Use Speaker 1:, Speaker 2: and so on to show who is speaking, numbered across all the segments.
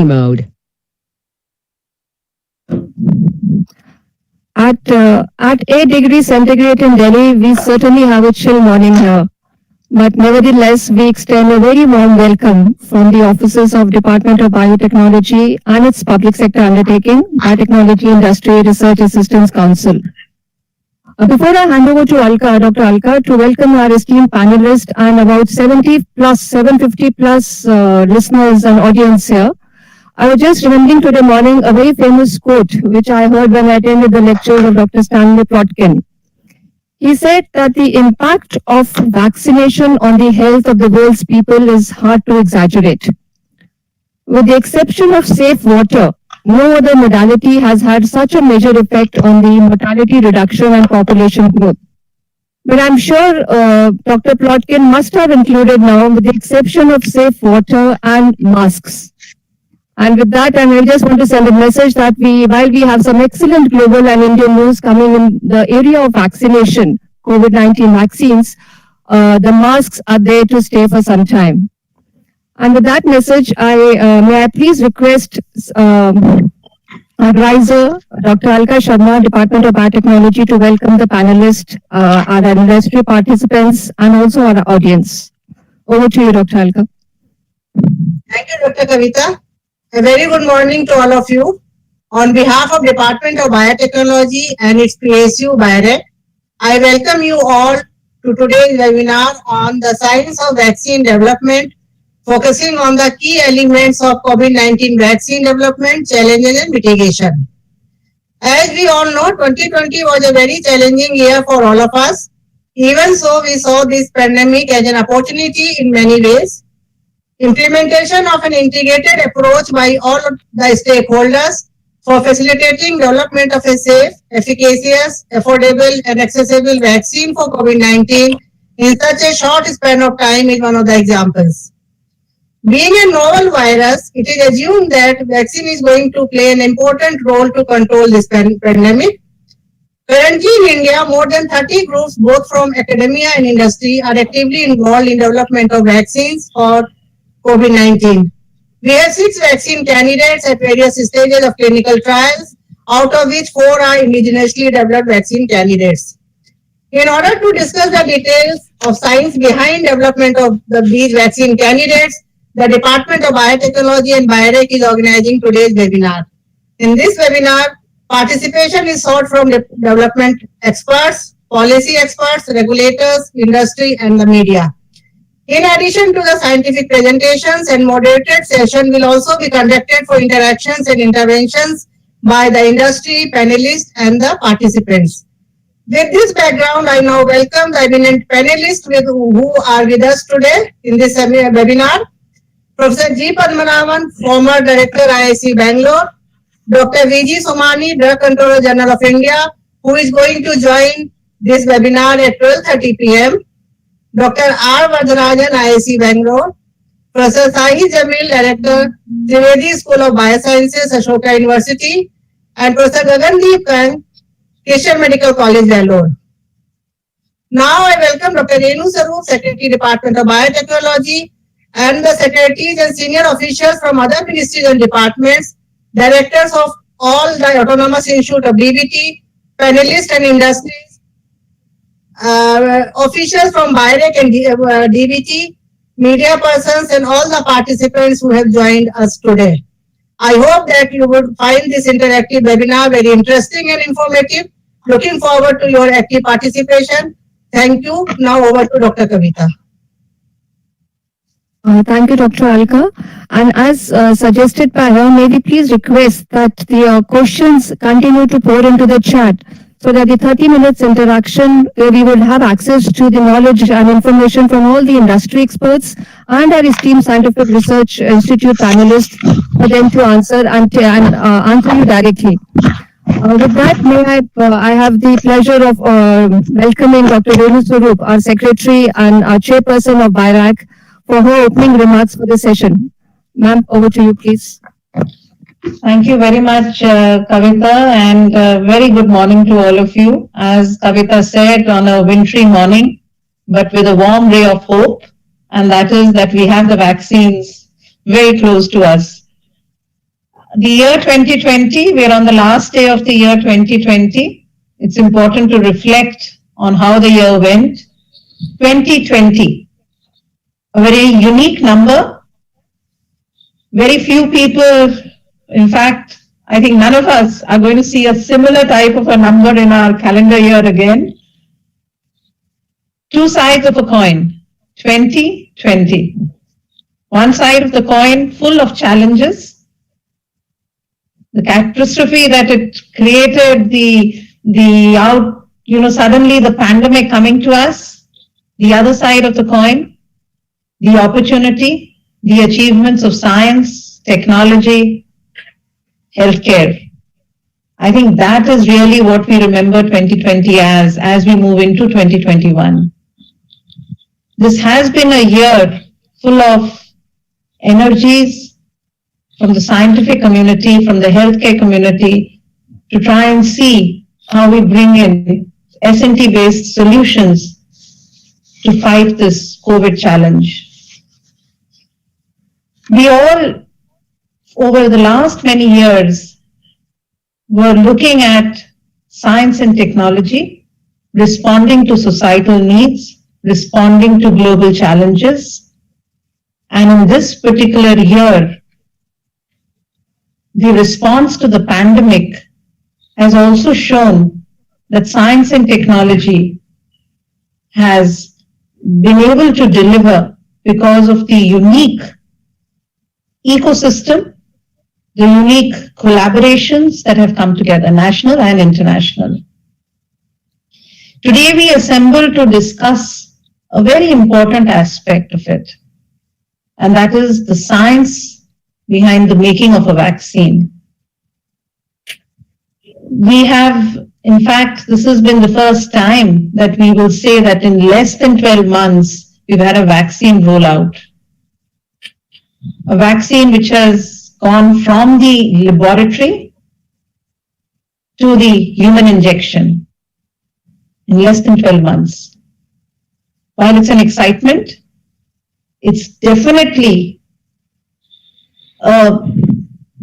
Speaker 1: Mode.
Speaker 2: At 8 degrees centigrade in Delhi, we certainly have a chill morning here. But nevertheless, we extend a very warm welcome from the offices of Department of Biotechnology and its public sector undertaking, Biotechnology Industry Research Assistance Council. Before I hand over to Dr. Alka, to welcome our esteemed panelists and about 70 plus, 750 plus listeners and audience here, I was just remembering today morning a very famous quote which I heard when I attended the lectures of Dr. Stanley Plotkin. He said that the impact of vaccination on the health of the world's people is hard to exaggerate. With the exception of safe water, no other modality has had such a major effect on the mortality reduction and population growth. But I'm sure Dr. Plotkin must have included now, with the exception of safe water and masks. And with that, I just want to send a message that while we have some excellent global and Indian news coming in the area of vaccination, COVID-19 vaccines, the masks are there to stay for some time. And with that message, may I please request advisor Dr. Alka Sharma, Department of Biotechnology, to welcome the panelists, our industry participants, and also our audience. Over to you, Dr. Alka.
Speaker 3: Thank you, Dr. Kavita. A very good morning to all of you. On behalf of Department of Biotechnology and its PSU, BIOREC, I welcome you all to today's webinar on the science of vaccine development, focusing on the key elements of COVID-19 vaccine development, challenges and mitigation. As we all know, 2020 was a very challenging year for all of us. Even so, we saw this pandemic as an opportunity in many ways. Implementation of an integrated approach by all the stakeholders for facilitating development of a safe, efficacious, affordable and accessible vaccine for COVID-19 in such a short span of time is one of the examples. Being a novel virus, it is assumed that vaccine is going to play an important role to control this pandemic. Currently in India, more than 30 groups, both from academia and industry, are actively involved in development of vaccines for COVID-19. We have 6 vaccine candidates at various stages of clinical trials, out of which 4 are indigenously developed vaccine candidates. In order to discuss the details of science behind development of these vaccine candidates, the Department of Biotechnology and BIOREC is organizing today's webinar. In this webinar, participation is sought from development experts, policy experts, regulators, industry, and the media. In addition to the scientific presentations, and moderated session will also be conducted for interactions and interventions by the industry, panelists, and the participants. With this background, I now welcome the eminent panelists who are with us today in this webinar. Professor G. Padmanabhan, former Director IIC Bangalore, Dr. V.G. Somani, Drug Controller General of India, who is going to join this webinar at 12:30 p.m., Dr. R. Vardharajan, IIC Bangalore, Professor Sahi Jamil, Director, Trivedi School of Biosciences, Ashoka University, and Professor Gagandeep Kang, Christian Medical College, Bangalore. Now I welcome Dr. Renu Saroop, Secretary, Department of Biotechnology, and the secretaries and senior officials from other ministries and departments, directors of all the Autonomous Institute of DBT, panelists and industries, officials from BIOREC and DBT, media persons, and all the participants who have joined us today. I hope that you would find this interactive webinar very interesting and informative. Looking forward to your active participation. Thank you. Now over to Dr. Kavita.
Speaker 2: Thank you, Dr. Alka. And as suggested by her, may we please request that the questions continue to pour into the chat, so that the 30 minutes interaction, we would have access to the knowledge and information from all the industry experts and our esteemed Scientific Research Institute panelists for them to answer and answer you directly. With that, I have the pleasure of welcoming Dr. Renu Saroop, our Secretary and our Chairperson of BIOREC, for her opening remarks for the session. Ma'am, over to you, please.
Speaker 4: Thank you very much, Kavita, and very good morning to all of you. As Kavita said, on a wintry morning, but with a warm ray of hope, and that is that we have the vaccines very close to us. the year 2020, we're on the last day of the year 2020. It's important to reflect on how the year went. 2020, a very unique number. Very few people, in fact, I think none of us are going to see a similar type of a number in our calendar year again. Two sides of a coin, 2020. One side of the coin full of challenges. The catastrophe that it created, suddenly the pandemic coming to us. The other side of the coin, the opportunity, the achievements of science, technology, healthcare. I think that is really what we remember 2020 as we move into 2021. This has been a year full of energies from the scientific community, from the healthcare community, to try and see how we bring in S&T-based solutions to fight this COVID challenge. We all, over the last many years, were looking at science and technology, responding to societal needs, responding to global challenges. And in this particular year, the response to the pandemic has also shown that science and technology has been able to deliver because of the unique ecosystem, the unique collaborations that have come together, national and international. Today we assemble to discuss a very important aspect of it, and that is the science behind the making of a vaccine. We have, in fact, this has been the first time that we will say that in less than 12 months, we've had a vaccine rollout. A vaccine which has gone from the laboratory to the human injection in less than 12 months. While it's an excitement, it's definitely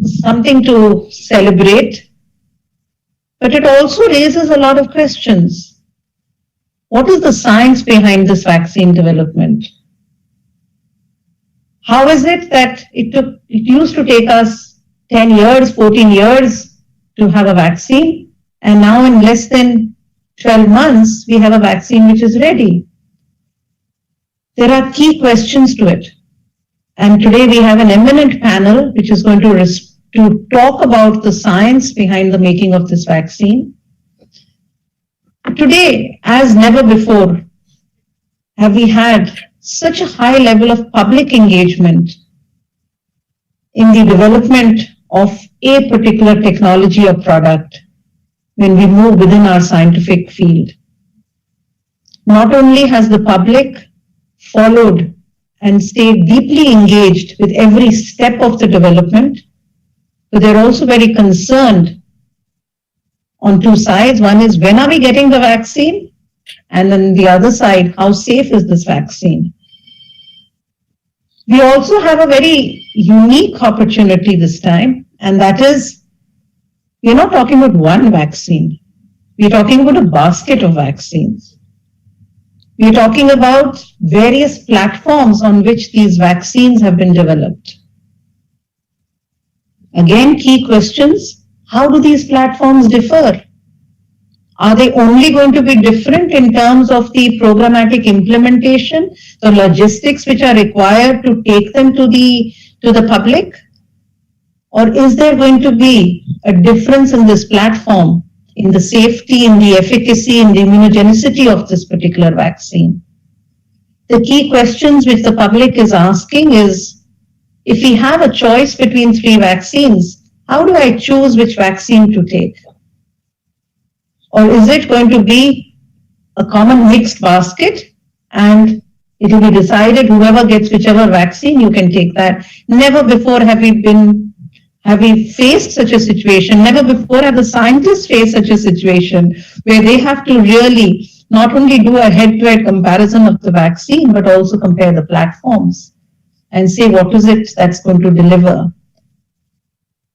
Speaker 4: something to celebrate, but it also raises a lot of questions. What is the science behind this vaccine development? How is it that it used to take us 10 years, 14 years to have a vaccine, and now in less than 12 months, we have a vaccine which is ready? There are key questions to it. And today we have an eminent panel which is going to talk about the science behind the making of this vaccine. Today, as never before, have we had such a high level of public engagement in the development of a particular technology or product when we move within our scientific field. Not only has the public followed and stayed deeply engaged with every step of the development, but they're also very concerned on two sides. One is, when are we getting the vaccine? And then the other side, how safe is this vaccine? We also have a very unique opportunity this time, and that is, we're not talking about one vaccine. We're talking about a basket of vaccines. We're talking about various platforms on which these vaccines have been developed. Again, key questions: how do these platforms differ? Are they only going to be different in terms of the programmatic implementation, the logistics which are required to take them to the public? Or is there going to be a difference in this platform, in the safety, in the efficacy, in the immunogenicity of this particular vaccine? The key questions which the public is asking is, if we have a choice between 3 vaccines, how do I choose which vaccine to take? Or is it going to be a common mixed basket and it will be decided whoever gets whichever vaccine, you can take that? Never before have we faced such a situation. Never before have the scientists faced such a situation where they have to really not only do a head-to-head comparison of the vaccine, but also compare the platforms and say what is it that's going to deliver.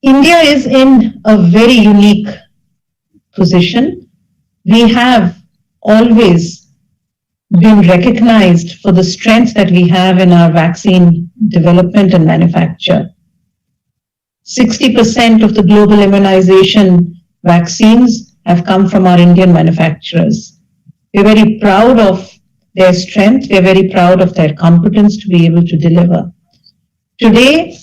Speaker 4: India is in a very unique position. We have always been recognized for the strength that we have in our vaccine development and manufacture. 60% of the global immunization vaccines have come from our Indian manufacturers. We're very proud of their strength. We're very proud of their competence to be able to deliver. Today,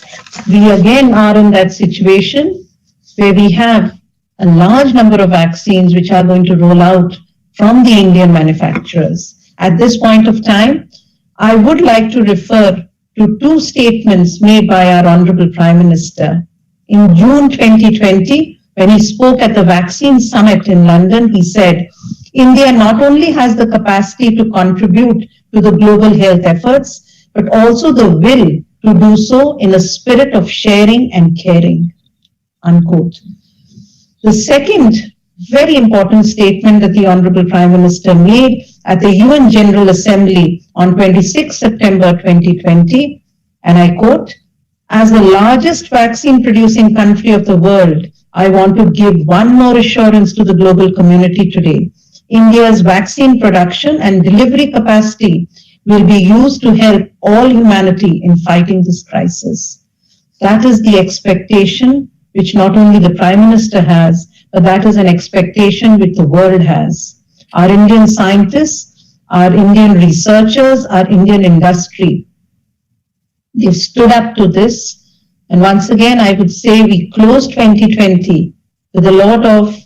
Speaker 4: we again are in that situation where we have a large number of vaccines which are going to roll out from the Indian manufacturers. At this point of time, I would like to refer to two statements made by our Honorable Prime Minister. In June 2020, when he spoke at the Vaccine Summit in London, he said, India not only has the capacity to contribute to the global health efforts, but also the will to do so in a spirit of sharing and caring, unquote. The second very important statement that the Honorable Prime Minister made at the UN General Assembly on 26 September 2020, and I quote, as the largest vaccine producing country of the world, I want to give one more assurance to the global community today. India's vaccine production and delivery capacity will be used to help all humanity in fighting this crisis. That is the expectation which not only the Prime Minister has, but that is an expectation which the world has. Our Indian scientists, our Indian researchers, our Indian industry, they've stood up to this. And once again, I would say we closed 2020 with a lot of,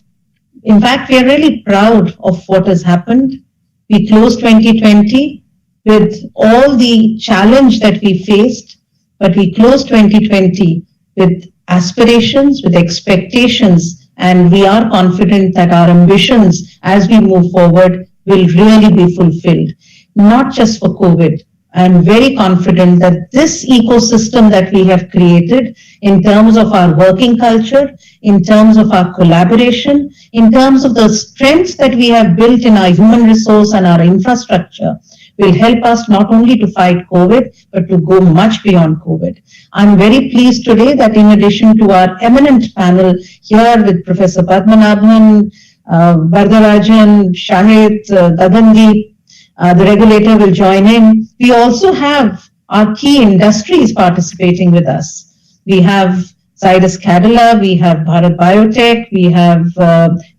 Speaker 4: in fact, we are really proud of what has happened. We closed 2020 with all the challenge that we faced, but we closed 2020 with aspirations, with expectations, and we are confident that our ambitions as we move forward will really be fulfilled, not just for COVID. I'm very confident that this ecosystem that we have created in terms of our working culture, in terms of our collaboration, in terms of the strengths that we have built in our human resource and our infrastructure will help us not only to fight COVID, but to go much beyond COVID. I'm very pleased today that in addition to our eminent panel here with Professor Padmanabhan, Vardarajan, Shahid, Gagandeep, the regulator will join in. We also have our key industries participating with us. We have Zydus Cadila, we have Bharat Biotech, we have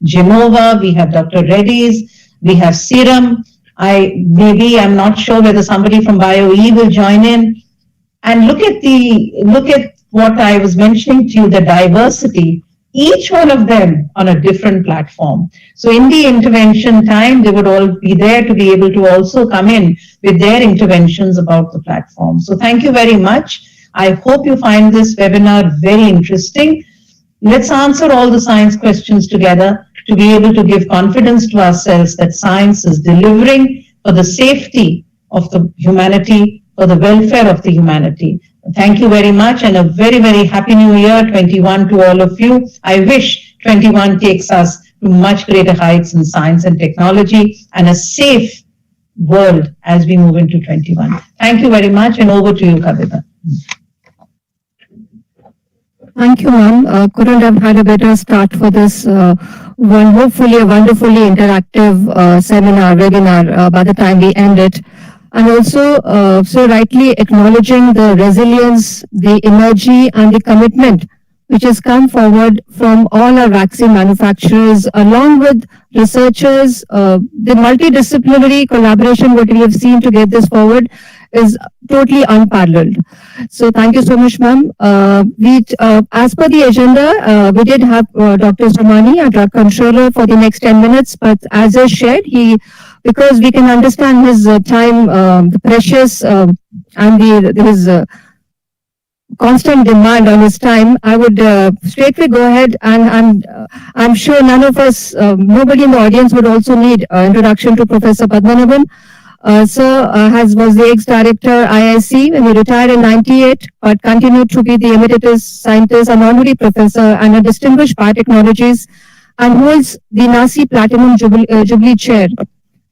Speaker 4: Genova, we have Dr. Reddy's, we have Serum. I'm not sure whether somebody from BioE will join in. And look at what I was mentioning to you, the diversity, each one of them on a different platform. So in the intervention time, they would all be there to be able to also come in with their interventions about the platform. So thank you very much. I hope you find this webinar very interesting. Let's answer all the science questions together to be able to give confidence to ourselves that science is delivering for the safety of the humanity, for the welfare of the humanity. Thank you very much and a very, very happy new year 21 to all of you. I wish 21 takes us to much greater heights in science and technology and a safe world as we move into 21. Thank you very much and over to you, Kavita.
Speaker 2: Thank you, ma'am. Couldn't have had a better start for this hopefully a wonderfully interactive seminar, webinar by the time we end it. And also, so rightly acknowledging the resilience, the energy and the commitment which has come forward from all our vaccine manufacturers, along with researchers, the multidisciplinary collaboration, what we have seen to get this forward is totally unparalleled. So thank you so much, ma'am. As per the agenda, we did have Dr. Somani, our drug controller, for the next 10 minutes, but as I shared, because we can understand his time, the precious and his constant demand on his time, I would straightway go ahead and I'm sure none of us, nobody in the audience would also need introduction to Professor Padmanabhan. Sir was the ex-director IIC when he retired in 98, but continued to be the emeritus scientist and honorary professor and a distinguished biotechnologies and holds the NASI Platinum Jubilee Chair.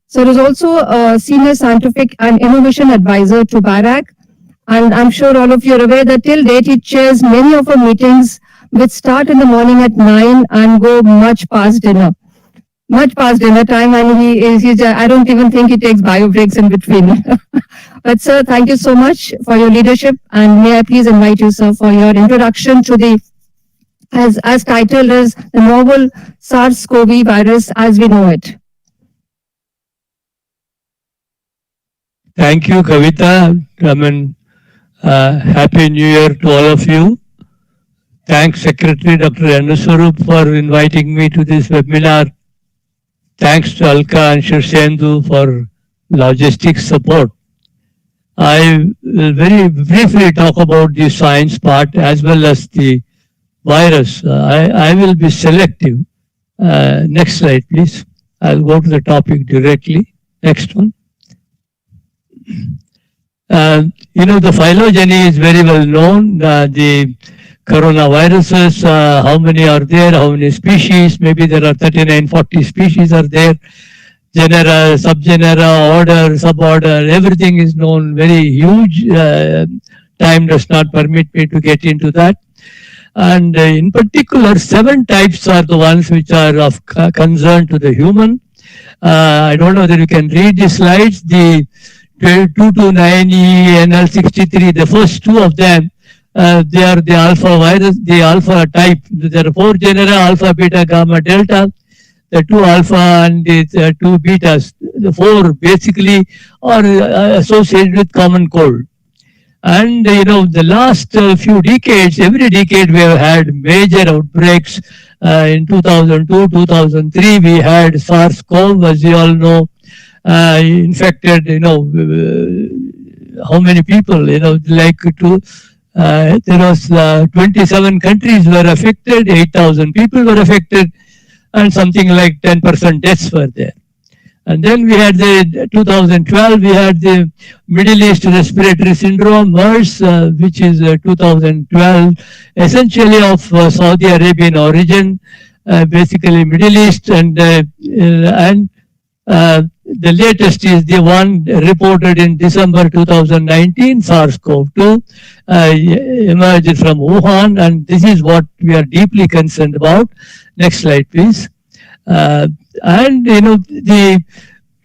Speaker 2: So he is also a senior scientific and innovation advisor to BIRAC. And I'm sure all of you are aware that till date he chairs many of our meetings which start in the morning at 9 and go much past dinner. Much past dinner time, and I don't even think he takes bio breaks in between. But sir, thank you so much for your leadership, and may I please invite you, sir, for your introduction to the, as titled as the novel SARS-CoV virus as we know it.
Speaker 1: Thank you, Kavita. Happy New Year to all of you. Thanks, Secretary Dr. Annaswarup, for inviting me to this webinar. Thanks to Alka and Shirshendu for logistics support. I will very briefly talk about the science part as well as the virus. I will be selective. Next slide, please. I'll go to the topic directly. Next one. The phylogeny is very well known. The coronaviruses, how many are there, how many species, maybe there are 39, 40 species are there. Genera, subgenera, order, suborder, everything is known, very huge. Time does not permit me to get into that. And in particular, 7 types are the ones which are of concern to the human. I don't know whether you can read the slides. The 229E, NL63, the first 2 of them, they are the alpha virus, the alpha type. There are 4 genera, alpha, beta, gamma, delta. The 2 alpha and the 2 betas. The 4 basically are associated with common cold. And the last few decades, every decade we have had major outbreaks. In 2002, 2003, we had SARS-CoV, as you all know, infected, how many people, there was 27 countries were affected, 8,000 people were affected, and something like 10% deaths were there. And then we had the 2012, we had the Middle East Respiratory Syndrome, MERS, which is 2012, essentially of Saudi Arabian origin, basically Middle East, and the latest is the one reported in December 2019, SARS-CoV-2, emerged from Wuhan, and this is what we are deeply concerned about. Next slide, please. The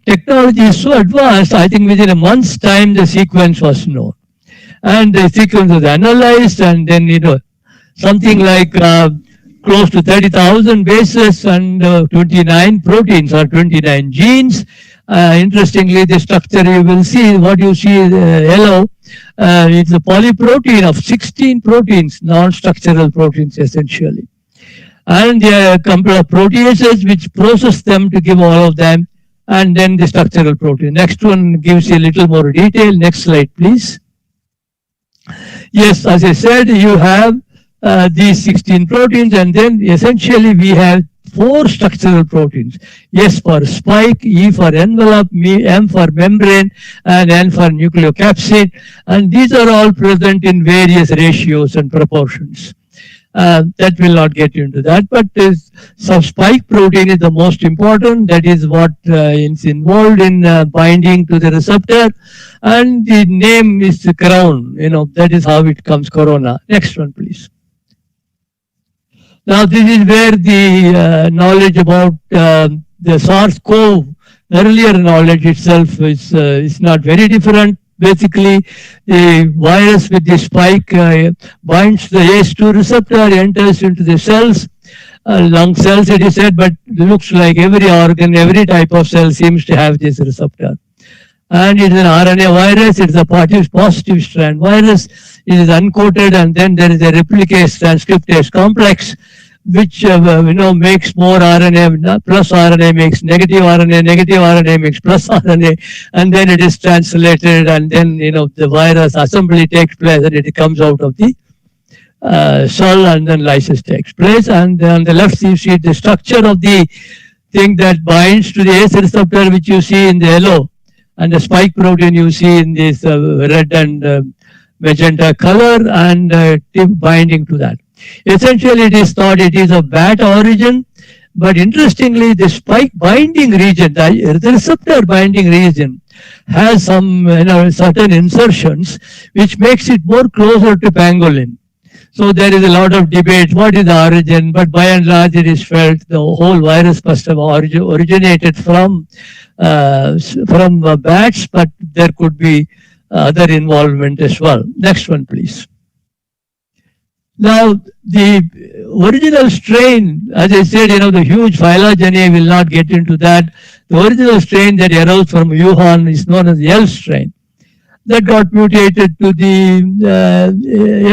Speaker 1: technology is so advanced, I think within a month's time the sequence was known. And the sequence was analyzed, and then, something like close to 30,000 bases and 29 proteins or 29 genes. Interestingly, the structure you will see, what you see yellow, it's a polyprotein of 16 proteins, non-structural proteins essentially. And there are a couple of proteases which process them to give all of them, and then the structural protein. Next one gives you a little more detail. Next slide, please. Yes, as I said, you have these 16 proteins, and then essentially we have 4 structural proteins. S for spike, E for envelope, M for membrane, and N for nucleocapsid. And these are all present in various ratios and proportions. That will not get into that, but spike protein is the most important. That is what is involved in binding to the receptor, and the name is the crown. That is how it comes, corona. Next one, please. Now, this is where the knowledge about the SARS-CoV, earlier knowledge itself is not very different. Basically, the virus with the spike binds the ACE2 receptor, enters into the cells, lung cells it is said, but looks like every organ, every type of cell seems to have this receptor. And it is an RNA virus, it is a positive strand virus, it is uncoated, and then there is a replicase transcriptase complex, which makes more RNA, plus RNA makes negative RNA makes plus RNA, and then it is translated, and then the virus assembly takes place, and it comes out of the cell, and then lysis takes place. And on the left you see the structure of the thing that binds to the ACE receptor, which you see in the yellow, and the spike protein you see in this red and magenta color, and binding to that. Essentially, it is thought it is of bat origin, but interestingly, the spike binding region, the receptor binding region, has some certain insertions which makes it more closer to pangolin. So there is a lot of debate, what is the origin, but by and large it is felt the whole virus must have originated from bats, but there could be other involvement as well. Next one, please. Now, the original strain, as I said, the huge phylogeny, will not get into that. The original strain that arose from Wuhan is known as the L strain. That got mutated to the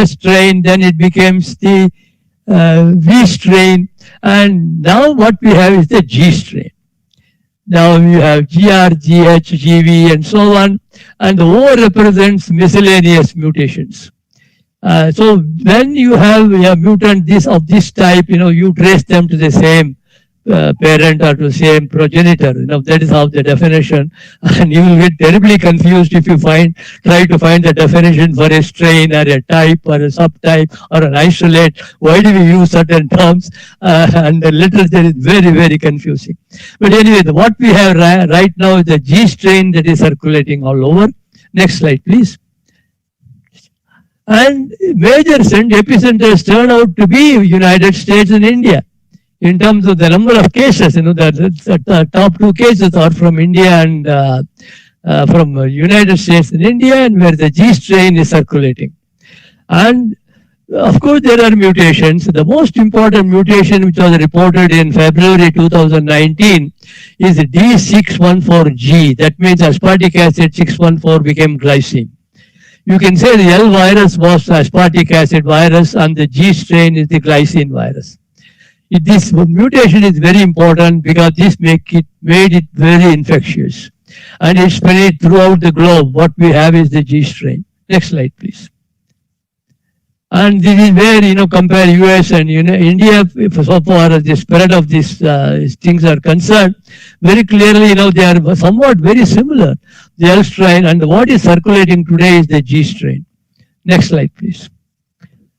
Speaker 1: S strain, then it becomes the V strain, and now what we have is the G strain. Now you have GR, GH, GV, and so on, and the O represents miscellaneous mutations. So when you have a mutant of this type, you trace them to the same parent or to the same progenitor. That is how the definition, and you will get terribly confused if you try to find the definition for a strain or a type or a subtype or an isolate. Why do we use certain terms? And the literature is very, very confusing. But anyway, what we have right now is the G strain that is circulating all over. Next slide, please. And major epicenters turn out to be United States and India. In terms of the number of cases, the top two cases are from India and from United States and India, and where the G strain is circulating. And of course, there are mutations. The most important mutation which was reported in February 2019 is the D614G. That means aspartic acid 614 became glycine. You can say the L virus was the aspartic acid virus and the G strain is the glycine virus. This mutation is very important because this made it very infectious, and it's spread throughout the globe. What we have is the G strain. Next slide, please. And this is where, compare US and India, so far as the spread of these things are concerned, very clearly, they are somewhat very similar, the L strain, and what is circulating today is the G strain. Next slide, please.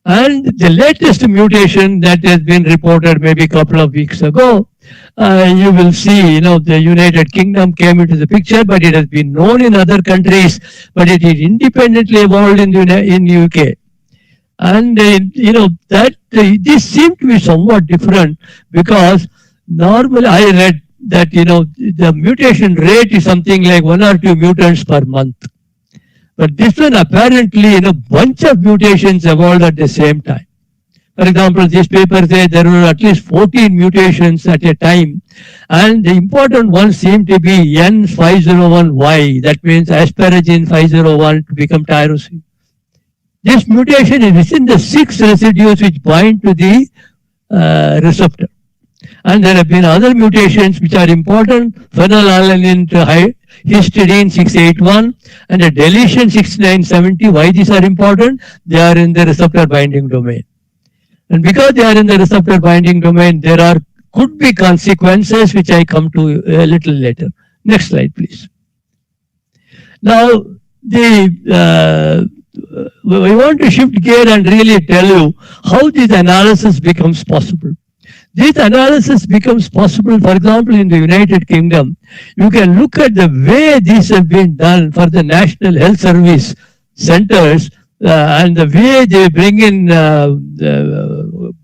Speaker 1: And the latest mutation that has been reported maybe a couple of weeks ago, you will see, the United Kingdom came into the picture, but it has been known in other countries, but it is independently evolved in UK. And, this seemed to be somewhat different because normally I read that, the mutation rate is something like 1 or 2 mutants per month. But this one apparently, a bunch of mutations evolved at the same time. For example, this paper says there were at least 14 mutations at a time, and the important ones seem to be N501Y, that means asparagine 501 to become tyrosine. This mutation is within the 6 residues which bind to the receptor. And there have been other mutations which are important, phenylalanine to histidine 681 and a deletion 6970. Why these are important? They are in the receptor binding domain. And because they are in the receptor binding domain, there could be consequences which I come to a little later. Next slide, please. Now, we want to shift gear and really tell you how this analysis becomes possible. This analysis becomes possible, for example, in the United Kingdom. You can look at the way these have been done for the National Health Service centers and the way they bring in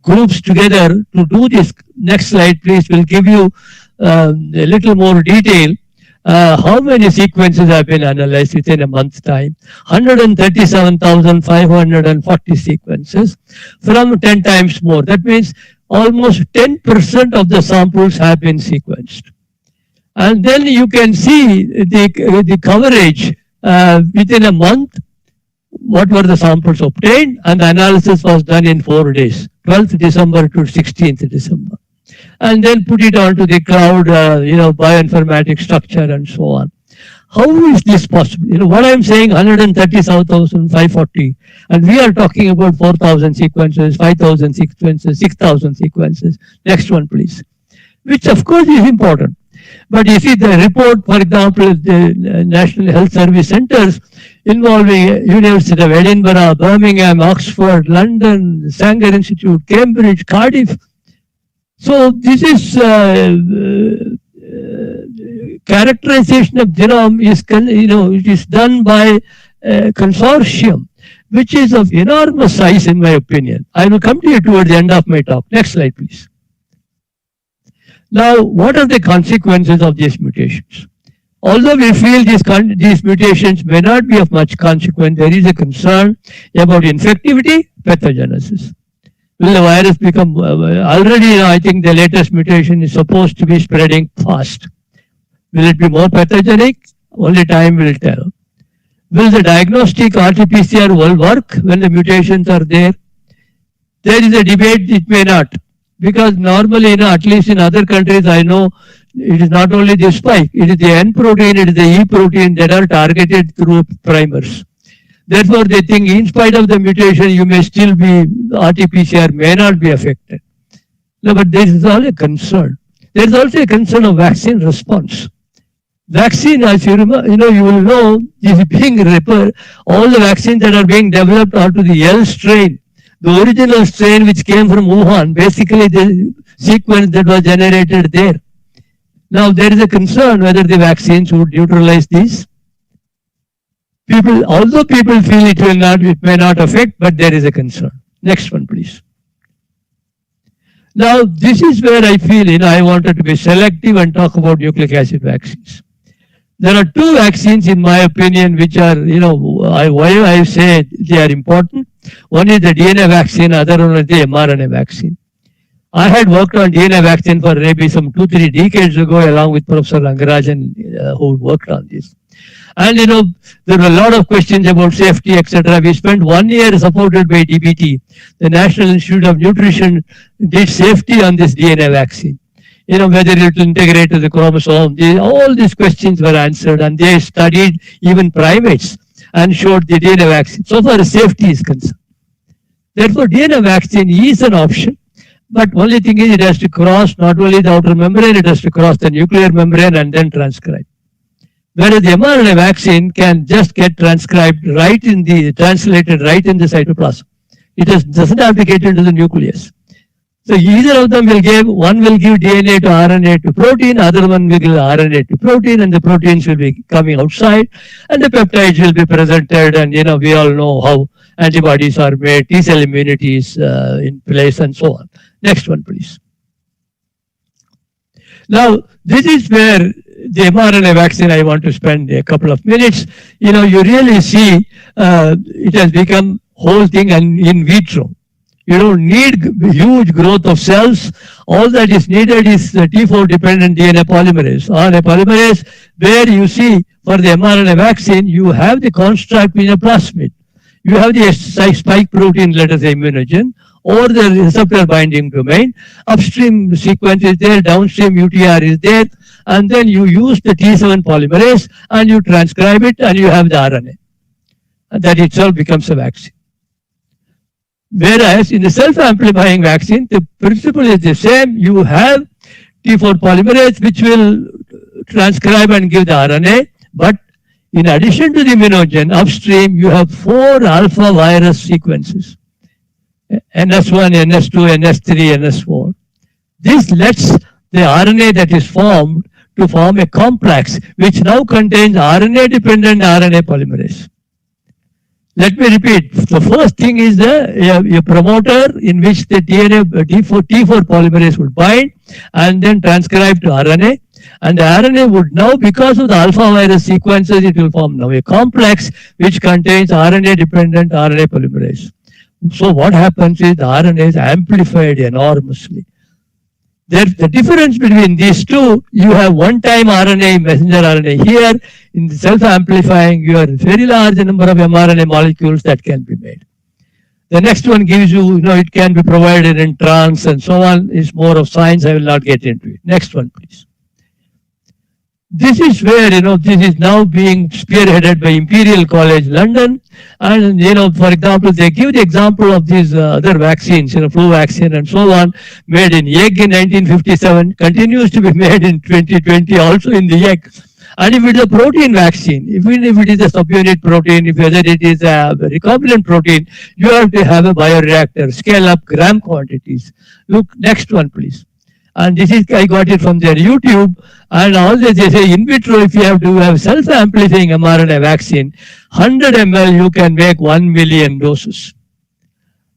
Speaker 1: groups together to do this. Next slide, please, will give you a little more detail. How many sequences have been analyzed within a month's time? 137,540 sequences from 10 times more. That means almost 10% of the samples have been sequenced. And then you can see the coverage within a month, what were the samples obtained, and the analysis was done in 4 days, 12th December to 16th December. And then put it onto the cloud, bioinformatics structure and so on. How is this possible? What I'm saying, 137,540, and we are talking about 4,000 sequences, 5,000 sequences, 6,000 sequences. Next one, please. Which of course is important. But you see the report, for example, the National Health Service centers involving University of Edinburgh, Birmingham, Oxford, London, Sanger Institute, Cambridge, Cardiff. So this is characterization of genome is, it is done by a consortium. which is of enormous size in my opinion. I will come to you towards the end of my talk. Next slide, please. Now, what are the consequences of these mutations? Although we feel these mutations may not be of much consequence, there is a concern about infectivity, pathogenesis. Will the virus become, already I think the latest mutation is supposed to be spreading fast. Will it be more pathogenic? Only time will tell. Will the diagnostic RT-PCR will work when the mutations are there? There is a debate, it may not. Because normally, at least in other countries, I know it is not only the spike, it is the N protein, it is the E protein that are targeted through primers. Therefore, they think in spite of the mutation, you may still be, RT-PCR may not be affected. No, but this is all a concern. There is also a concern of vaccine response. Vaccine, as you remember, you will know, is being all the vaccines that are being developed are to the L strain. The original strain which came from Wuhan, basically the sequence that was generated there. Now there is a concern whether the vaccines would neutralize these. Although people feel it may not affect, but there is a concern. Next one, please. Now this is where I feel, I wanted to be selective and talk about nucleic acid vaccines. There are two vaccines, in my opinion, which are, why I say they are important. One is the DNA vaccine, other one is the mRNA vaccine. I had worked on DNA vaccine for maybe some 2-3 decades ago, along with Professor Rangarajan, who worked on this. And there were a lot of questions about safety, etc. We spent 1 year supported by DBT. The National Institute of Nutrition did safety on this DNA vaccine. Whether it will integrate to the chromosome, all these questions were answered, and they studied even primates and showed the DNA vaccine. So far as safety is concerned. Therefore, DNA vaccine is an option, but only thing is it has to cross not only the outer membrane, it has to cross the nuclear membrane and then transcribe. Whereas the mRNA vaccine can just get transcribed translated right in the cytoplasm. It doesn't have to get into the nucleus. So either of them one will give DNA to RNA to protein, other one will give RNA to protein, and the proteins will be coming outside, and the peptides will be presented, and we all know how antibodies are made, T-cell immunity is in place, and so on. Next one, please. Now, this is where the mRNA vaccine, I want to spend a couple of minutes. You really see it has become whole thing and in vitro. You don't need huge growth of cells. All that is needed is the T4 dependent DNA polymerase. RNA polymerase, where you see for the mRNA vaccine, you have the construct in a plasmid. You have the spike protein, let us say immunogen, or the receptor binding domain. Upstream sequence is there, downstream UTR is there, and then you use the T7 polymerase and you transcribe it and you have the RNA. And that itself becomes a vaccine. Whereas in the self-amplifying vaccine, the principle is the same. You have T4 polymerase which will transcribe and give the RNA, but in addition to the immunogen, upstream you have 4 alpha virus sequences. NS1, NS2, NS3, NS4. This lets the RNA that is formed to form a complex which now contains RNA-dependent RNA polymerase. Let me repeat. The first thing is a promoter in which the T4 polymerase would bind and then transcribe to RNA. And the RNA would now, because of the alpha virus sequences, it will form now a complex which contains RNA-dependent RNA polymerase. So what happens is the RNA is amplified enormously. The difference between these two, you have one-time RNA, messenger RNA here. In the self-amplifying, you have a very large number of mRNA molecules that can be made. The next one gives you, it can be provided in trans and so on. It's more of science. I will not get into it. Next one, please. This is where, this is now being spearheaded by Imperial College London. And, for example, they give the example of these other vaccines, flu vaccine and so on, made in egg in 1957, continues to be made in 2020 also in the egg. And if it is a protein vaccine, even if it is a subunit protein, whether it is a recombinant protein, you have to have a bioreactor, scale up gram quantities. Look, next one, please. And this is, I got it from their YouTube. And also they say in vitro, if you have to have self-amplifying mRNA vaccine, 100 ml, you can make 1 million doses.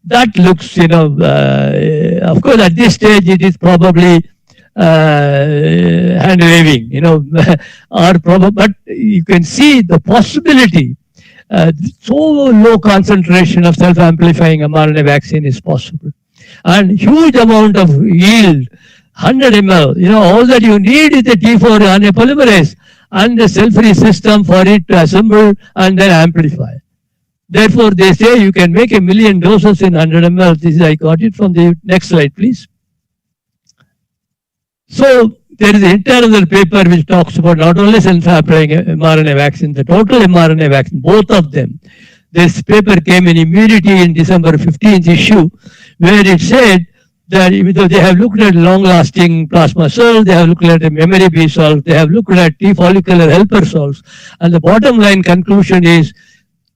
Speaker 1: That looks, of course, at this stage, it is probably hand waving, or probably, but you can see the possibility. So low concentration of self-amplifying mRNA vaccine is possible, and huge amount of yield, 100 ml. All that you need is the T4 RNA polymerase and the cell-free system for it to assemble and then amplify. Therefore, they say you can make 1 million doses in 100 ml. This is, I got it from the next slide, please. So there is an internal paper which talks about not only self-amplifying mRNA vaccine, the total mRNA vaccine, both of them. This paper came in Immunity in December 15th issue, where it said that even though they have looked at long-lasting plasma cells, they have looked at memory B cells, they have looked at T follicular helper cells, and the bottom line conclusion is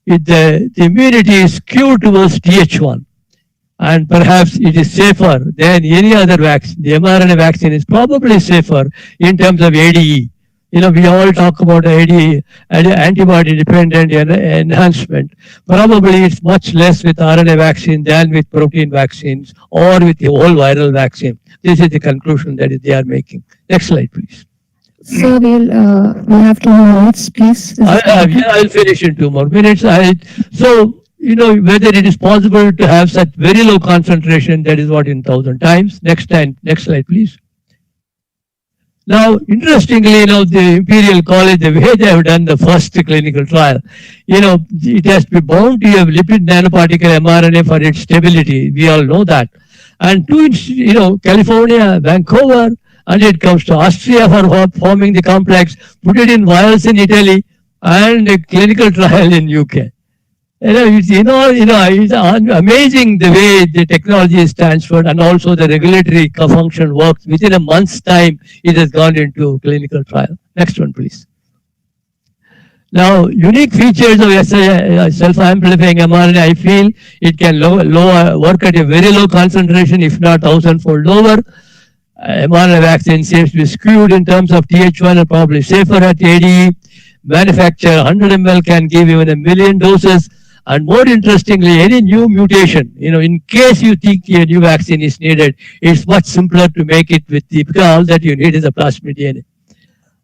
Speaker 1: the immunity is skewed towards Th1. And perhaps it is safer than any other vaccine. The mRNA vaccine is probably safer in terms of ADE. We all talk about ADE, antibody-dependent enhancement. Probably it's much less with RNA vaccine than with protein vaccines or with the whole viral vaccine. This is the conclusion that they are making. Next slide, please.
Speaker 2: Sir, we'll have 2 more minutes, please.
Speaker 1: I'll finish in 2 more minutes. Whether it is possible to have such very low concentration, that is what in 1,000 times. Next slide, please. Now, interestingly, the Imperial College, the way they have done the first clinical trial, it has to be bound to a lipid nanoparticle mRNA for its stability. We all know that. And California, Vancouver, and it comes to Austria for forming the complex, put it in vials in Italy, and a clinical trial in UK. It's amazing the way the technology is transferred, and also the regulatory function works. Within a month's time, it has gone into clinical trial. Next one, please. Now, unique features of self-amplifying mRNA, I feel it can work at a very low concentration, if not 1,000-fold lower. mRNA vaccine seems to be skewed in terms of Th1 and probably safer at ADE. Manufacture 100 ml can give even 1 million doses. And more interestingly, any new mutation, in case you think a new vaccine is needed, it's much simpler to make it because all that you need is a plasmid DNA.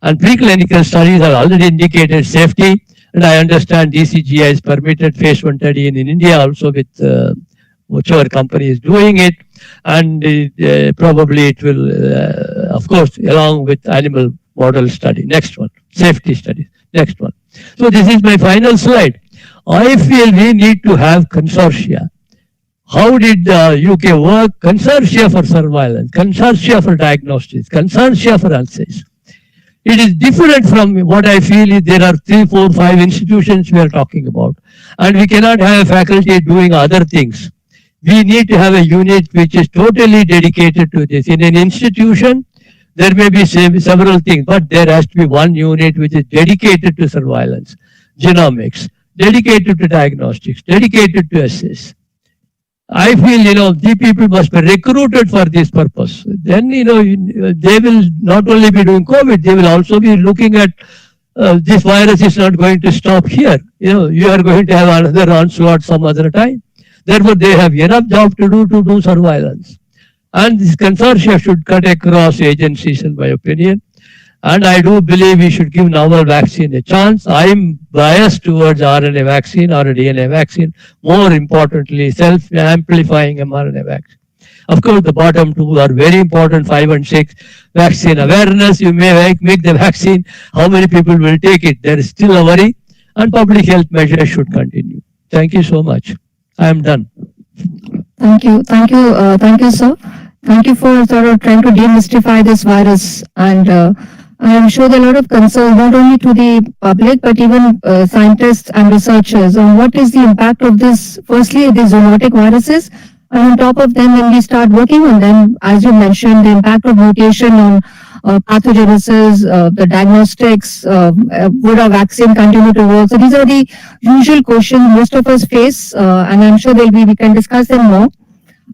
Speaker 1: And preclinical studies have already indicated safety, and I understand DCGI has permitted phase 1 study in India also with whichever company is doing it, and probably it will, of course, along with animal model study. Next one, safety studies. Next one. So this is my final slide. I feel we need to have consortia. How did the UK work? Consortia for surveillance, consortia for diagnostics, consortia for analysis. It is different from what I feel is there are 3, 4, 5 institutions we are talking about. And we cannot have a faculty doing other things. We need to have a unit which is totally dedicated to this. In an institution, there may be several things, but there has to be one unit which is dedicated to surveillance, genomics, dedicated to diagnostics, dedicated to assess. I feel, the people must be recruited for this purpose. Then, they will not only be doing COVID, they will also be looking at this virus is not going to stop here. You are going to have another onslaught some other time. Therefore, they have enough job to do surveillance. And this consortia should cut across agencies, in my opinion. And I do believe we should give novel vaccine a chance. I'm biased towards RNA vaccine or a DNA vaccine. More importantly, self-amplifying mRNA vaccine. Of course, the bottom 2 are very important, 5 and 6. Vaccine awareness, you may make the vaccine. How many people will take it? There is still a worry. And public health measures should continue. Thank you so much. I am done.
Speaker 2: Thank you, sir. Thank you for sort of trying to demystify this virus, and I'm sure there are a lot of concerns not only to the public but even scientists and researchers on what is the impact of this. Firstly, the zoonotic viruses, and on top of them, when we start working on them, as you mentioned, the impact of mutation on pathogenesis, the diagnostics, would a vaccine continue to work? So these are the usual questions most of us face, and I'm sure we can discuss them more.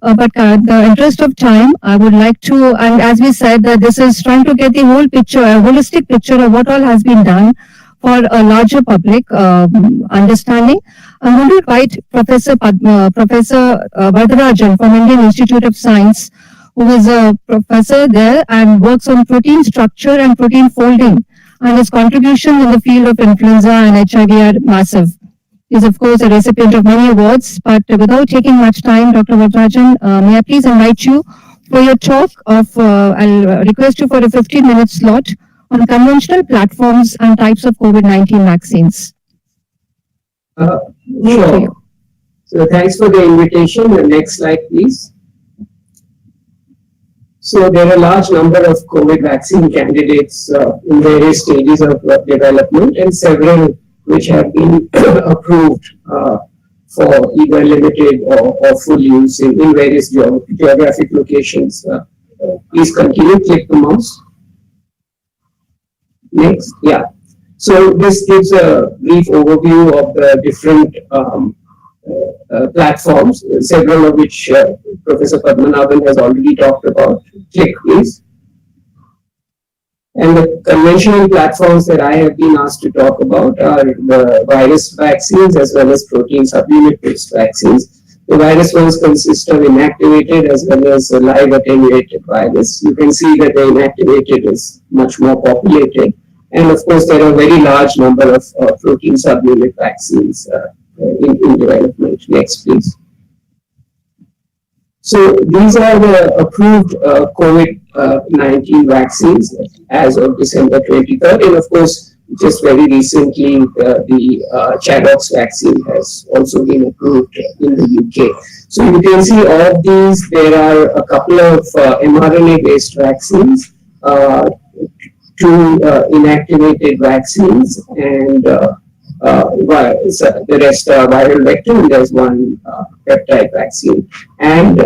Speaker 2: But in the interest of time, I would like to, and as we said, that this is trying to get the whole picture, a holistic picture of what all has been done for a larger public understanding. I'm going to invite Professor Varadarajan from Indian Institute of Science, who is a professor there and works on protein structure and protein folding, and his contributions in the field of influenza and HIV are massive. He is, of course, a recipient of many awards, but without taking much time, Dr. Varadarajan, may I please invite you for your talk of, I'll request you for a 15-minute slot on conventional platforms and types of COVID-19 vaccines.
Speaker 5: Sure. So thanks for the invitation. The next slide, please. So there are a large number of COVID vaccine candidates in various stages of development, and several which have been approved for either limited or full use in various geographic locations. Please continue, click the mouse. Next, yeah. So this gives a brief overview of the different platforms, several of which Professor Padmanabhan has already talked about. Click, please. And the conventional platforms that I have been asked to talk about are the virus vaccines as well as protein subunit-based vaccines. The virus ones consist of inactivated as well as live attenuated virus. You can see that the inactivated is much more populated. And of course, there are a very large number of protein subunit vaccines in development. Next, please. So these are the approved COVID-19 vaccines as of December 23rd. And of course, just very recently, the Chadox vaccine has also been approved in the UK. So you can see of these, there are a couple of mRNA-based vaccines, two inactivated vaccines, and the rest are viral vector, and there's one peptide vaccine. And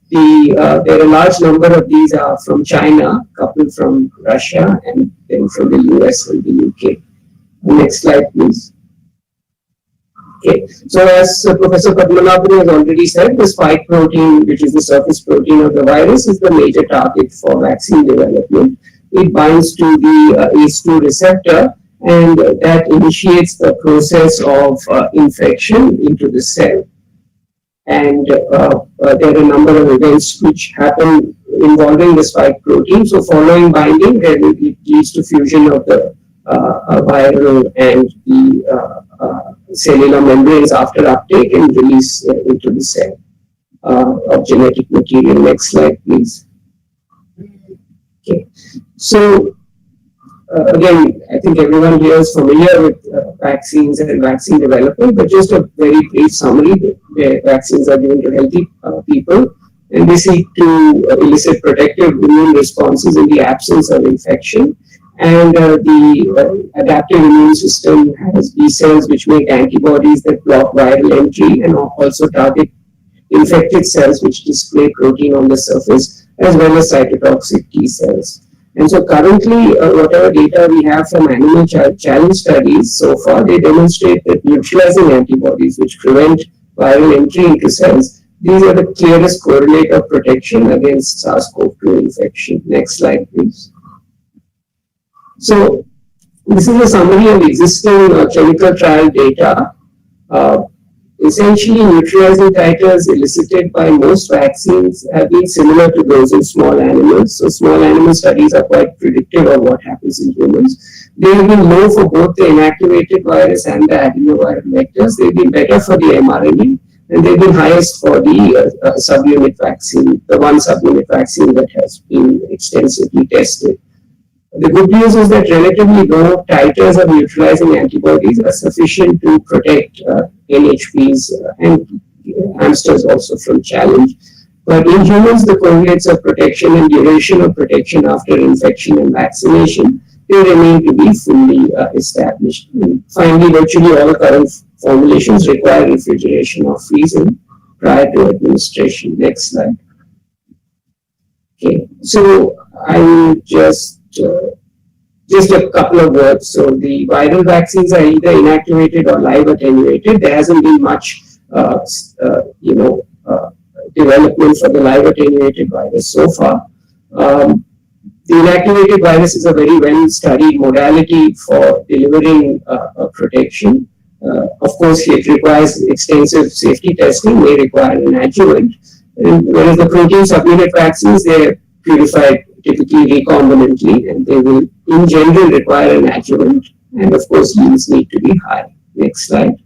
Speaker 5: there are a large number of these are from China, a couple from Russia, and then from the US and the UK. Next slide, please. Okay, so as Professor Padmanabhan has already said, the spike protein, which is the surface protein of the virus, is the major target for vaccine development. It binds to the ACE2 receptor, and that initiates the process of infection into the cell. And there are a number of events which happen involving the spike protein. So following binding, it leads to fusion of the viral and the cellular membranes after uptake and release into the cell of genetic material. Next slide, please. Okay. So again, I think everyone here is familiar with vaccines and vaccine development, but just a very brief summary. Where vaccines are given to healthy people, and they seek to elicit protective immune responses in the absence of infection. And the adaptive immune system has B cells which make antibodies that block viral entry and also target infected cells which display protein on the surface, as well as cytotoxic T cells. And so currently, whatever data we have from animal challenge studies so far, they demonstrate that neutralizing antibodies which prevent viral entry into cells, these are the clearest correlate of protection against SARS-CoV-2 infection. Next slide, please. So this is a summary of existing clinical trial data. Essentially, neutralizing titers elicited by most vaccines have been similar to those in small animals. So small animal studies are quite predictive of what happens in humans. They have been low for both the inactivated virus and the adenoviral vectors. They've been better for the mRNA, and they've been highest for the subunit vaccine, the one subunit vaccine that has been extensively tested. The good news is that relatively low titers of neutralizing antibodies are sufficient to protect NHPs and hamsters also from challenge. But in humans, the correlates of protection and duration of protection after infection and vaccination, they remain to be fully established. And finally, virtually all current formulations require refrigeration or freezing prior to administration. Next slide. Okay, so I will just a couple of words. So the viral vaccines are either inactivated or live attenuated. There hasn't been much, development for the live attenuated virus so far. The inactivated virus is a very well studied modality for delivering protection. Of course, it requires extensive safety testing, may require an adjuvant. Whereas the protein supplement vaccines, they're purified typically recombinantly, and they will in general require an adjuvant. And of course, yields need to be high. Next slide.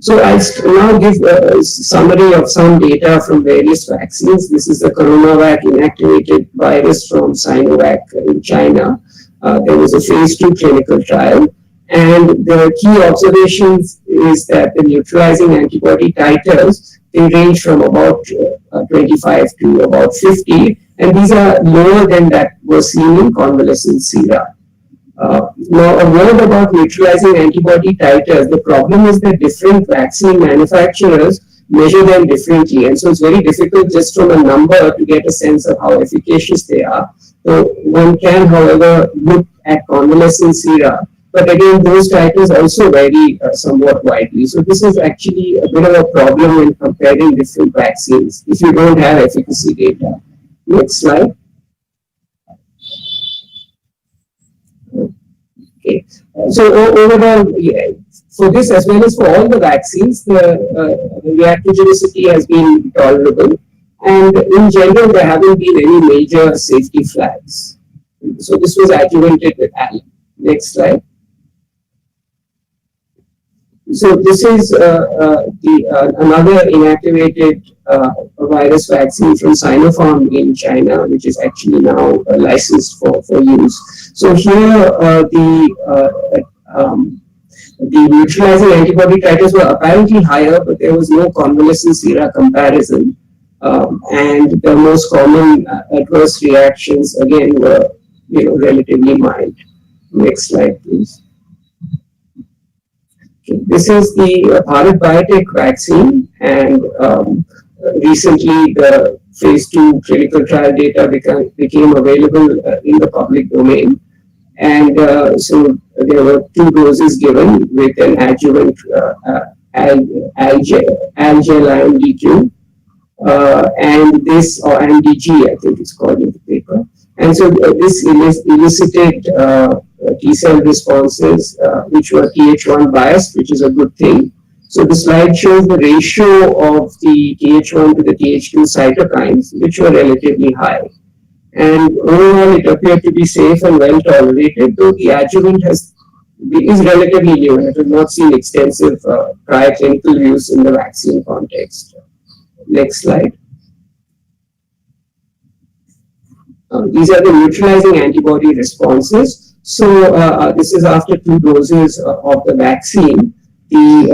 Speaker 5: So I'll now give a summary of some data from various vaccines. This is the CoronaVac inactivated virus from Sinovac in China. There was a phase 2 clinical trial. And the key observations is that the neutralizing antibody titers, they range from about 25 to about 50. And these are lower than that was seen in convalescent sera. Now, a word about neutralizing antibody titers. The problem is that different vaccine manufacturers measure them differently. And so it's very difficult just from a number to get a sense of how efficacious they are. So one can, however, look at convalescent sera. But again, those titers also vary somewhat widely. So this is actually a bit of a problem when comparing different vaccines if you don't have efficacy data. Next slide. Okay. So overall, for this as well as for all the vaccines, the reactogenicity has been tolerable, and in general, there haven't been any major safety flags. So this was adjuvanted with alum. Next slide. So this is another inactivated virus vaccine from Sinopharm in China, which is actually now licensed for use. So here the neutralizing antibody titers were apparently higher, but there was no convalescent sera comparison. And the most common adverse reactions again were relatively mild. Next slide, please. This is the Bharat Biotech vaccine, and recently the phase 2 clinical trial data became available in the public domain. And so there were 2 doses given with an adjuvant Algel IMD2 and this, or IMDG, I think it's called in the paper. And so this elicited T-cell responses, which were Th1 biased, which is a good thing. So the slide shows the ratio of the Th1 to the Th2 cytokines, which were relatively high. And overall, it appeared to be safe and well tolerated, though the adjuvant is relatively new and it has not seen extensive prior clinical use in the vaccine context. Next slide. These are the neutralizing antibody responses. So this is after 2 doses of the vaccine. The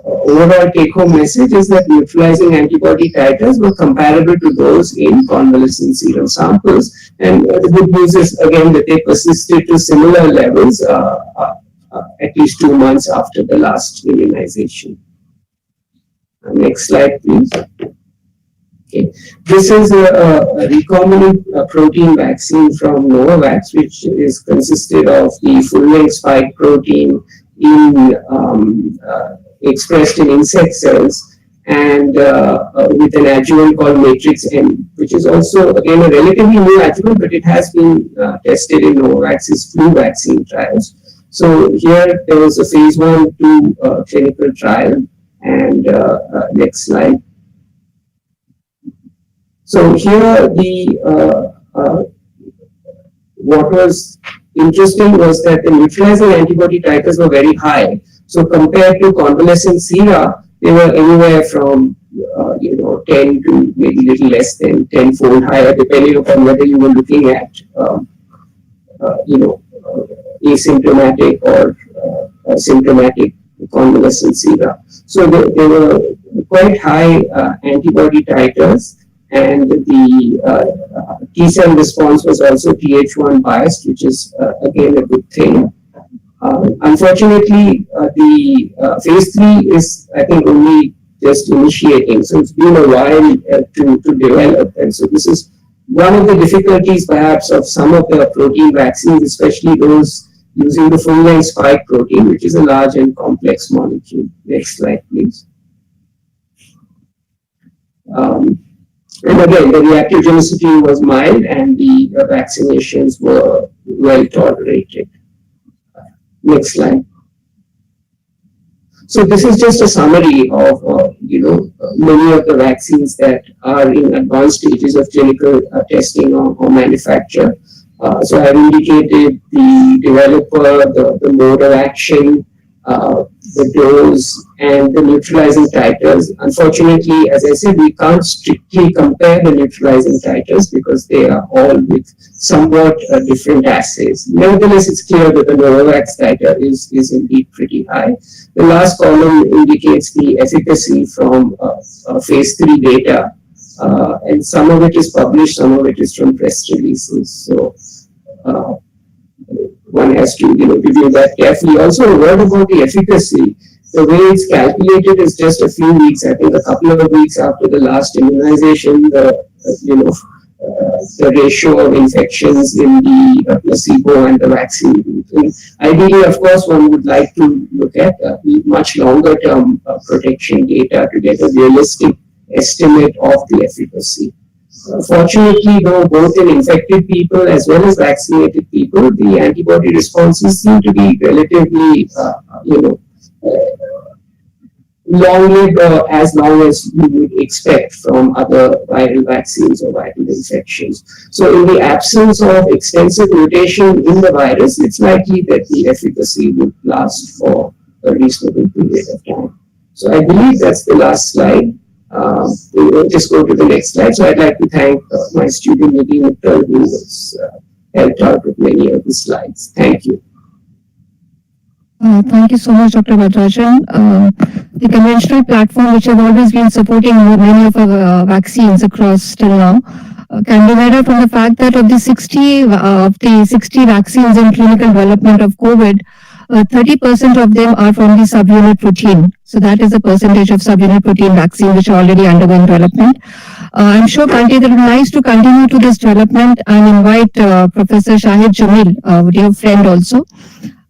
Speaker 5: overall take-home message is that neutralizing antibody titers were comparable to those in convalescent serum samples. And the good news is, again, that they persisted to similar levels at least 2 months after the last immunization. Next slide, please. Okay. This is a recombinant protein vaccine from Novavax, which is consisted of the full-length spike protein expressed in insect cells, and with an adjuvant called Matrix M, which is also again a relatively new adjuvant, but it has been tested in Novavax's flu vaccine trials. So here there was a phase 1/2 clinical trial, and next slide. So here what was interesting was that the neutralizing antibody titers were very high. So compared to convalescent sera, they were anywhere from 10 to maybe a little less than 10-fold higher, depending upon whether you were looking at asymptomatic or symptomatic convalescent sera. So they were quite high antibody titers. And the T-cell response was also Th1 biased, which is again a good thing. Unfortunately, the phase 3 is, I think, only just initiating. So it's been a while to develop. And so this is one of the difficulties perhaps of some of the protein vaccines, especially those using the full-length spike protein, which is a large and complex molecule. Next slide, please. And again, the reactogenicity was mild and the vaccinations were well tolerated. Next slide. So this is just a summary of, many of the vaccines that are in advanced stages of clinical testing or manufacture. So I've indicated the developer, the mode of action, the dose, and the neutralizing titers. Unfortunately, as I said, we can't strictly compare the neutralizing titers because they are all with somewhat different assays. Nevertheless, it's clear that the Novavax titer is indeed pretty high. The last column indicates the efficacy from phase 3 data, and some of it is published, some of it is from press releases. So one has to review that carefully. Also, a word about the efficacy. The way it's calculated is just a few weeks. I think a couple of weeks after the last immunization, the ratio of infections in the placebo and the vaccine group. And ideally, of course, one would like to look at much longer term protection data to get a realistic estimate of the efficacy. Fortunately, though, both in infected people as well as vaccinated people, the antibody responses seem to be relatively, long-lived, as long as you would expect from other viral vaccines or viral infections. So in the absence of extensive mutation in the virus, it's likely that the efficacy would last for a reasonable period of time. So I believe that's the last slide. We will just go to the next slide. So I'd like to thank my student Nidhi Mittal, who was helped out with many of the slides. Thank you.
Speaker 2: Thank you so much, Dr. Vadrajan. The conventional platform, which have always been supporting many of our vaccines across till now, can be made up from the fact that of the 60 vaccines in clinical development of COVID, 30% of them are from the subunit protein. So that is the percentage of subunit protein vaccine which are already undergoing development. I'm sure, Kanti, that it would be nice to continue to this development and invite Professor Shahid Jamil, our dear friend also.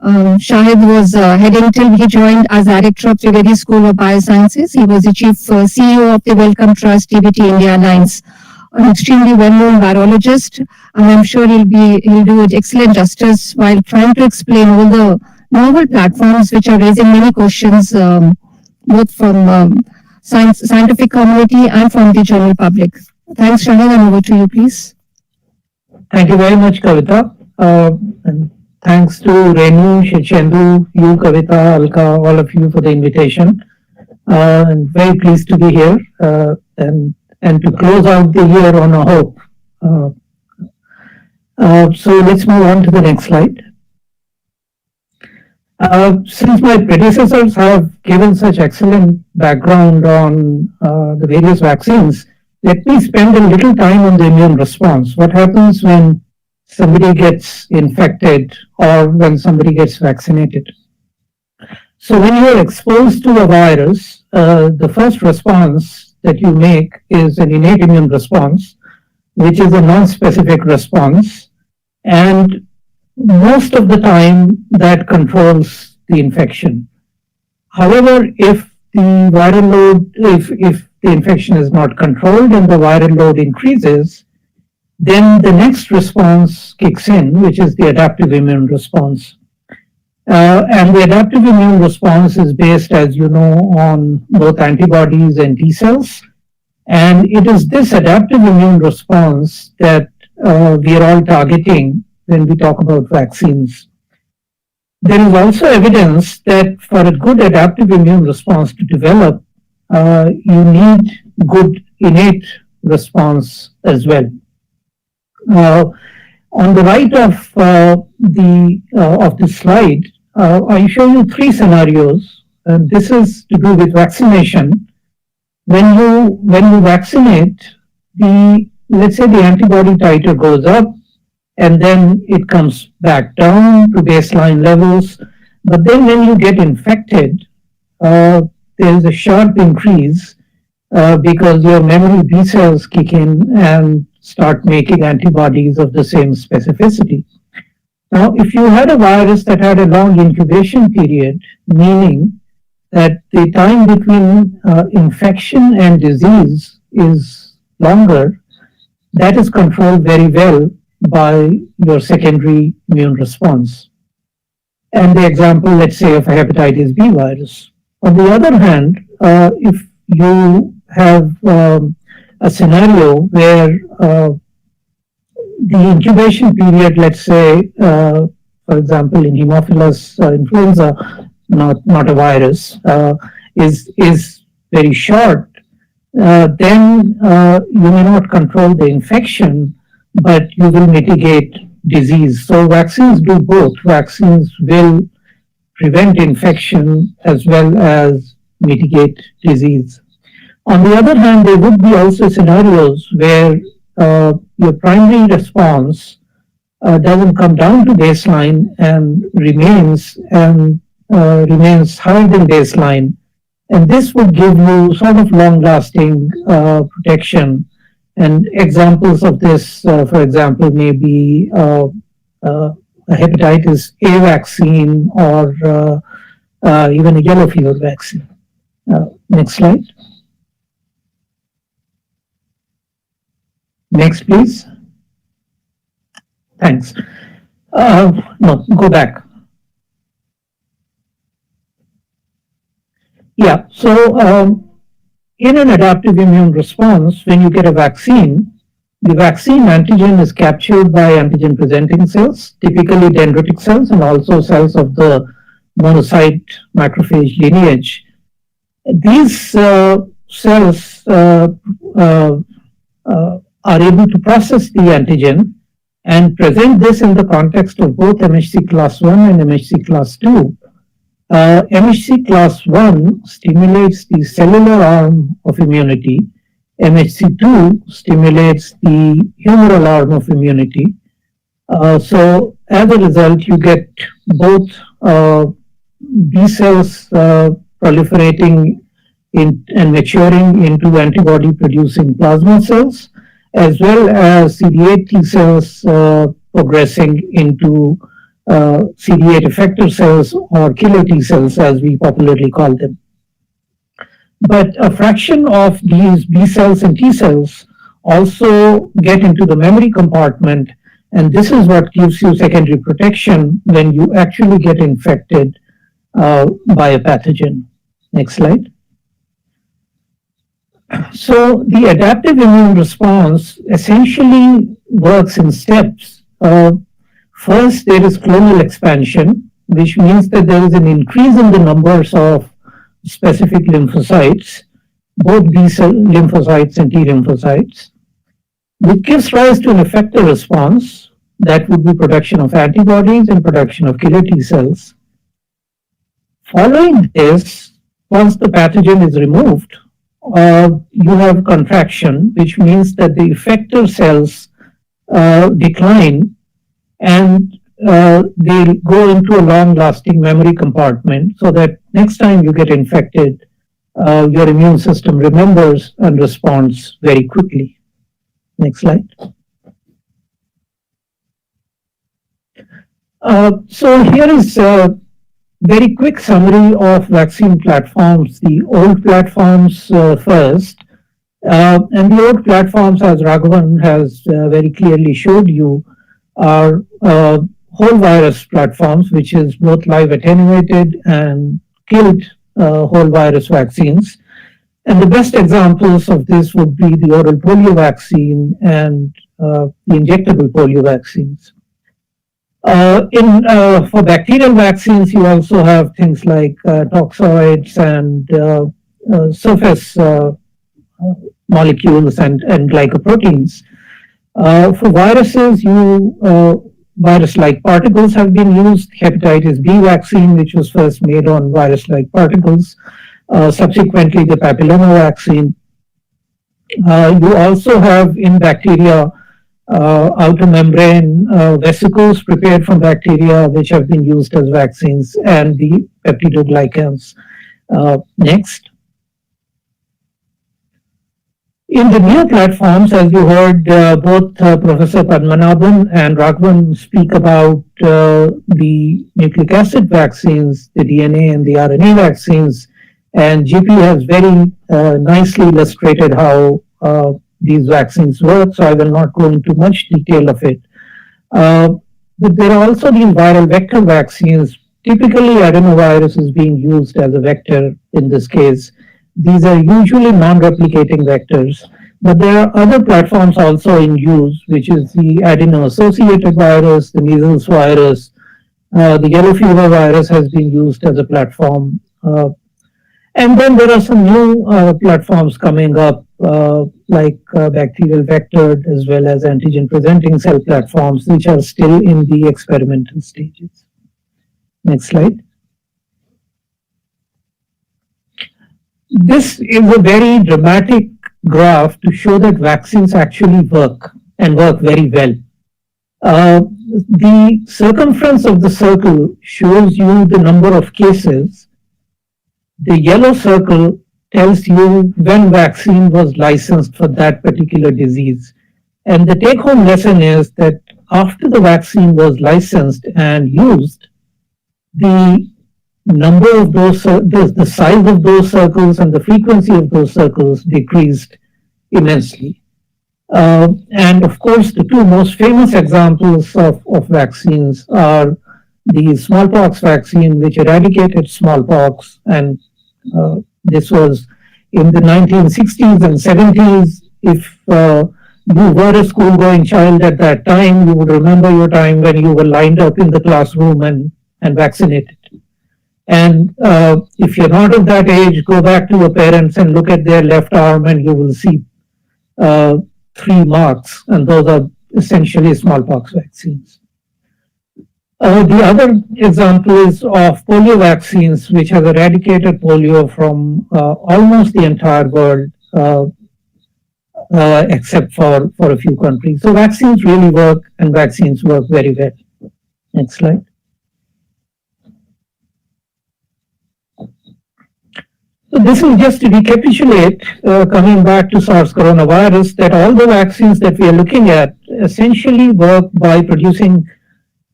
Speaker 2: Shahid was heading till he joined as director of Trivedi School of Biosciences. He was the chief CEO of the Wellcome Trust TBT India Alliance, an extremely well-known virologist, and I'm sure he'll do it excellent justice while trying to explain all the novel platforms which are raising many questions, both from scientific community and from the general public. Thanks, Shahid, and over to you, please.
Speaker 1: Thank you very much, Kavita. And thanks to Renu, Shichendu, you, Kavita, Alka, all of you for the invitation. I'm very pleased to be here and to close out the year on a hope. So let's move on to the next slide. Since my predecessors have given such excellent background on the various vaccines, let me spend a little time on the immune response. What happens when somebody gets infected or when somebody gets vaccinated? So when you are exposed to a virus, the first response that you make is an innate immune response, which is a non-specific response. And most of the time that controls the infection. However, if the viral load, if the infection is not controlled and the viral load increases, then the next response kicks in, which is the adaptive immune response. And the adaptive immune response is based, as you know, on both antibodies and T cells. And it is this adaptive immune response that we are all targeting when we talk about vaccines. There is also evidence that for a good adaptive immune response to develop, you need good innate response as well. On the right of the slide, I show you three scenarios. This is to do with vaccination. When you vaccinate, let's say the antibody titer goes up, and then it comes back down to baseline levels. But then when you get infected, there's a sharp increase because your memory B cells kick in and start making antibodies of the same specificity. Now, if you had a virus that had a long incubation period, meaning that the time between infection and disease
Speaker 6: is longer, that is controlled very well by your secondary immune response. And the example, let's say, of a hepatitis B virus. On the other hand, if you have a scenario where the incubation period, let's say, for example, in Haemophilus influenza, not a virus, is very short, then you may not control the infection, but you will mitigate disease. So vaccines do both. Vaccines will prevent infection as well as mitigate disease. On the other hand, there would be also scenarios where your primary response doesn't come down to baseline and remains higher than baseline. And this would give you sort of long-lasting protection. And examples of this, for example, may be a hepatitis A vaccine or even a yellow fever vaccine. Next slide. Next, please. Thanks. No, go back. Yeah, so in an adaptive immune response, when you get a vaccine, the vaccine antigen is captured by antigen presenting cells, typically dendritic cells and also cells of the monocyte macrophage lineage. These cells are able to process the antigen and present this in the context of both MHC class 1 and MHC class 2. MHC class 1 stimulates the cellular arm of immunity. MHC2 stimulates the humoral arm of immunity. So as a result, you get both B cells proliferating and maturing into antibody-producing plasma cells, as well as CD8 T cells progressing into CD8 effector cells or killer T cells, as we popularly call them. But a fraction of these B cells and T cells also get into the memory compartment, and this is what gives you secondary protection when you actually get infected by a pathogen. Next slide. So the adaptive immune response essentially works in steps. First, there is clonal expansion, which means that there is an increase in the numbers of specific lymphocytes, both B cell lymphocytes and T lymphocytes, which gives rise to an effector response. That would be production of antibodies and production of killer T cells. Following this, once the pathogen is removed, you have contraction, which means that the effector cells decline and they go into a long-lasting memory compartment so that next time you get infected, your immune system remembers and responds very quickly. Next slide. So here is a very quick summary of vaccine platforms. The old platforms first. And the old platforms, as Raghavan has very clearly showed you, are whole virus platforms, which is both live attenuated and killed whole virus vaccines. And the best examples of this would be the oral polio vaccine and the injectable polio vaccines. For bacterial vaccines, you also have things like toxoids and surface molecules and glycoproteins. For viruses, virus-like particles have been used. Hepatitis B vaccine, which was first made on virus-like particles. Subsequently, the papilloma vaccine. You also have in bacteria outer membrane vesicles prepared from bacteria, which have been used as vaccines, and the peptidoglycans. Next. In the new platforms, as you heard both Professor Padmanabhan and Raghavan speak about the nucleic acid vaccines, the DNA and the RNA vaccines, and GP has very nicely illustrated how these vaccines work, so I will not go into much detail of it. But there are also these viral vector vaccines. Typically, adenovirus is being used as a vector in this case. These are usually non-replicating vectors, but there are other platforms also in use, which is the adeno-associated virus, the measles virus, the yellow fever virus has been used as a platform. And then there are some new platforms coming up, like bacterial vectored as well as antigen presenting cell platforms, which are still in the experimental stages. Next slide. This is a very dramatic graph to show that vaccines actually work and work very well. The circumference of the circle shows you the number of cases. The yellow circle tells you when vaccine was licensed for that particular disease. And the take-home lesson is that after the vaccine was licensed and used, the number of those, the size of those circles and the frequency of those circles decreased immensely. And of course, the two most famous examples of vaccines are the smallpox vaccine, which eradicated smallpox, and this was in the 1960s and 70s. If you were a school-going child at that time, you would remember your time when you were lined up in the classroom and vaccinated. And if you're not of that age, go back to your parents and look at their left arm, and you will see 3 marks, and those are essentially smallpox vaccines. The other example is of polio vaccines, which has eradicated polio from almost the entire world, except for a few countries. So vaccines really work, and vaccines work very well. Next slide. So this is just to recapitulate, coming back to SARS coronavirus, that all the vaccines that we are looking at essentially work by producing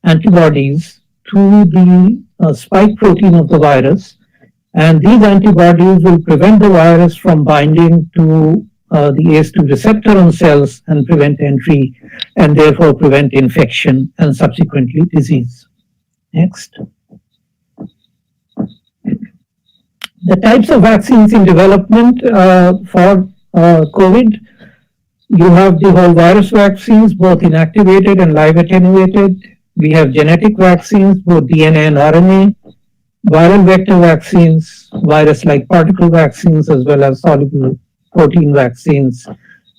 Speaker 6: antibodies to the spike protein of the virus. And these antibodies will prevent the virus from binding to the ACE2 receptor on cells and prevent entry, and therefore prevent infection and subsequently disease. Next. The types of vaccines in development for COVID, you have the whole virus vaccines, both inactivated and live attenuated. We have genetic vaccines, both DNA and RNA, viral vector vaccines, virus-like particle vaccines, as well as soluble protein vaccines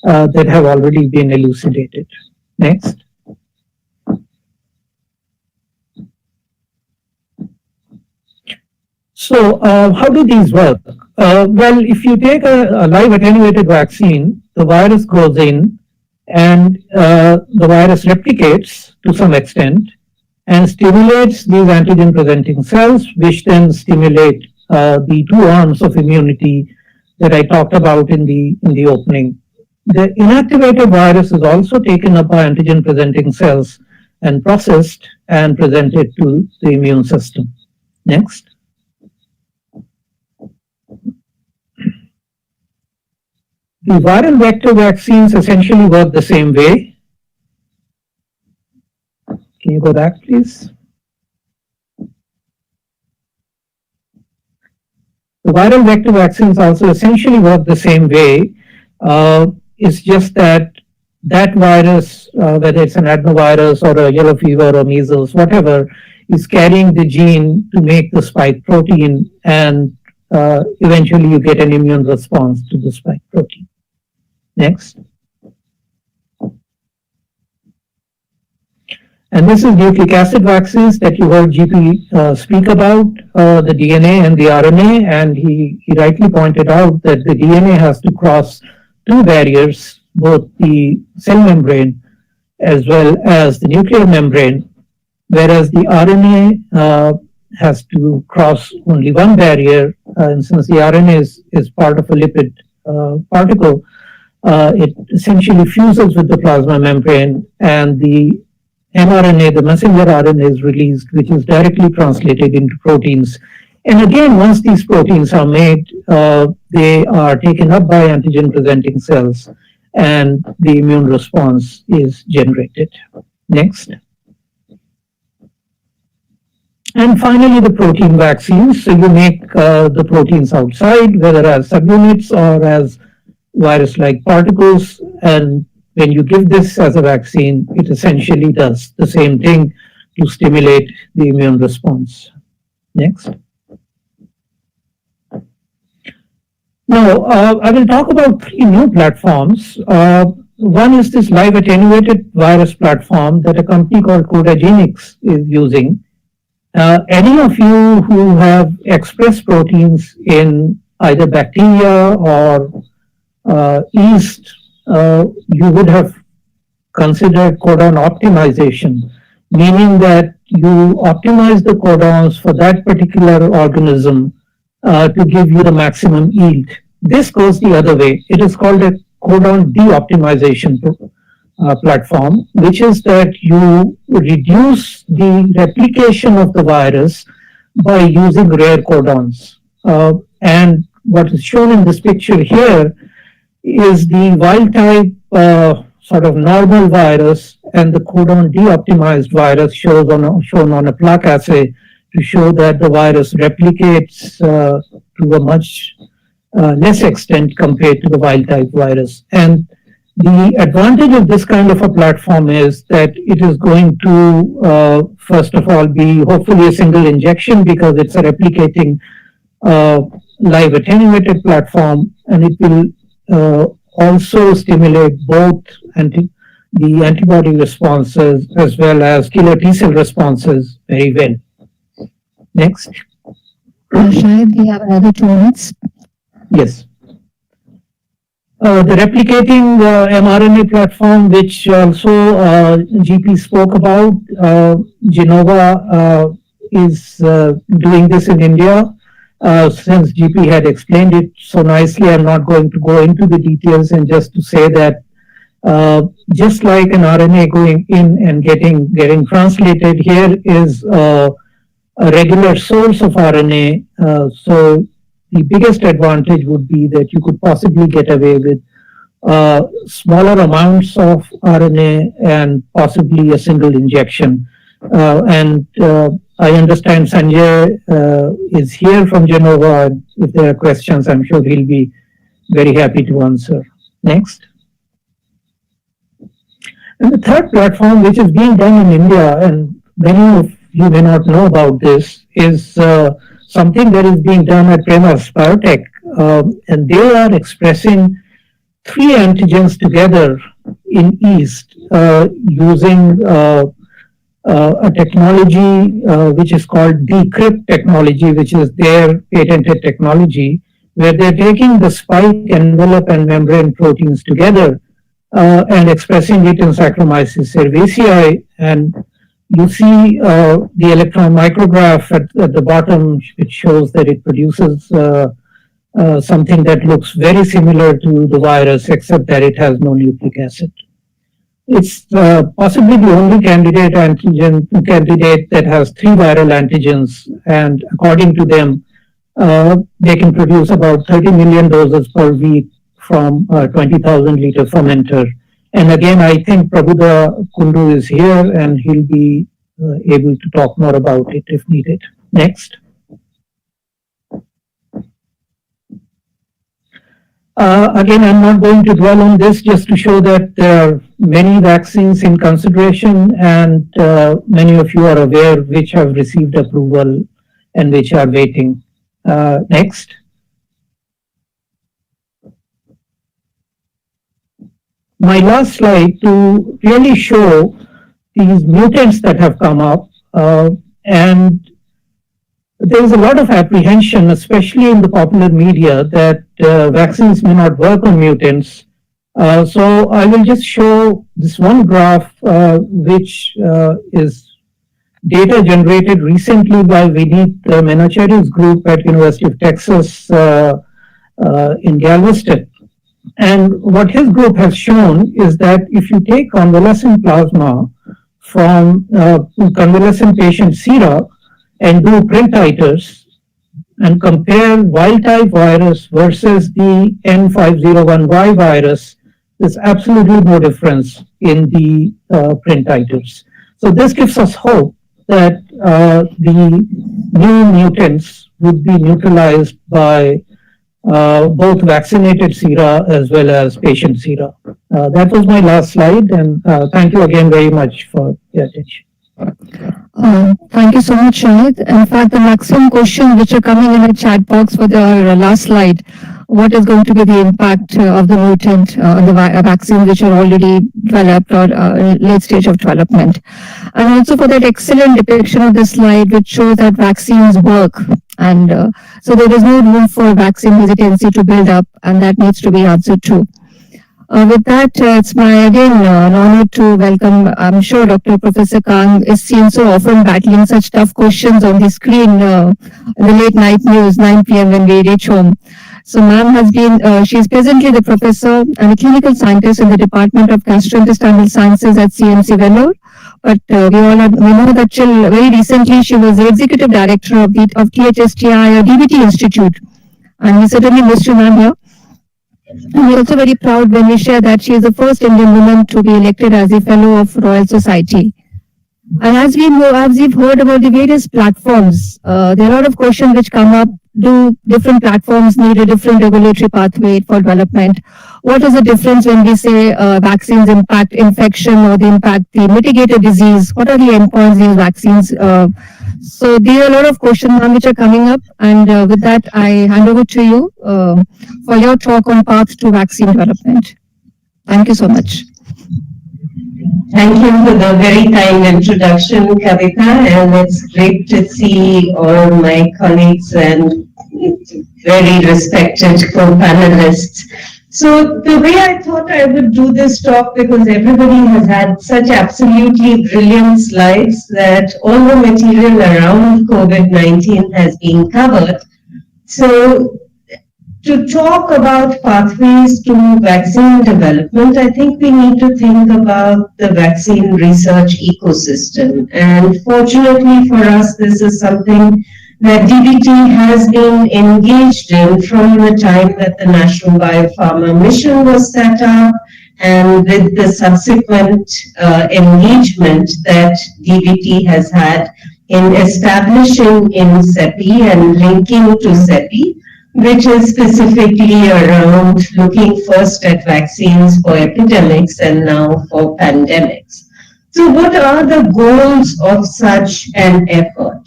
Speaker 6: that have already been elucidated. Next. So how do these work? Well, if you take a live attenuated vaccine, the virus goes in and the virus replicates to some extent and stimulates these antigen presenting cells, which then stimulate the 2 arms of immunity that I talked about in the opening. The inactivated virus is also taken up by antigen presenting cells and processed and presented to the immune system. Next. The viral vector vaccines essentially work the same way. Can you go back, please? The viral vector vaccines also essentially work the same way. It's just that virus, whether it's an adenovirus or a yellow fever or measles, whatever, is carrying the gene to make the spike protein, and eventually you get an immune response to the spike protein. Next. And this is nucleic acid vaccines that you heard GP speak about, the DNA and the RNA, and he rightly pointed out that the DNA has to cross 2 barriers, both the cell membrane as well as the nuclear membrane, whereas the RNA has to cross only 1 barrier, and since the RNA is part of a lipid particle, it essentially fuses with the plasma membrane, and the mRNA, the messenger RNA, is released, which is directly translated into proteins And again, once these proteins are made, they are taken up by antigen-presenting cells, and the immune response is generated. Next. And finally, the protein vaccines. So you make the proteins outside, whether as subunits or as virus-like particles. And when you give this as a vaccine, it essentially does the same thing to stimulate the immune response. Next. Now, I will talk about three new platforms. One is this live attenuated virus platform that a company called Codagenix is using. Any of you who have expressed proteins in either bacteria or yeast, you would have considered codon optimization, meaning that you optimize the codons for that particular organism to give you the maximum yield. This goes the other way. It is called a codon de-optimization platform, which is that you reduce the replication of the virus by using rare codons. And what is shown in this picture here is the wild type sort of normal virus and the codon de-optimized virus shown on a plaque assay to show that the virus replicates to a much less extent compared to the wild type virus. And the advantage of this kind of a platform is that it is going to, first of all, be hopefully a single injection because it's a replicating live attenuated platform, and it will also stimulate both the antibody responses as well as killer T cell responses very well. Next.
Speaker 2: Shahid, we have another 2 minutes.
Speaker 6: Yes. The replicating mRNA platform, which also GP spoke about, Genova is doing this in India. Since GP had explained it so nicely, I'm not going to go into the details, and just to say that just like an RNA going in and getting translated, here is a regular source of RNA. So the biggest advantage would be that you could possibly get away with smaller amounts of RNA and possibly a single injection. And I understand Sanjay is here from Genova. If there are questions, I'm sure he'll be very happy to answer. Next. And the third platform, which is being done in India, and many of you may not know about this, is something that is being done at Premas Biotech. And they are expressing 3 antigens together in yeast using a technology which is called Decrypt technology, which is their patented technology, where they're taking the spike, envelope, and membrane proteins together and expressing it in Saccharomyces cerevisiae. And you see the electron micrograph at the bottom, which shows that it produces something that looks very similar to the virus, except that it has no nucleic acid. It's possibly the only candidate that has 3 viral antigens, and according to them, they can produce about 30 million doses per week from a 20,000 liter fermenter. And again, I think Prabhuda Kundu is here, and he'll be able to talk more about it if needed. Next. Again, I'm not going to dwell on this, just to show that there are many vaccines in consideration, and many of you are aware which have received approval and which are waiting. Next. My last slide to really show these mutants that have come up, and there is a lot of apprehension, especially in the popular media, that vaccines may not work on mutants. So I will just show this one graph, which is data generated recently by Vineet Menachery's group at University of Texas in Galveston. And what his group has shown is that if you take convalescent plasma from convalescent patient sera and do print titers, and compare wild type virus versus the N501Y virus, there's absolutely no difference in the print titers. So this gives us hope that the new mutants would be neutralized by both vaccinated sera as well as patient sera. That was my last slide, and thank you again very much for the attention.
Speaker 2: Thank you so much, Shahid. In fact, the maximum questions which are coming in the chat box for the last slide, what is going to be the impact of the mutant on the vaccines which are already developed or late stage of development. And also for that excellent depiction of the slide which shows that vaccines work. And so there is no room for vaccine hesitancy to build up, and that needs to be answered too. With that, it's my again an honor to welcome, I'm sure Dr. Professor Kang is seen so often battling such tough questions on the screen in the late night news, 9 p.m. when we reach home. So ma'am has been, she is presently the professor and a clinical scientist in the Department of Gastrointestinal Sciences at CMC Vellore. But we know that till very recently she was the executive director of THSTI or DBT Institute. And we certainly missed you, ma'am, here. And we're also very proud when we share that she is the first Indian woman to be elected as a fellow of Royal Society. And as we've heard about the various platforms, there are a lot of questions which come up. Do different platforms need a different regulatory pathway for development? What is the difference when we say vaccines impact infection or they impact the mitigated disease? What are the endpoints these vaccines? So there are a lot of questions, ma'am, which are coming up. And with that, I hand over to you for your talk on path to vaccine development. Thank you so much.
Speaker 7: Thank you for the very kind introduction, Kavita, and it's great to see all my colleagues and very respected co-panelists. So the way I thought I would do this talk, because everybody has had such absolutely brilliant slides that all the material around COVID-19 has been covered. So to talk about pathways to vaccine development, I think we need to think about the vaccine research ecosystem. And fortunately for us, this is something that DBT has been engaged in from the time that the National Biopharma Mission was set up, and with the subsequent engagement that DBT has had in establishing INCEPI and linking to CEPI, which is specifically around looking first at vaccines for epidemics and now for pandemics. So what are the goals of such an effort?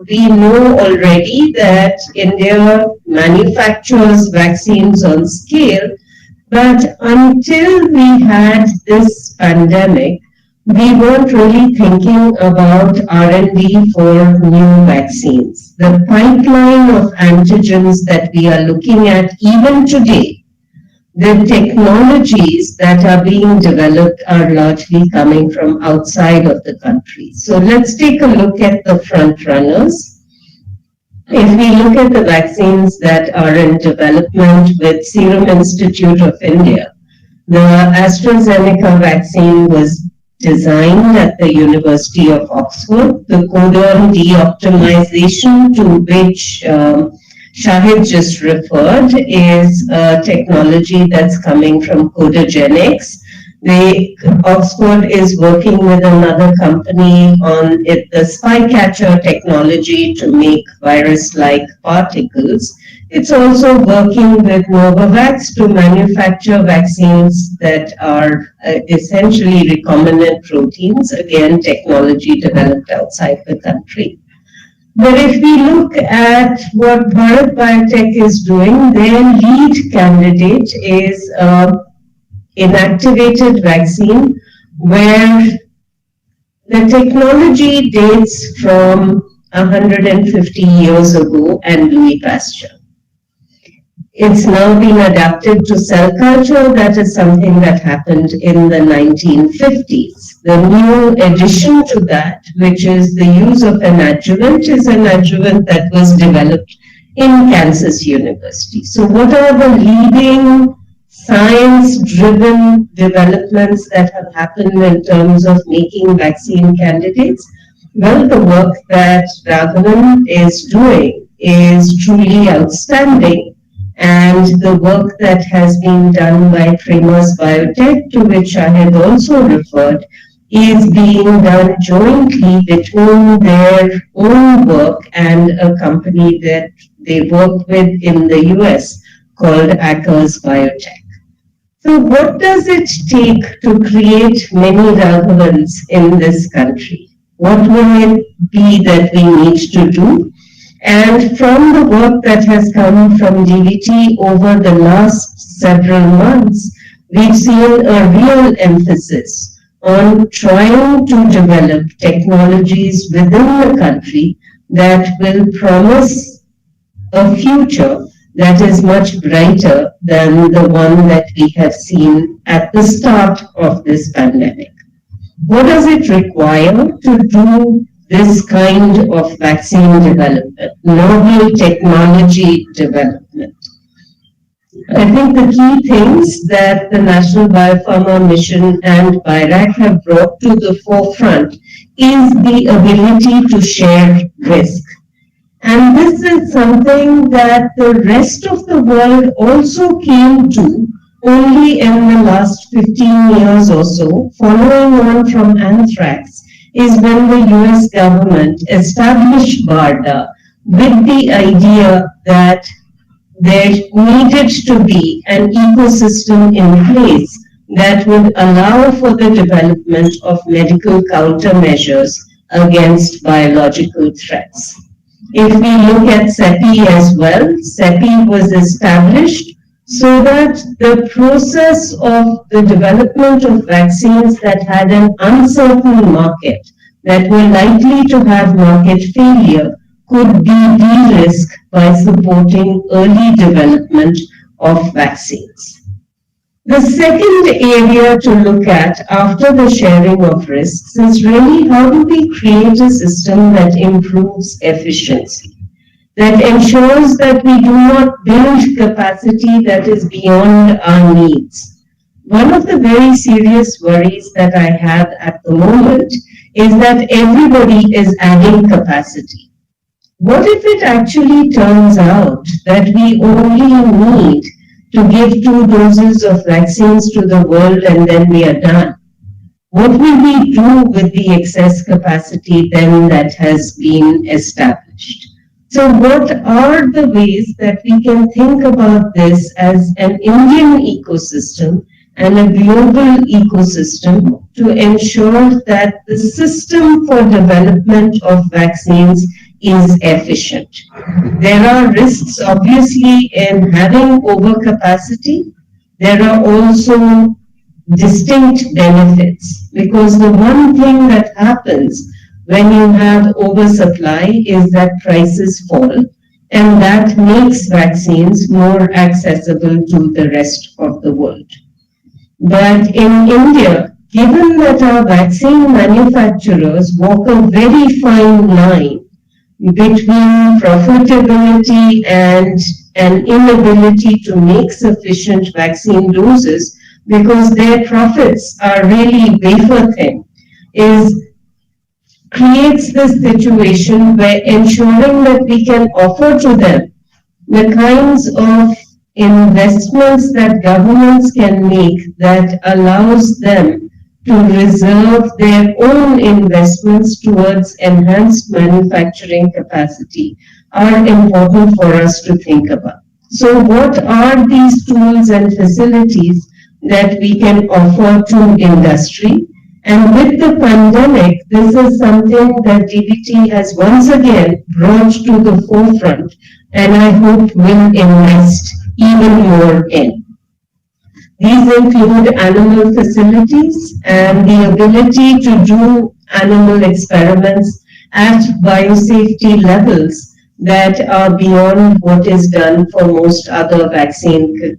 Speaker 7: We know already that India manufactures vaccines on scale, but until we had this pandemic, we weren't really thinking about R&D for new vaccines. The pipeline of antigens that we are looking at even today, the technologies that are being developed are largely coming from outside of the country. So let's take a look at the front runners. If we look at the vaccines that are in development with Serum Institute of India, the AstraZeneca vaccine was designed at the University of Oxford. The codon de-optimization to which Shahid just referred is a technology that's coming from Codagenics. Oxford is working with another company on the spy catcher technology to make virus-like particles. It's also working with Novavax to manufacture vaccines that are essentially recombinant proteins, again, technology developed outside the country. But if we look at what Bharat Biotech is doing, their lead candidate is an inactivated vaccine where the technology dates from 150 years ago and Louis Pasteur. It's now been adapted to cell culture. That is something that happened in the 1950s. The new addition to that, which is the use of an adjuvant, is an adjuvant that was developed in Kansas University. So what are the leading science-driven developments that have happened in terms of making vaccine candidates? Well, the work that Raghavan is doing is truly outstanding. And the work that has been done by Primus Biotech, to which I had also referred, is being done jointly between their own work and a company that they work with in the US called Akers Biotech. So what does it take to create many Raghavans in this country? What will it be that we need to do? And from the work that has come from DVT over the last several months, we've seen a real emphasis on trying to develop technologies within the country that will promise a future that is much brighter than the one that we have seen at the start of this pandemic. What does it require to do this kind of vaccine development, novel technology development? I think the key things that the National Biopharma Mission and BIRAC have brought to the forefront is the ability to share risk. And this is something that the rest of the world also came to only in the last 15 years or so, following on from anthrax, is when the US government established BARDA with the idea that there needed to be an ecosystem in place that would allow for the development of medical countermeasures against biological threats. If we look at CEPI as well, CEPI was established so that the process of the development of vaccines that had an uncertain market, that were likely to have market failure, could be de-risked by supporting early development of vaccines. The second area to look at after the sharing of risks is really how do we create a system that improves efficiency, that ensures that we do not build capacity that is beyond our needs. One of the very serious worries that I have at the moment is that everybody is adding capacity. What if it actually turns out that we only need to give 2 doses of vaccines to the world and then we are done? What will we do with the excess capacity then that has been established? So what are the ways that we can think about this as an Indian ecosystem and a global ecosystem to ensure that the system for development of vaccines is efficient? There are risks obviously in having overcapacity. There are also distinct benefits, because the one thing that happens when you have oversupply is that prices fall, and that makes vaccines more accessible to the rest of the world. But in India, given that our vaccine manufacturers walk a very fine line between profitability and an inability to make sufficient vaccine doses, because their profits are really wafer thin, creates this situation where ensuring that we can offer to them the kinds of investments that governments can make that allows them to reserve their own investments towards enhanced manufacturing capacity are important for us to think about. So what are these tools and facilities that we can offer to industry? And with the pandemic, this is something that DVT has once again brought to the forefront, and I hope will invest even more in. These include animal facilities and the ability to do animal experiments at biosafety levels that are beyond what is done for most other vaccine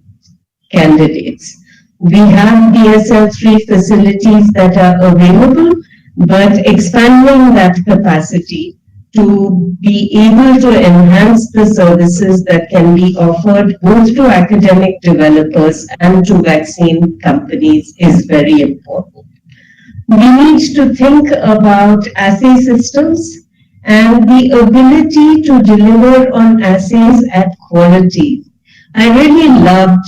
Speaker 7: candidates. We have BSL-3 facilities that are available, but expanding that capacity to be able to enhance the services that can be offered both to academic developers and to vaccine companies is very important. We need to think about assay systems and the ability to deliver on assays at quality. I really loved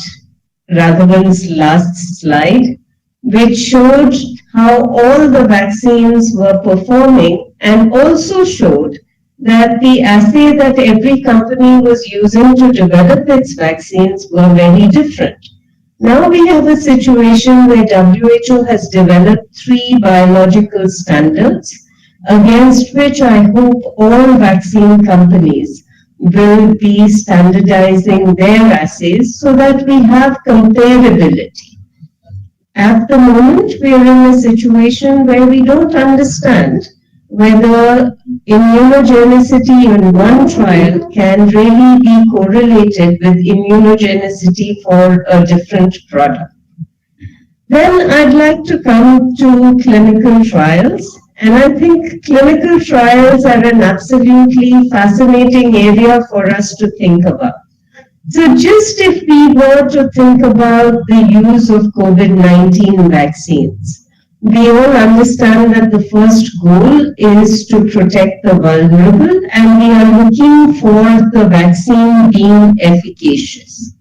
Speaker 7: Raghavan's last slide, which showed how all the vaccines were performing and also showed that the assay that every company was using to develop its vaccines were very different. Now we have a situation where WHO has developed 3 biological standards against which I hope all vaccine companies will be standardizing their assays so that we have comparability. At the moment, we are in a situation where we don't understand whether immunogenicity in one trial can really be correlated with immunogenicity for a different product. Then I'd like to come to clinical trials. And I think clinical trials are an absolutely fascinating area for us to think about. So just if we were to think about the use of COVID-19 vaccines, we all understand that the first goal is to protect the vulnerable, and we are looking for the vaccine being efficacious.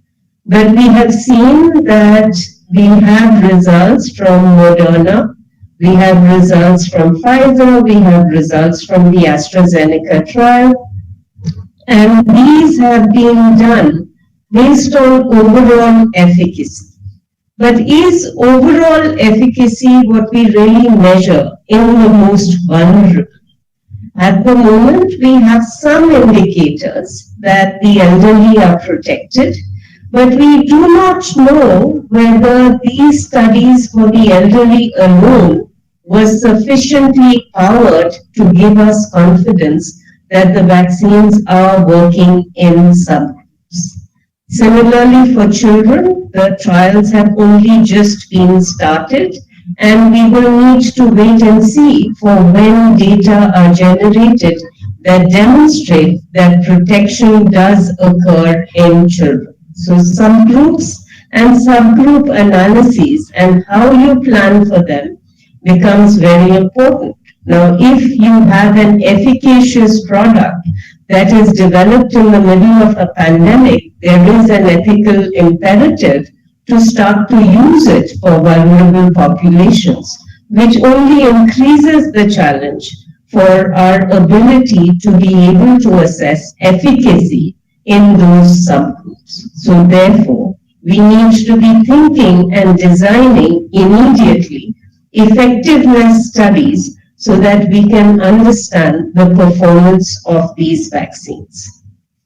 Speaker 7: But we have seen that we have results from Moderna, we have results from Pfizer, we have results from the AstraZeneca trial, and these have been done based on overall efficacy. But is overall efficacy what we really measure in the most vulnerable? At the moment, we have some indicators that the elderly are protected, but we do not know whether these studies for the elderly alone was sufficiently powered to give us confidence that the vaccines are working in subgroups. Similarly, for children, the trials have only just been started, and we will need to wait and see for when data are generated that demonstrate that protection does occur in children. So subgroups and subgroup analyses and how you plan for them becomes very important. Now, if you have an efficacious product that is developed in the middle of a pandemic, there is an ethical imperative to start to use it for vulnerable populations, which only increases the challenge for our ability to be able to assess efficacy in those subgroups. So therefore, we need to be thinking and designing immediately effectiveness studies so that we can understand the performance of these vaccines.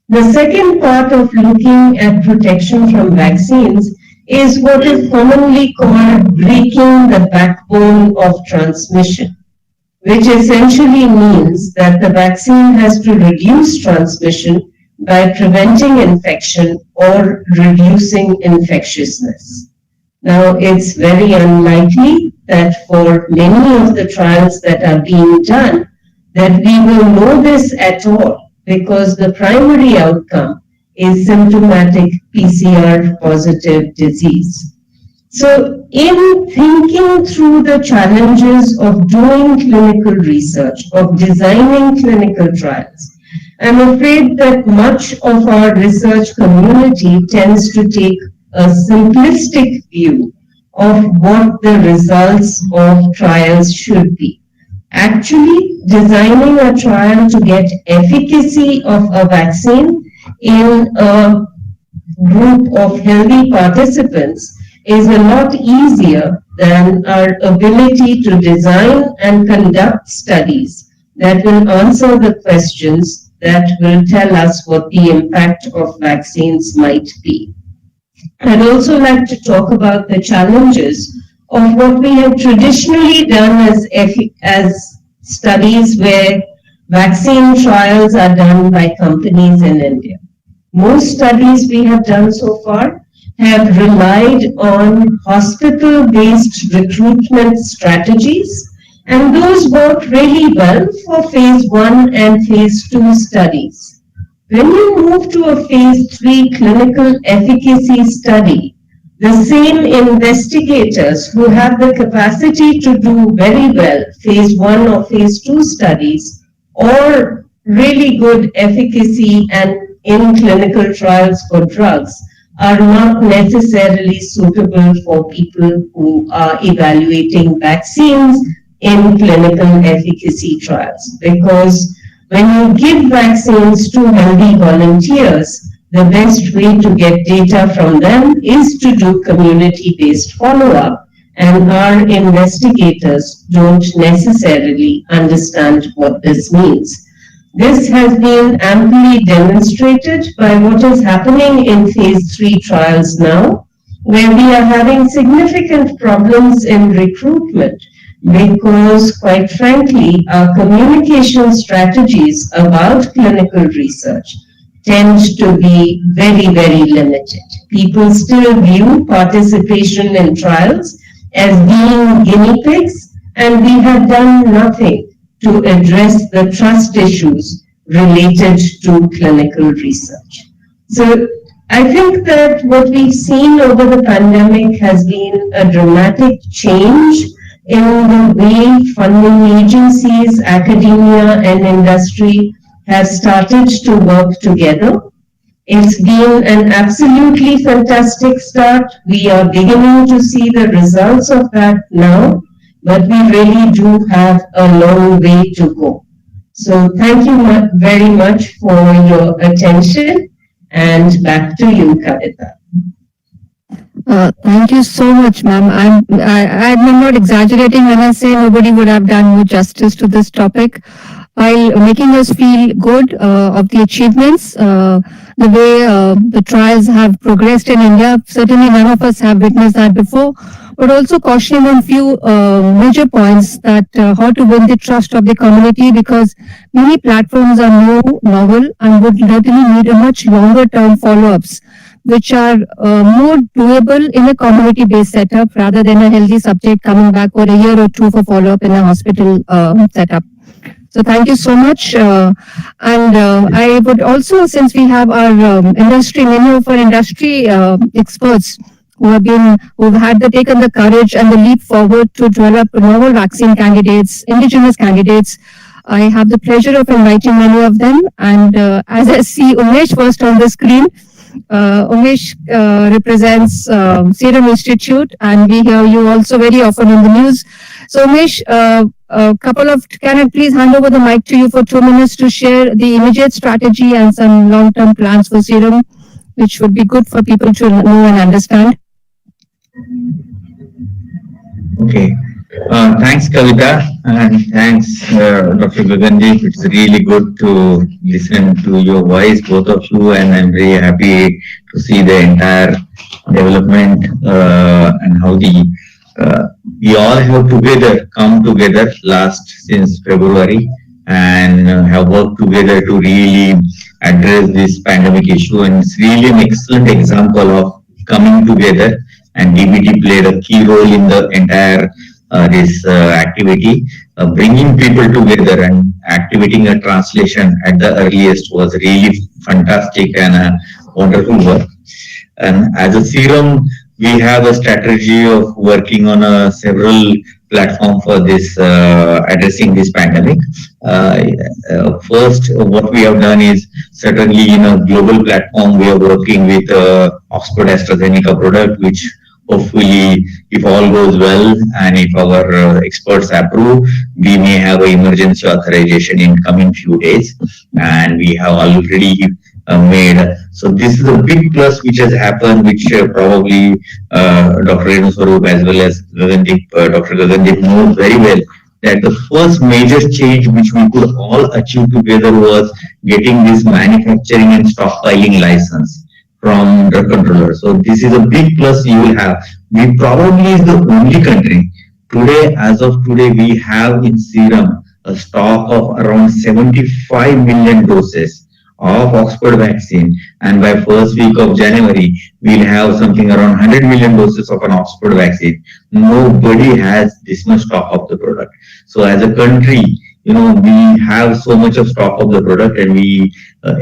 Speaker 7: The second part of looking at protection from vaccines is what is commonly called breaking the backbone of transmission, which essentially means that the vaccine has to reduce transmission by preventing infection or reducing infectiousness. Now, it's very unlikely that for many of the trials that are being done, that we will know this at all, because the primary outcome is symptomatic PCR positive disease. So in thinking through the challenges of doing clinical research, of designing clinical trials, I'm afraid that much of our research community tends to take a simplistic view of what the results of trials should be. Actually, designing a trial to get efficacy of a vaccine in a group of healthy participants is a lot easier than our ability to design and conduct studies that will answer the questions that will tell us what the impact of vaccines might be. I'd also like to talk about the challenges of what we have traditionally done as studies where vaccine trials are done by companies in India. Most studies we have done so far have relied on hospital-based recruitment strategies, and those work really well for phase 1 and phase 2 studies. When you move to a phase 3 clinical efficacy study, the same investigators who have the capacity to do very well phase 1 or phase 2 studies or really good efficacy and in clinical trials for drugs are not necessarily suitable for people who are evaluating vaccines in clinical efficacy trials. Because when you give vaccines to healthy volunteers, the best way to get data from them is to do community-based follow-up, and our investigators don't necessarily understand what this means. This has been amply demonstrated by what is happening in phase 3 trials now, where we are having significant problems in recruitment because, quite frankly, our communication strategies about clinical research tend to be very, very limited. People still view participation in trials as being guinea pigs, and we have done nothing to address the trust issues related to clinical research. So I think that what we've seen over the pandemic has been a dramatic change in the way funding agencies, academia, and industry have started to work together. It's been an absolutely fantastic start. We are beginning to see the results of that now, but we really do have a long way to go. So thank you very much for your attention, and back to you, Kavita.
Speaker 2: Thank you so much, ma'am. I'm not exaggerating when I say nobody would have done more justice to this topic, while making us feel good of the achievements, the way the trials have progressed in India. Certainly none of us have witnessed that before, but also cautioning on few major points that how to win the trust of the community, because many platforms are more novel and would certainly need a much longer term follow-ups, which are more doable in a community-based setup rather than a healthy subject coming back for a year or two for follow-up in a hospital setup. So thank you so much. And I would also, since we have our many of our industry experts who've taken the courage and the leap forward to develop novel vaccine candidates, indigenous candidates, I have the pleasure of inviting many of them. And as I see Umesh first on the screen, Umesh represents Serum Institute, and we hear you also very often in the news. So Umesh, can I please hand over the mic to you for 2 minutes to share the immediate strategy and some long-term plans for Serum, which would be good for people to know and understand.
Speaker 8: Okay. Thanks, Kavita, and thanks, Dr. Gagandeep. It's really good to listen to your voice, both of you, and I'm very happy to see the entire development and how we all have come together since February and have worked together to really address this pandemic issue. And it's really an excellent example of coming together, and DBT played a key role in the entire this activity. Bringing people together and activating a translation at the earliest was really fantastic and a wonderful work. And as a Serum, we have a strategy of working on several platforms for this addressing this pandemic. First, what we have done is certainly in a global platform, we are working with Oxford AstraZeneca product, which hopefully, if all goes well and if our experts approve, we may have an emergency authorization in coming few days, and we have already made. So this is a big plus which has happened, which probably Dr. Renu Swarup as well as Dr. Gagandeep knows very well, that the first major change which we could all achieve together was getting this manufacturing and stockpiling license from drug controller. So this is a big plus you will have. We probably is the only country today, as of today, we have in Serum a stock of around 75 million doses of Oxford vaccine, and by first week of January we'll have something around 100 million doses of an Oxford vaccine. Nobody has this much stock of the product. So as a country, we have so much of stock of the product, and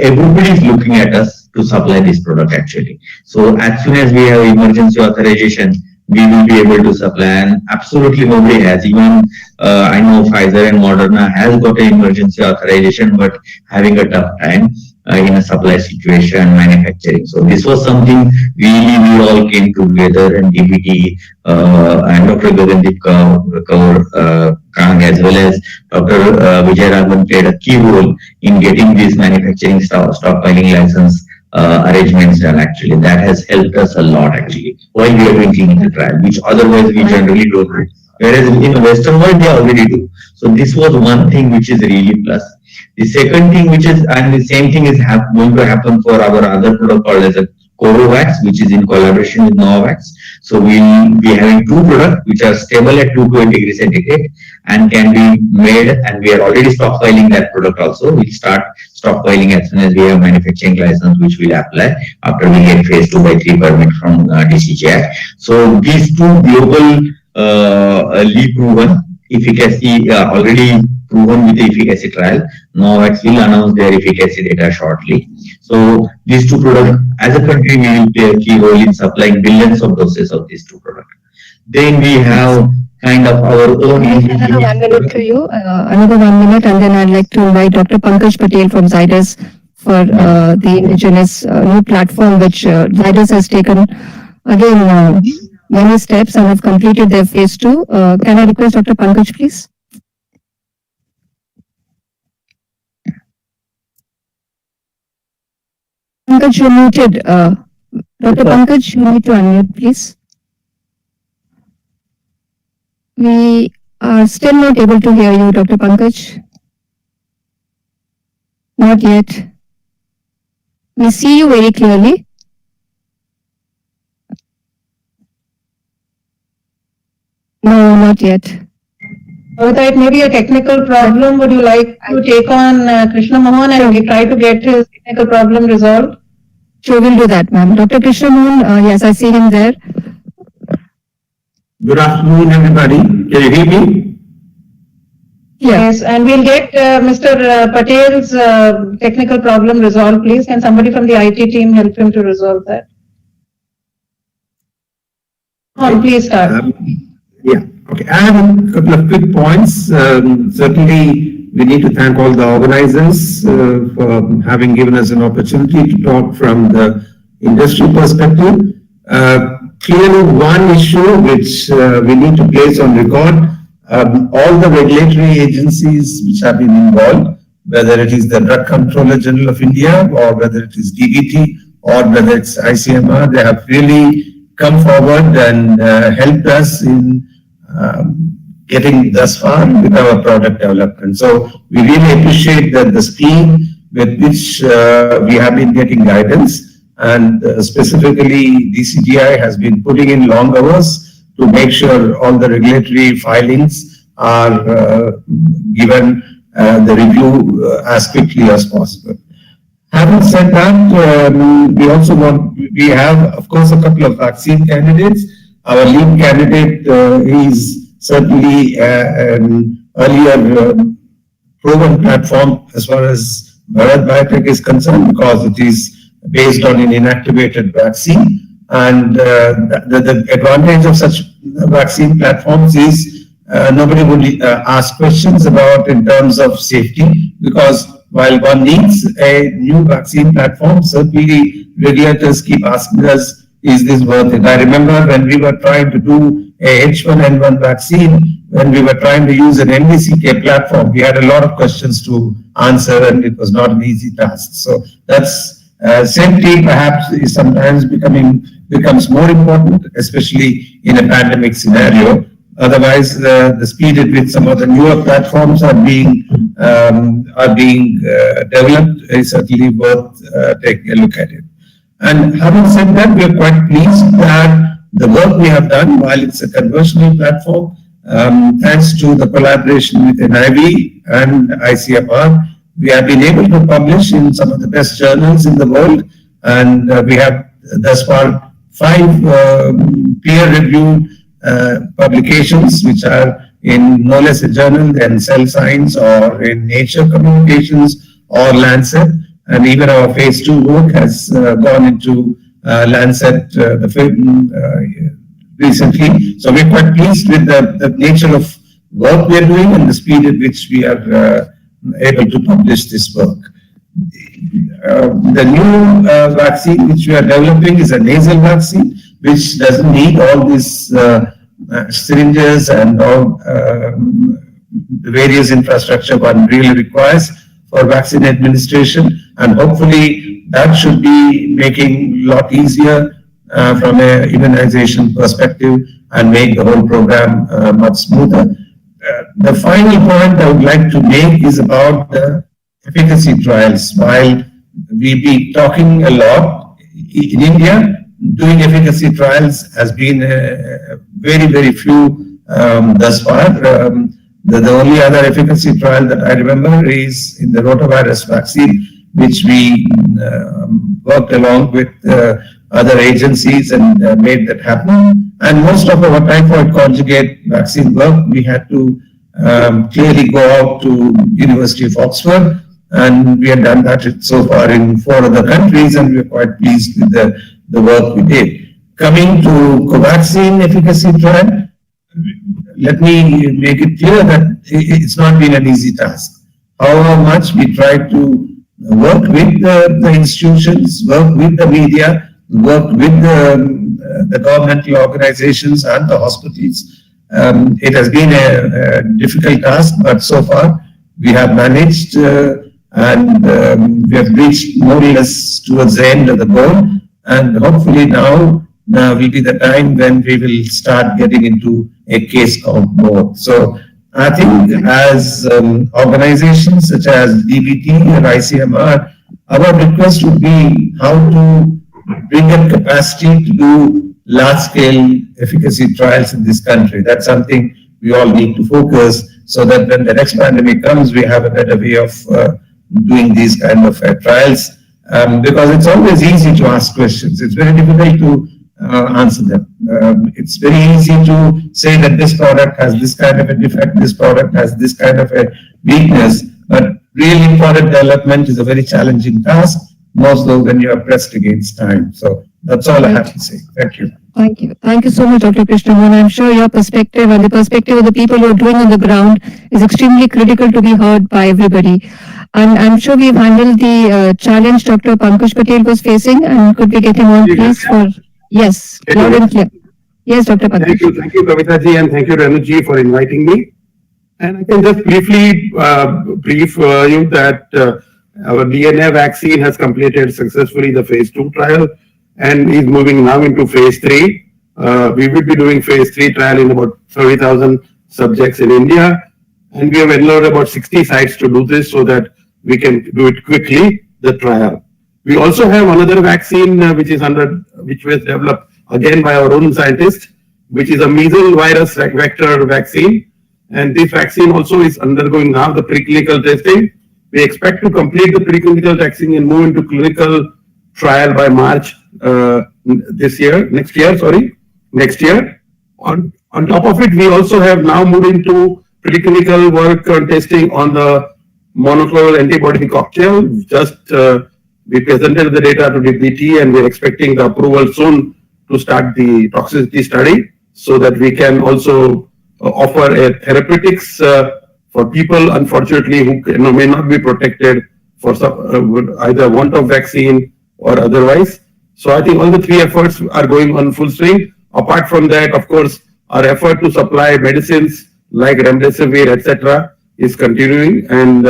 Speaker 8: everybody is looking at us to supply this product actually. So as soon as we have emergency authorization, we will be able to supply, and absolutely nobody has. Even I know Pfizer and Moderna has got an emergency authorization, but having a tough time in a supply situation, manufacturing. So this was something really we all came together, and DPT and Dr. Gagandip Kaur Kang as well as Dr. Vijay Raghavan played a key role in getting these manufacturing stockpiling license arrangements done. Actually, that has helped us a lot actually while we are doing clinical trial, which otherwise we generally don't do. Whereas in the Western world they already do. So this was one thing which is really plus. The second thing which is, and the same thing is going to happen for our other product called as a Corovax, which is in collaboration with Novavax. So we'll be having two products which are stable at 220 degrees centigrade and can be made, and we are already stockpiling that product also. We'll start stockpiling as soon as we have manufacturing license, which we'll apply after we get phase 2/3 permit from DCGI. So these two global lead proven efficacy already proven with the efficacy trial. Novavax will announce their efficacy data shortly. So these two products, as a country, we will play a key role in supplying billions of doses of these two products. Then we have kind of our own.
Speaker 2: Another 1 minute to you, another 1 minute, and then I'd like to invite Dr. Pankaj Patel from Zydus for the indigenous new platform which Zydus has taken again many steps and have completed their phase 2. Can I request Dr. Pankaj, please? Pankaj, you're muted. Dr. Pankaj, you need to unmute, please. We are still not able to hear you, Dr. Pankaj. Not yet. We see you very clearly. No, not yet.
Speaker 4: It may be a technical problem. Would you like to take on Krishna Mohan and we try to get his technical problem resolved?
Speaker 2: Sure, we'll do that, ma'am. Dr. Krishna Mohan, yes, I see him there.
Speaker 9: Good afternoon, everybody. Can you hear me?
Speaker 4: Yes, and we'll get Mr. Patel's technical problem resolved, please. Can somebody from the IT team help him to resolve that? Please start.
Speaker 9: Yeah, okay. I have a couple of quick points. Certainly, we need to thank all the organizers for having given us an opportunity to talk from the industry perspective. Clearly, one issue which we need to place on record, all the regulatory agencies which have been involved, whether it is the Drug Controller General of India or whether it is DBT or whether it's ICMR, they have really come forward and helped us in getting thus far with our product development. So we really appreciate that the speed with which we have been getting guidance, and specifically DCGI has been putting in long hours to make sure all the regulatory filings are given the review as quickly as possible. Having said that, we have, of course, a couple of vaccine candidates. Our lead candidate is certainly an earlier proven platform as far as Bharat Biotech is concerned, because it is based on an inactivated vaccine. And the advantage of such vaccine platforms is nobody would ask questions about in terms of safety, because while one needs a new vaccine platform, certainly regulators keep asking us, is this worth it? I remember when we were trying to do a H1N1 vaccine, when we were trying to use an MDCK platform, we had a lot of questions to answer and it was not an easy task. So that's safety perhaps is sometimes becomes more important, especially in a pandemic scenario. Otherwise, the speed at which some of the newer platforms are being developed is certainly worth taking a look at it. And having said that, we are quite pleased that the work we have done, while it's a conversational platform, thanks to the collaboration with NIV and ICMR, we have been able to publish in some of the best journals in the world, and we have thus far 5 peer-reviewed publications, which are in no less a journal than Cell Science or in Nature Communications or Lancet. And even our phase 2 work has gone into Lancet recently. So we're quite pleased with the nature of work we are doing and the speed at which we are able to publish this work. The new vaccine which we are developing is a nasal vaccine, which doesn't need all these syringes and all the various infrastructure one really requires for vaccine administration, and hopefully that should be making a lot easier from a immunization perspective and make the whole program much smoother. The final point I would like to make is about the efficacy trials. While we be talking a lot in India, doing efficacy trials has been very, very few thus far. The only other efficacy trial that I remember is in the rotavirus vaccine, which we worked along with other agencies and made that happen. And most of our typhoid conjugate vaccine work, we had to clearly go out to University of Oxford, and we had done that so far in 4 other countries, and we're quite pleased with the work we did. Coming to Covaxin efficacy trial, let me make it clear that it's not been an easy task. However much we tried to work with the institutions, work with the media, work with the governmental organizations and the hospitals. It has been a difficult task, but so far we have managed and we have reached more or less towards the end of the goal. And hopefully now will be the time when we will start getting into a case count mode. So I think as organizations such as DBT and ICMR, our request would be how to bring up capacity to do large-scale efficacy trials in this country. That's something we all need to focus so that when the next pandemic comes, we have a better way of doing these kind of trials. Because it's always easy to ask questions. It's very difficult to answer them. It's very easy to say that this product has this kind of a defect, this product has this kind of a weakness, but really product development is a very challenging task, more so when you are pressed against time. So that's all I have to say. Thank you.
Speaker 2: Thank you. Thank you so much, Dr. Krishnamohan. I'm sure your perspective and the perspective of the people who are doing on the ground is extremely critical to be heard by everybody. And I'm sure we've handled the challenge Dr. Pankaj Patel was facing. And could we get him on, please? For yes, loud and clear. Yes, Dr. Pankaj.
Speaker 10: Thank you, Kavita ji, and thank you, Renu ji, for inviting me. And I can just briefly brief you that our DNA vaccine has completed successfully the phase 2 trial and is moving now into phase 3. We will be doing phase 3 trial in about 30,000 subjects in India, and we have enrolled about 60 sites to do this so that we can do it quickly, the trial. We also have another vaccine which was developed again by our own scientists, which is a measles virus vector vaccine. And this vaccine also is undergoing now the preclinical testing. We expect to complete the preclinical testing and move into clinical trial by March next year. On top of it, we also have now moved into preclinical work on testing on the monoclonal antibody cocktail. Just we presented the data to DBT, and we're expecting the approval soon to start the toxicity study so that we can also offer a therapeutics for people, unfortunately, who may not be protected for either want of vaccine or otherwise. So I think all the 3 efforts are going on full swing. Apart from that, of course, our effort to supply medicines like remdesivir, etc., is continuing, and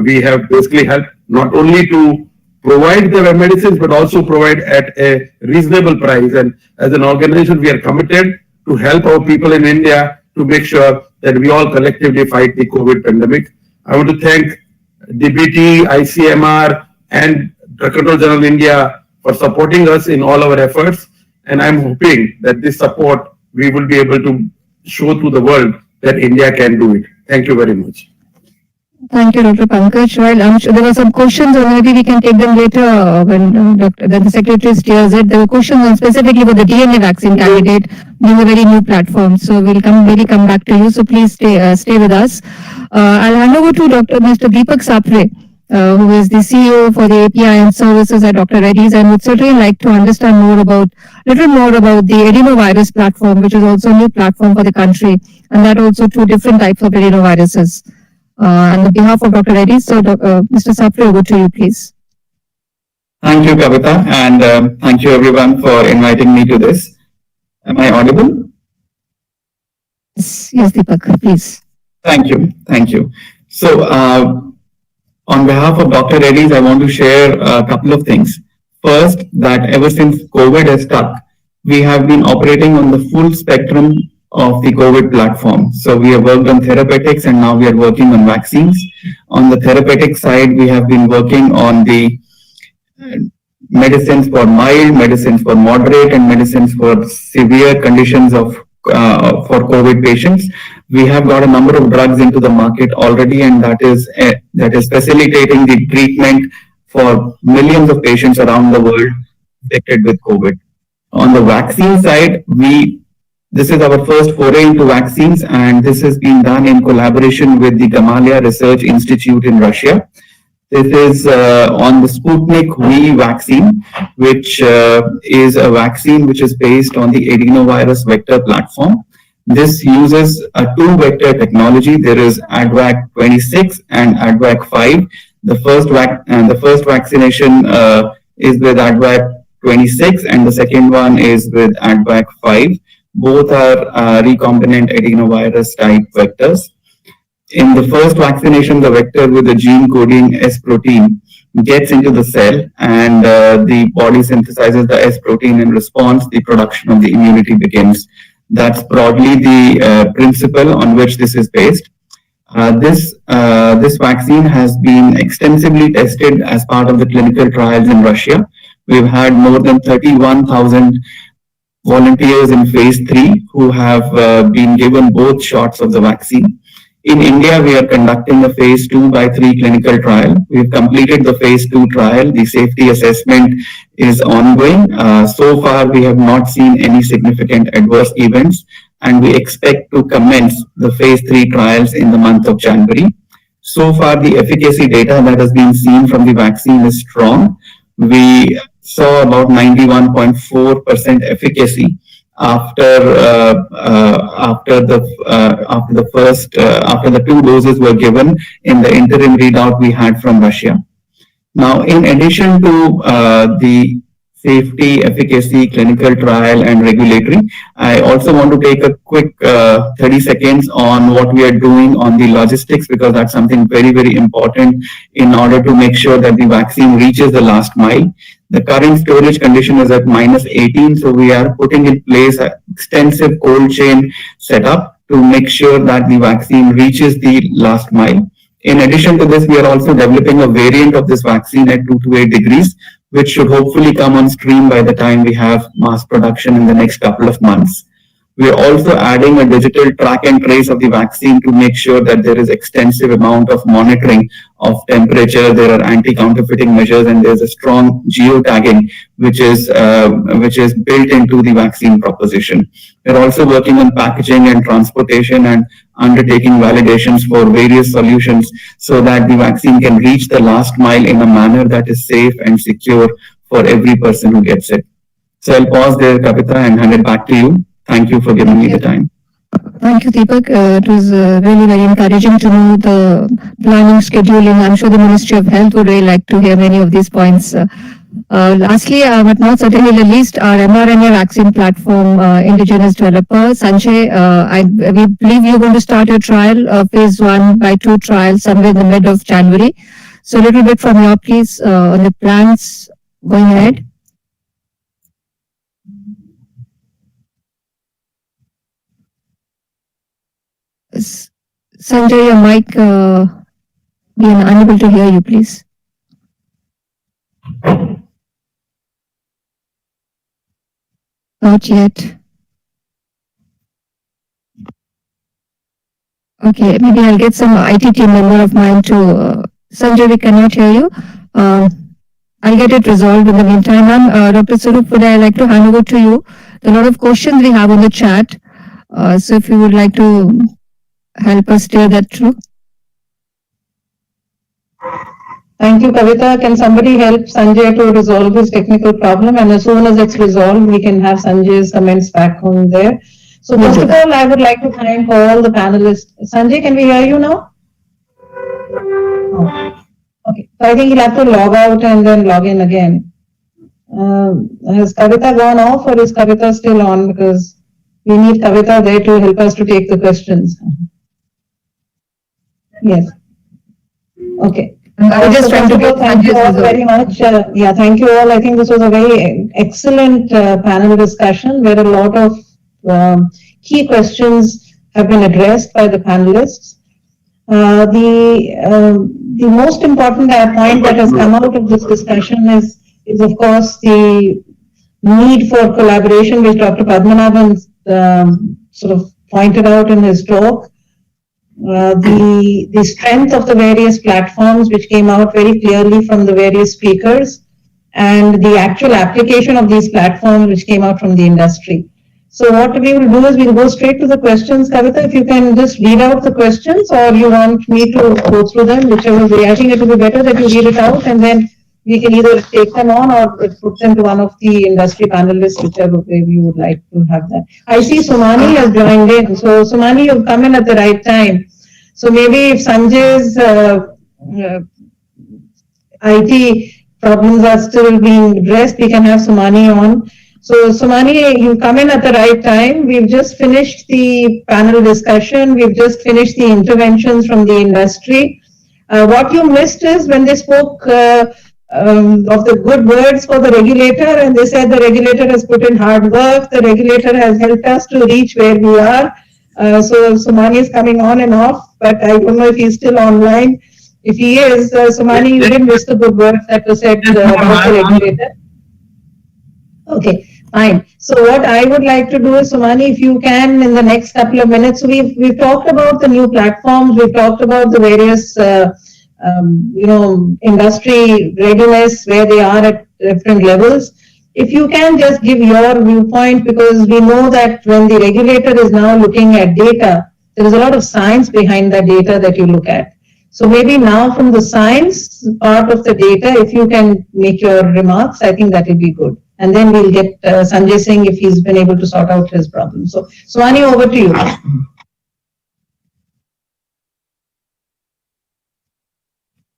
Speaker 10: we have basically helped not only to provide the medicines but also provide at a reasonable price. And as an organization, we are committed to help our people in India to make sure that we all collectively fight the COVID pandemic. I want to thank DBT, ICMR, and Drug Control General India for supporting us in all our efforts. And I'm hoping that this support, we will be able to show to the world that India can do it. Thank you very much.
Speaker 2: Thank you, Dr. Pankaj. Well, I'm sure there were some questions, or maybe we can take them later when the Secretary steers it. There were questions on specifically for the DNA vaccine candidate being a very new platform. So we'll come back to you. So please stay with us. I'll hand over to Mr. Deepak Sapre. who is the CEO for the API and services at Dr. Reddy's, and would certainly like to understand little more about the adenovirus platform, which is also a new platform for the country, and that also two different types of adenoviruses. On the behalf of Dr. Reddy's, so Mr. Sapre, over to you, please.
Speaker 11: Thank you, Kavita, and thank you everyone for inviting me to this. Am I audible?
Speaker 2: Yes, Deepak, please.
Speaker 11: Thank you. Thank you. So, on behalf of Dr. Reddy's, I want to share a couple of things. First, that ever since COVID has struck, we have been operating on the full spectrum of the COVID platform. So we have worked on therapeutics and now we are working on vaccines. On the therapeutic side, we have been working on the medicines for mild, medicines for moderate, and medicines for severe conditions of for COVID patients. We have got a number of drugs into the market already, and that is facilitating the treatment for millions of patients around the world affected with COVID. On the vaccine side, this is our first foray into vaccines, and this has been done in collaboration with the Gamaleya Research Institute in Russia. This is on the Sputnik V vaccine, which is a vaccine which is based on the adenovirus vector platform. This uses a two-vector technology. There is AdVac 26 and AdVac 5. The first vaccination is with AdVac 26, and the second one is with AdVac 5. Both are recombinant adenovirus type vectors. In the first vaccination, the vector with the gene coding S protein gets into the cell, and the body synthesizes the S protein. In response, the production of the immunity begins. That's broadly the principle on which this is based. This vaccine has been extensively tested as part of the clinical trials in Russia. We've had more than 31,000 volunteers in phase 3 who have been given both shots of the vaccine. In India, we are conducting a phase 2/3 clinical trial. We've completed the phase 2 trial. The safety assessment is ongoing. So far, we have not seen any significant adverse events, and we expect to commence the phase 3 trials in the month of January. So far, the efficacy data that has been seen from the vaccine is strong. We saw about 91.4% efficacy after the 2 doses were given in the interim readout we had from Russia. Now, in addition to the safety, efficacy, clinical trial, and regulatory, I also want to take a quick 30 seconds on what we are doing on the logistics, because that's something very, very important in order to make sure that the vaccine reaches the last mile. The current storage condition is at -18, so we are putting in place an extensive cold chain setup to make sure that the vaccine reaches the last mile. In addition to this, we are also developing a variant of this vaccine at 2 to 8 degrees, which should hopefully come on stream by the time we have mass production in the next couple of months. We are also adding a digital track and trace of the vaccine to make sure that there is extensive amount of monitoring of temperature. There are anti-counterfeiting measures, and there's a strong geotagging which is built into the vaccine proposition. We're also working on packaging and transportation and undertaking validations for various solutions so that the vaccine can reach the last mile in a manner that is safe and secure for every person who gets it. So I'll pause there, Kavita, and hand it back to you. Thank you for giving me the time.
Speaker 2: Thank you, Deepak. It was really very encouraging to know the planning, scheduling. I'm sure the Ministry of Health would really like to hear many of these points. Lastly, but not certainly the least, our mRNA vaccine platform indigenous developer, Sanjay, we believe you're going to start your trial, phase 1/2 trial somewhere in the mid of January. So a little bit from your please on the plans going ahead. Sanjay, your mic, we are unable to hear you, please. Not yet. Okay, maybe I'll get some IT team member of mine to, Sanjay, we cannot hear you. I'll get it resolved in the meantime. Dr. Swarup, would I like to hand over to you? There are a lot of questions we have on the chat. So if you would like to help us steer that through.
Speaker 4: Thank you, Kavita. Can somebody help Sanjay to resolve his technical problem? And as soon as it's resolved, we can have Sanjay's comments back on there. So first of all, I would like to thank all the panelists. Sanjay, can we hear you now? Oh. Okay, so I think you'll have to log out and then log in again. Has Kavita gone off or is Kavita still on? Because we need Kavita there to help us to take the questions. Yes. Okay.
Speaker 2: I just trying to put
Speaker 4: Thank you all
Speaker 2: Sanjay's
Speaker 4: very much. Yeah, thank you all. I think this was a very excellent panel discussion where a lot of key questions have been addressed by the panelists. The most important point that has come out of this discussion is of course the need for collaboration, which Dr. Padmanabhan sort of pointed out in his talk. The strength of the various platforms which came out very clearly from the various speakers, and the actual application of these platforms which came out from the industry. So what we will do is we'll go straight to the questions. Kavita, if you can just read out the questions, or you want me to go through them, whichever way. I think it will be better that you read it out and then we can either take them on or put them to one of the industry panelists, whichever way we would like to have that. I see Sumani has joined in. So Sumani, you've come in at the right time. So maybe if Sanjay's IT problems are still being addressed, we can have Sumani on. So Sumani, you come in at the right time. We've just finished the panel discussion. We've just finished the interventions from the industry. What you missed is when they spoke of the good words for the regulator, and they said the regulator has put in hard work, the regulator has helped us to reach where we are. So Sumani is coming on and off, but I don't know if he's still online. If he is, Sumani, you didn't miss the good words that were said about the regulator. Okay, fine. So what I would like to do is, Sumani, if you can, in the next couple of minutes, we've talked about the new platforms, we've talked about the various industry readiness, where they are at different levels. If you can just give your viewpoint, because we know that when the regulator is now looking at data, there is a lot of science behind the data that you look at. So maybe now from the science part of the data, if you can make your remarks, I think that will be good. And then we'll get Sanjay Singh if he's been able to sort out his problem. So, Sumani, over to you.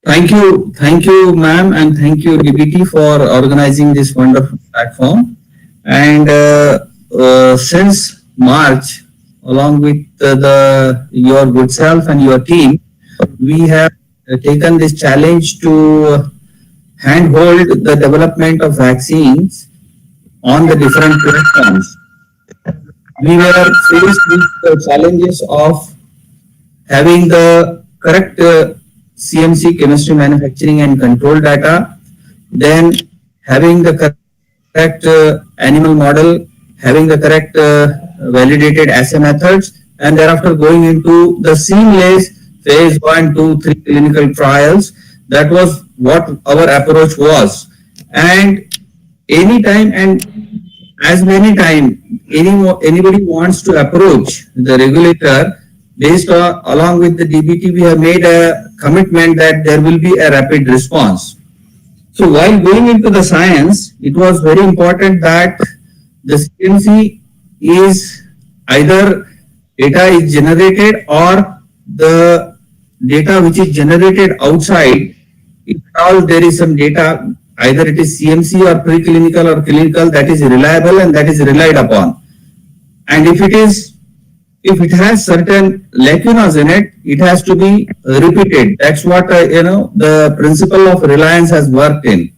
Speaker 12: Thank you, ma'am, and thank you, DBT, for organizing this wonderful platform. And since March, along with your good self and your team, we have taken this challenge to handhold the development of vaccines on the different platforms. We were faced with the challenges of having the correct CMC, chemistry, manufacturing and control data, then having the correct animal model, having the correct validated assay methods, and thereafter going into the seamless phase 1, 2, 3 clinical trials. That was what our approach was. And anytime and as many times anybody wants to approach the regulator, based on, along with the DBT, we have made a commitment that there will be a rapid response. So while going into the science, it was very important that the CMC is either data is generated or the data which is generated outside, if at all there is some data, either it is CMC or preclinical or clinical, that is reliable and that is relied upon. And if it has certain lacunas in it, it has to be repeated. That's what, the principle of reliance has worked in.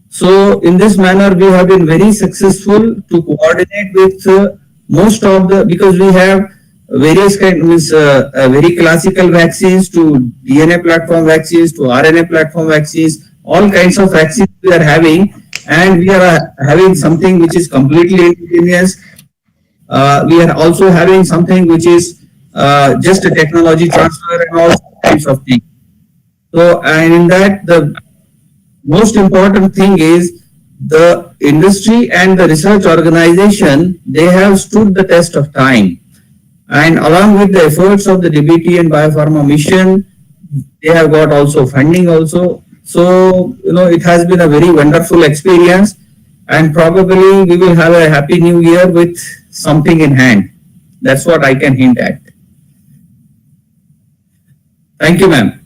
Speaker 12: So in this manner, we have been very successful to coordinate with most of the, because we have various kinds, very classical vaccines to DNA platform vaccines to RNA platform vaccines, all kinds of vaccines we are having, and we are having something which is completely indigenous. We are also having something which is just a technology transfer and all kinds of things. So, and in that, the most important thing is the industry and the research organization, they have stood the test of time. And along with the efforts of the DBT and Biopharma Mission, they have got also funding also. So, it has been a very wonderful experience, and probably we will have a happy new year with something in hand. That's what I can hint at. Thank you, ma'am.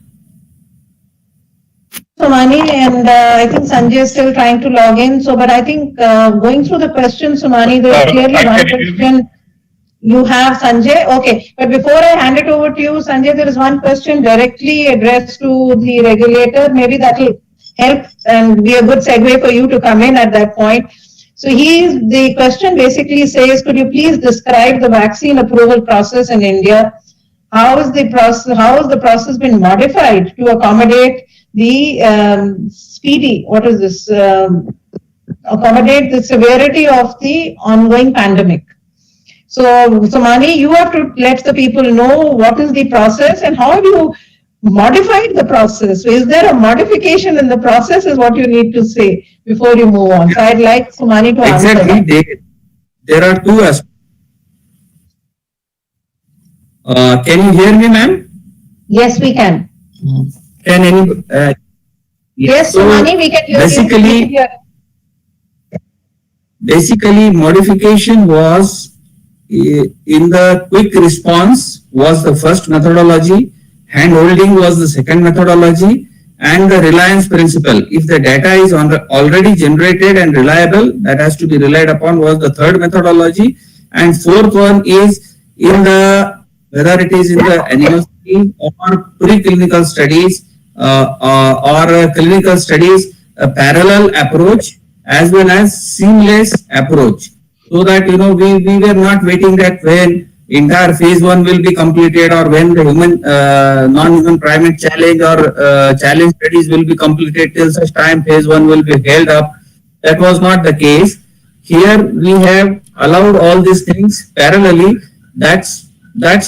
Speaker 4: Somani, and I think Sanjay is still trying to log in. So, but I think going through the questions, Somani, there is clearly one question. You have Sanjay? Okay. But before I hand it over to you, Sanjay, there is one question directly addressed to the regulator. Maybe that will help and be a good segue for you to come in at that point. So the question basically says, could you please describe the vaccine approval process in India? How is the process been modified to accommodate the speedy, accommodate the severity of the ongoing pandemic? So, Somani, you have to let the people know what is the process and how have you modified the process. So, is there a modification in the process is what you need to say before you move on. So, I'd like Somani to answer that.
Speaker 12: Exactly. There are two aspects. Can you hear me, ma'am?
Speaker 4: Yes, we can.
Speaker 12: Can any?
Speaker 4: Yes,
Speaker 12: so
Speaker 4: Somani, we can hear you.
Speaker 12: Basically, modification was in the quick response was the first methodology, hand holding was the second methodology, and the reliance principle. If the data is already generated and reliable, that has to be relied upon was the third methodology. And fourth one is whether it is in the animal study or preclinical studies or clinical studies, a parallel approach as well as seamless approach. So that, we were not waiting that when entire phase 1 will be completed or when the non-human primate challenge or challenge studies will be completed till such time phase 1 will be held up. That was not the case. Here we have allowed all these things parallelly. That's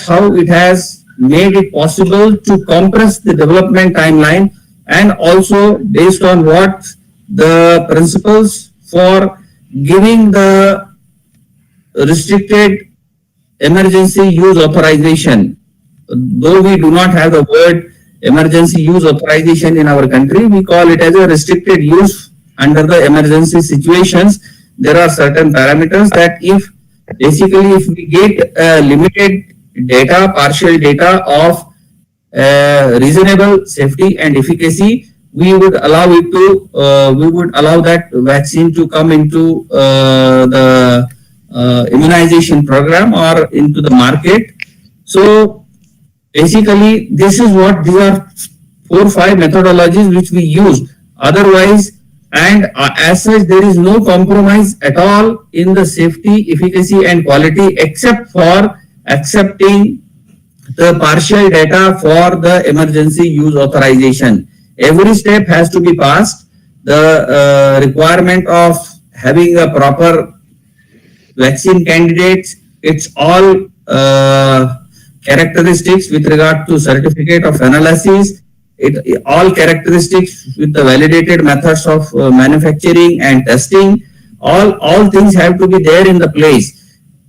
Speaker 12: how it has made it possible to compress the development timeline, and also based on what the principles for giving the restricted emergency use authorization. Though we do not have the word emergency use authorization in our country, we call it as a restricted use under the emergency situations. There are certain parameters that if we get limited data, partial data of reasonable safety and efficacy, we would allow that vaccine to come into the immunization program or into the market. So basically these are 4 or 5 methodologies which we use. Otherwise, and as such, there is no compromise at all in the safety, efficacy and quality except for accepting the partial data for the emergency use authorization. Every step has to be passed. The requirement of having a proper vaccine candidates, it's all characteristics with regard to certificate of analysis, all characteristics with the validated methods of manufacturing and testing, all things have to be there in the place.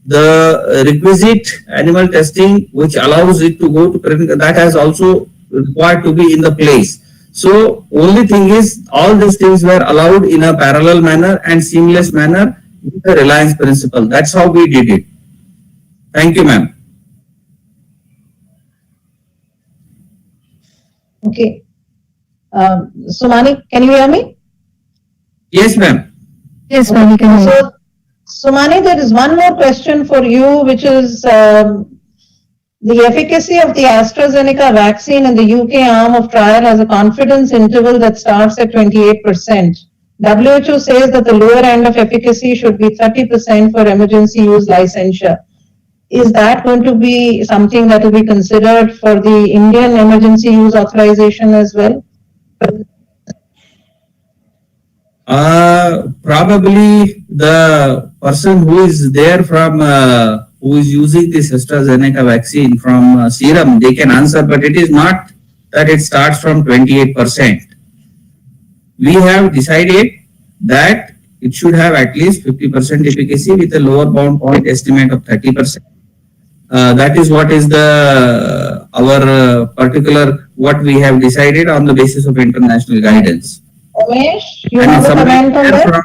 Speaker 12: The requisite animal testing which allows it to go to clinical, that has also required to be in the place. So only thing is all these things were allowed in a parallel manner and seamless manner with the reliance principle. That's how we did it. Thank you, ma'am.
Speaker 4: Okay. Somani, can you hear me?
Speaker 12: Yes, ma'am.
Speaker 2: Yes, ma'am, you can hear.
Speaker 4: So, Somani, there is one more question for you, which is the efficacy of the AstraZeneca vaccine in the UK arm of trial has a confidence interval that starts at 28%. WHO says that the lower end of efficacy should be 30% for emergency use licensure. Is that going to be something that will be considered for the Indian emergency use authorization as well?
Speaker 12: Probably the person who is there from who is using this AstraZeneca vaccine from serum, they can answer, but it is not that it starts from 28%. We have decided that it should have at least 50% efficacy with a lower bound point estimate of 30%. That is what is the our particular, what we have decided on the basis of international guidance.
Speaker 4: Umesh, you
Speaker 12: And
Speaker 4: have a
Speaker 12: somebody
Speaker 4: comment on that?
Speaker 12: from-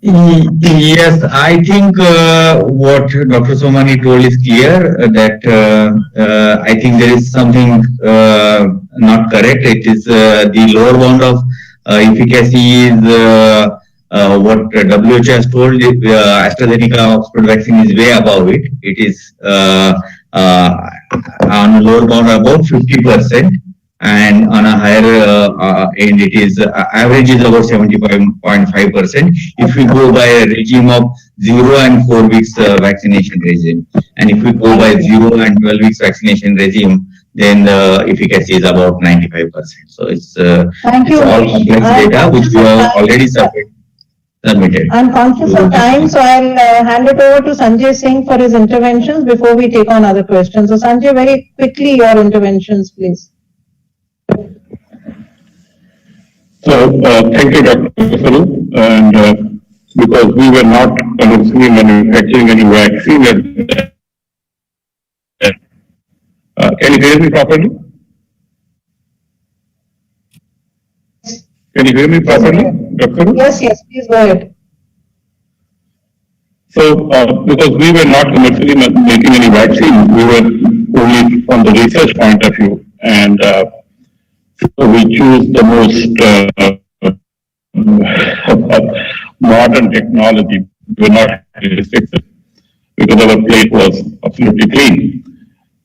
Speaker 8: Yes, I think what Dr. Somani told is clear that I think there is something not correct. It is the lower bound of efficacy is what WHO has told. AstraZeneca Oxford vaccine is way above it. It is on a lower bound about 50%. And on a higher end, it is average is about 75.5%. If we go by a regime of 0 and 4 weeks vaccination regime, and if we go by 0 and 12 weeks vaccination regime, then the efficacy is about 95%. So it's,
Speaker 4: Thank you,
Speaker 8: it's all
Speaker 4: Umesh.
Speaker 8: complex
Speaker 4: I'm
Speaker 8: data which we have already submitted.
Speaker 4: I'm conscious of time, so I'll hand it over to Sanjay Singh for his interventions before we take on other questions. So Sanjay, very quickly, your interventions, please.
Speaker 10: So, thank you, Dr. Saru. And because we were not commercially manufacturing any vaccine at can you hear me properly? Can you hear me properly, Dr. Saru?
Speaker 4: Yes, yes, please go ahead.
Speaker 10: So, because we were not commercially making any vaccine, we were only from the research point of view. And so we choose the most modern technology. We were not restricted because our plate was absolutely clean.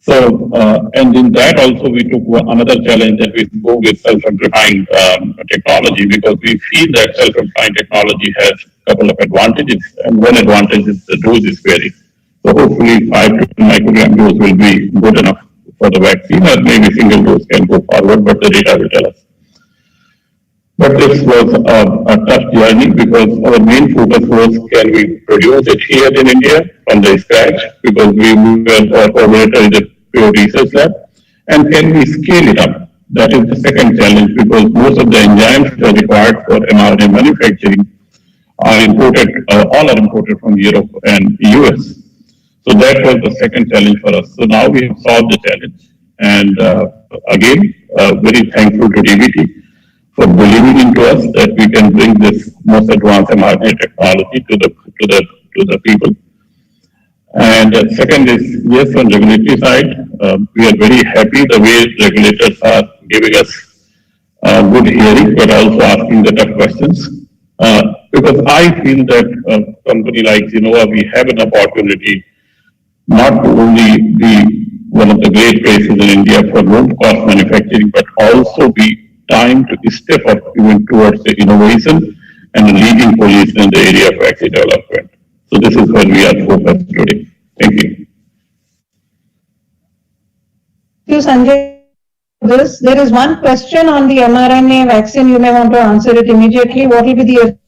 Speaker 10: So, and in that also we took another challenge that we go with self-amplifying technology, because we feel that self-amplifying technology has a couple of advantages, and one advantage is the dose is varying. So hopefully 5 to 10 microgram dose will be good enough for the vaccine, or maybe single dose can go forward, but the data will tell us. But this was a tough journey, because our main focus was, can we produce it here in India from the scratch, because we were our collaborator is a pure research lab, and can we scale it up? That is the second challenge, because most of the enzymes that are required for mRNA manufacturing are imported, all are imported from Europe and US. So that was the second challenge for us. So now we have solved the challenge. And again, very thankful to DBT for believing into us that we can bring this most advanced mRNA technology to the people. And second is, yes, on regulatory side, we are very happy the way regulators are giving us good hearing, but also asking the tough questions. Because I feel that a company like Genova, we have an opportunity not to only be one of the great places in India for low-cost manufacturing, but also be time to step up even towards the innovation and the leading position in the area of vaccine development. So this is where we are focused today. Thank you.
Speaker 4: Thank you, Sanjay. There is one question on the mRNA vaccine. You may want to answer it immediately. What will be the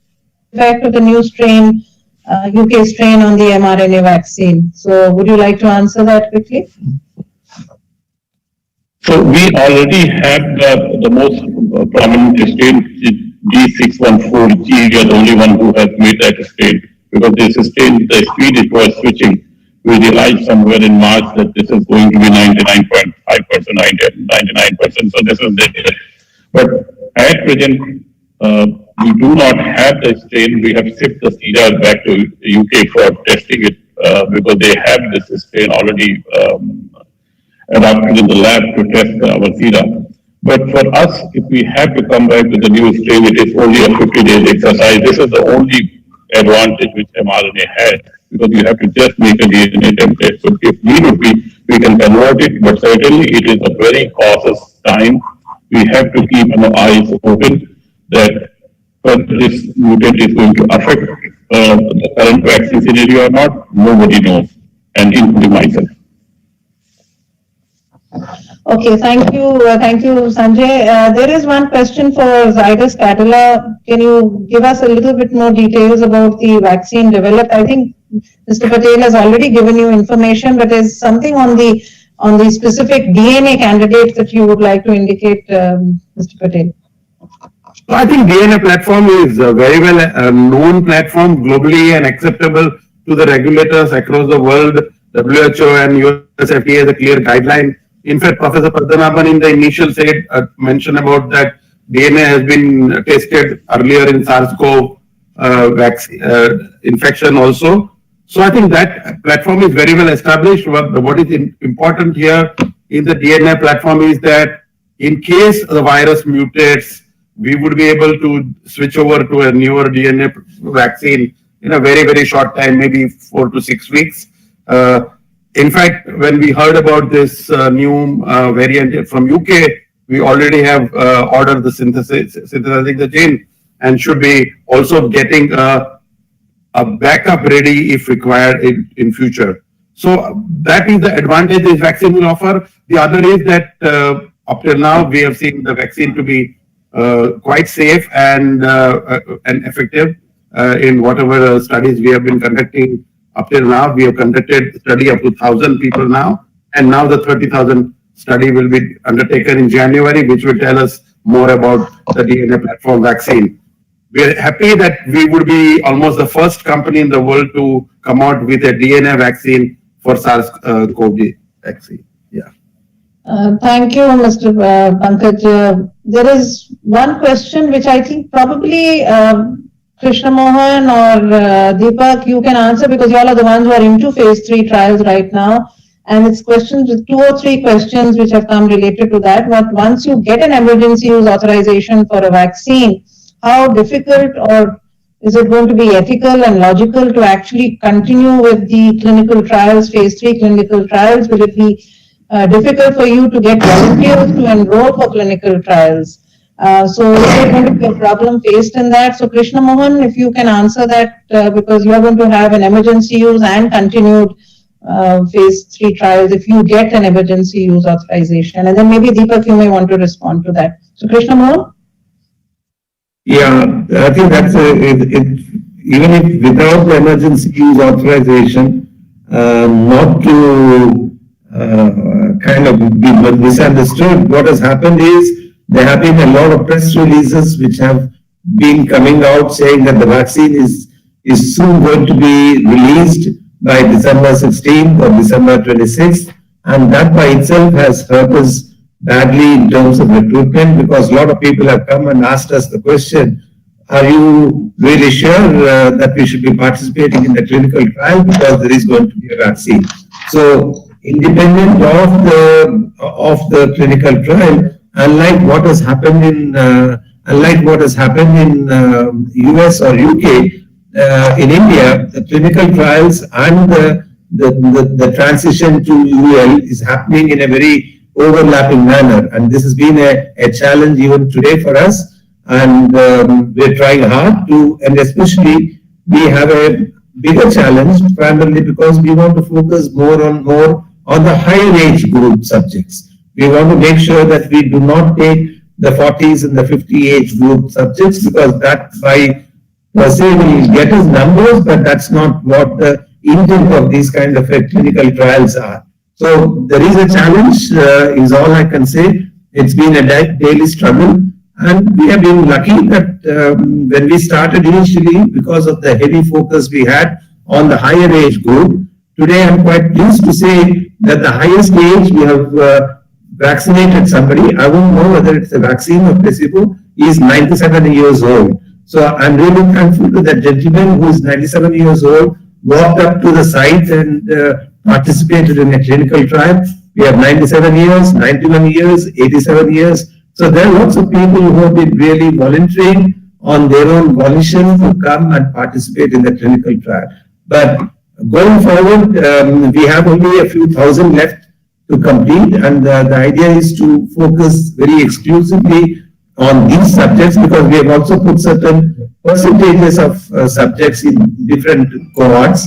Speaker 4: effect of the new strain, UK strain on the mRNA vaccine? So would you like to answer that quickly?
Speaker 10: So we already have the most prominent strain, D614G. We are the only one who has made that strain, because this strain, the speed it was switching, we realized somewhere in March that this is going to be 99.5%, 99%. So this is there. But at present, we do not have the strain. We have shipped the sera back to UK for testing it, because they have this strain already adapted in the lab to test our sera. But for us, if we have to come back with a new strain, it is only a 50-day exercise. This is the only advantage which mRNA has, because you have to just make a DNA template. So if need be, we can convert it, but certainly it is a very cautious time. We have to keep our eyes open that whether this mutant is going to affect the current vaccine scenario or not, nobody knows, and including myself.
Speaker 4: Okay, thank you, Sanjay. There is one question for Zydus Cadila. Can you give us a little bit more details about the vaccine developed? I think Mr. Patel has already given you information, but there's something on the specific DNA candidate that you would like to indicate, Mr. Patel.
Speaker 9: I think DNA platform is a very well known platform globally and acceptable
Speaker 10: to the regulators across the world. WHO and US FDA has a clear guideline. In fact, Professor Padmanabhan in the initial said, mentioned about that DNA has been tested earlier in SARS-CoV vaccine infection also. So I think that platform is very well established. What is important here in the DNA platform is that in case the virus mutates, we would be able to switch over to a newer DNA vaccine in a very, very short time, maybe 4 to 6 weeks. In fact, when we heard about this new variant from UK, we already have ordered the synthesizing the gene and should be also getting a backup ready if required in future. So that is the advantage this vaccine will offer. The other is that up till now we have seen the vaccine to be quite safe and effective in whatever studies we have been conducting up till now. We have conducted study up to 1,000 people now, and now the 30,000 study will be undertaken in January, which will tell us more about the DNA platform vaccine. We are happy that we would be almost the first company in the world to come out with a DNA vaccine for SARS-CoV vaccine. Yeah.
Speaker 4: Thank you, Mr. Pankaj. There is one question which I think probably Krishna Mohan or Deepak, you can answer because you all are the ones who are into phase 3 trials right now. And it's questions with 2 or 3 questions which have come related to that. But once you get an emergency use authorization for a vaccine, how difficult or is it going to be ethical and logical to actually continue with the clinical trials, phase 3 clinical trials? Will it be difficult for you to get volunteers to enroll for clinical trials? So is there going to be a problem faced in that? So Krishna Mohan, if you can answer that because you are going to have an emergency use and continued phase 3 trials if you get an emergency use authorization. And then maybe Deepak, you may want to respond to that. So Krishna Mohan?
Speaker 9: Yeah, I think that's even if without the emergency use authorization, not to kind of be misunderstood, what has happened is there have been a lot of press releases which have been coming out saying that the vaccine is soon going to be released by December 16th or December 26th, and that by itself has hurt us badly in terms of recruitment because a lot of people have come and asked us the question, are you really sure that we should be participating in the clinical trial because there is going to be a vaccine? So independent of the clinical trial, unlike what has happened in US or UK, in India, the clinical trials and the transition to UL is happening in a very overlapping manner, and this has been a challenge even today for us, and we're trying hard to, and especially we have a bigger challenge primarily because we want to focus more on the higher age group subjects. We want to make sure that we do not take the 40s and the 50 age group subjects because that by per se will get us numbers, but that's not what the intent of these kind of clinical trials are. So there is a challenge, is all I can say. It's been a daily struggle, and we have been lucky that when we started initially, because of the heavy focus we had on the higher age group, today I'm quite pleased to say that the highest age we have vaccinated somebody, I won't know whether it's a vaccine or placebo, is 97 years old. So I'm really thankful to that gentleman who is 97 years old, walked up to the site and participated in a clinical trial. We have 97 years, 91 years, 87 years. So there are lots of people who have been really volunteering on their own volition to come and participate in the clinical trial. But going forward, we have only a few thousand left to complete, and the idea is to focus very exclusively on these subjects because we have also put certain percentages of subjects in different cohorts.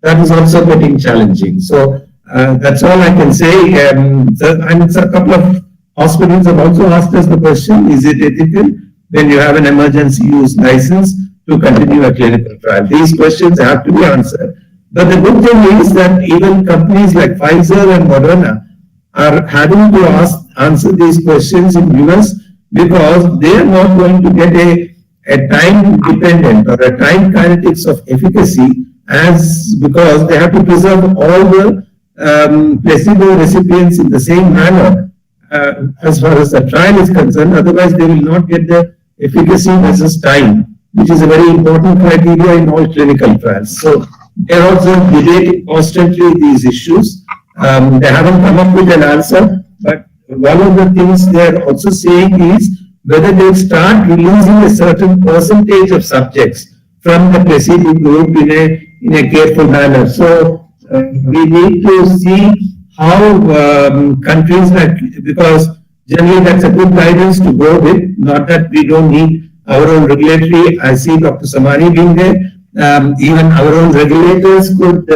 Speaker 9: That is also getting challenging. So that's all I can say. And a couple of hospitals have also asked us the question, is it ethical when you have an emergency use license to continue a clinical trial? These questions have to be answered. But the good thing is that even companies like Pfizer and Moderna are having to answer these questions in US because they are not going to get a time dependent or a time kinetics of efficacy as because they have to preserve all the placebo recipients in the same manner as far as the trial is concerned. Otherwise, they will not get the efficacy versus time, which is a very important criteria in all clinical trials. So they are also debating constantly these issues. They haven't come up with an answer, but one of the things they are also saying is whether they start releasing a certain percentage of subjects from the placebo group in a careful manner. So we need to see how countries because generally that's a good guidance to go with, not that we don't need our own regulatory. I see Dr. Samani being there. Even our own regulators could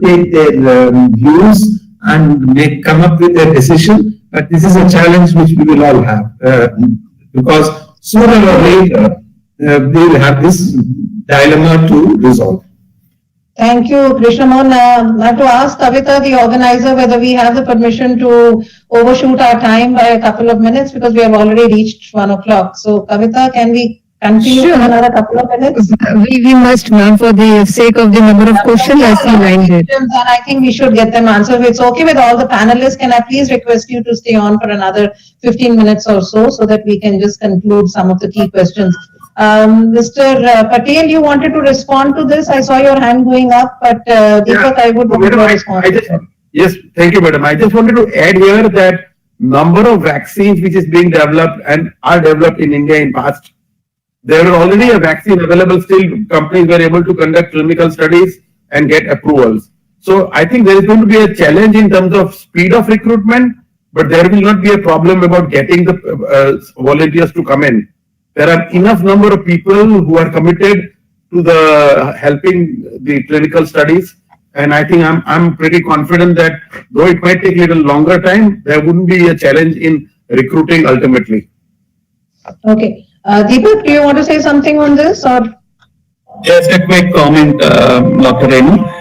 Speaker 9: take their views and come up with a decision. But this is a challenge which we will all have because sooner or later we will have this dilemma to resolve.
Speaker 4: Thank you, Krishnamon. I have to ask Kavita, the organizer, whether we have the permission to overshoot our time by a couple of minutes because we have already reached 1 o'clock. So, Kavita, can we continue
Speaker 2: Sure.
Speaker 4: for another couple of minutes?
Speaker 2: We must, ma'am, for the sake of the number of questions as you lined it.
Speaker 4: And I think we should get them answered. If it's okay with all the panelists, can I please request you to stay on for another 15 minutes or so that we can just conclude some of the key questions. Mr. Patel, you wanted to respond to this. I saw your hand going up, but Deepak, I would want to respond.
Speaker 10: Yes, thank you, madam. I just wanted to add here that number of vaccines which is being developed and are developed in India in past. There were already a vaccine available, still companies were able to conduct clinical studies and get approvals. So I think there is going to be a challenge in terms of speed of recruitment, but there will not be a problem about getting the volunteers to come in. There are enough number of people who are committed to the helping the clinical studies. And I think I'm pretty confident that though it might take a little longer time, there wouldn't be a challenge in recruiting ultimately.
Speaker 4: Okay. Deepak, do you want to say something on this or?
Speaker 11: Just a quick comment, Dr. Renu.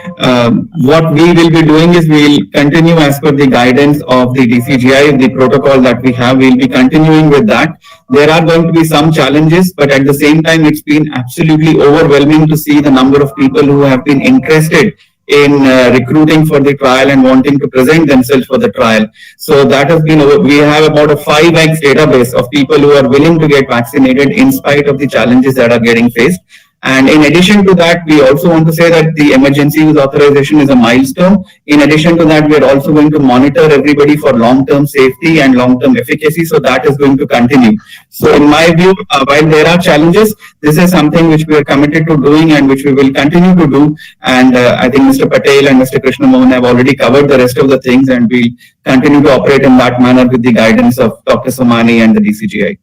Speaker 11: What we will be doing is we will continue as per the guidance of the DCGI, the protocol that we have, we will be continuing with that. There are going to be some challenges, but at the same time, it's been absolutely overwhelming to see the number of people who have been interested in recruiting for the trial and wanting to present themselves for the trial. So that has been, we have about a 5x database of people who are willing to get vaccinated in spite of the challenges that are getting faced. And in addition to that, we also want to say that the emergency use authorization is a milestone. In addition to that, we are also going to monitor everybody for long-term safety and long-term efficacy. So that is going to continue. So in my view, while there are challenges, this is something which we are committed to doing and which we will continue to do. And I think Mr. Patel and Mr. Krishnamon have already covered the rest of the things, and we'll continue to operate in that manner with the guidance of Dr. Somani and the DCGI.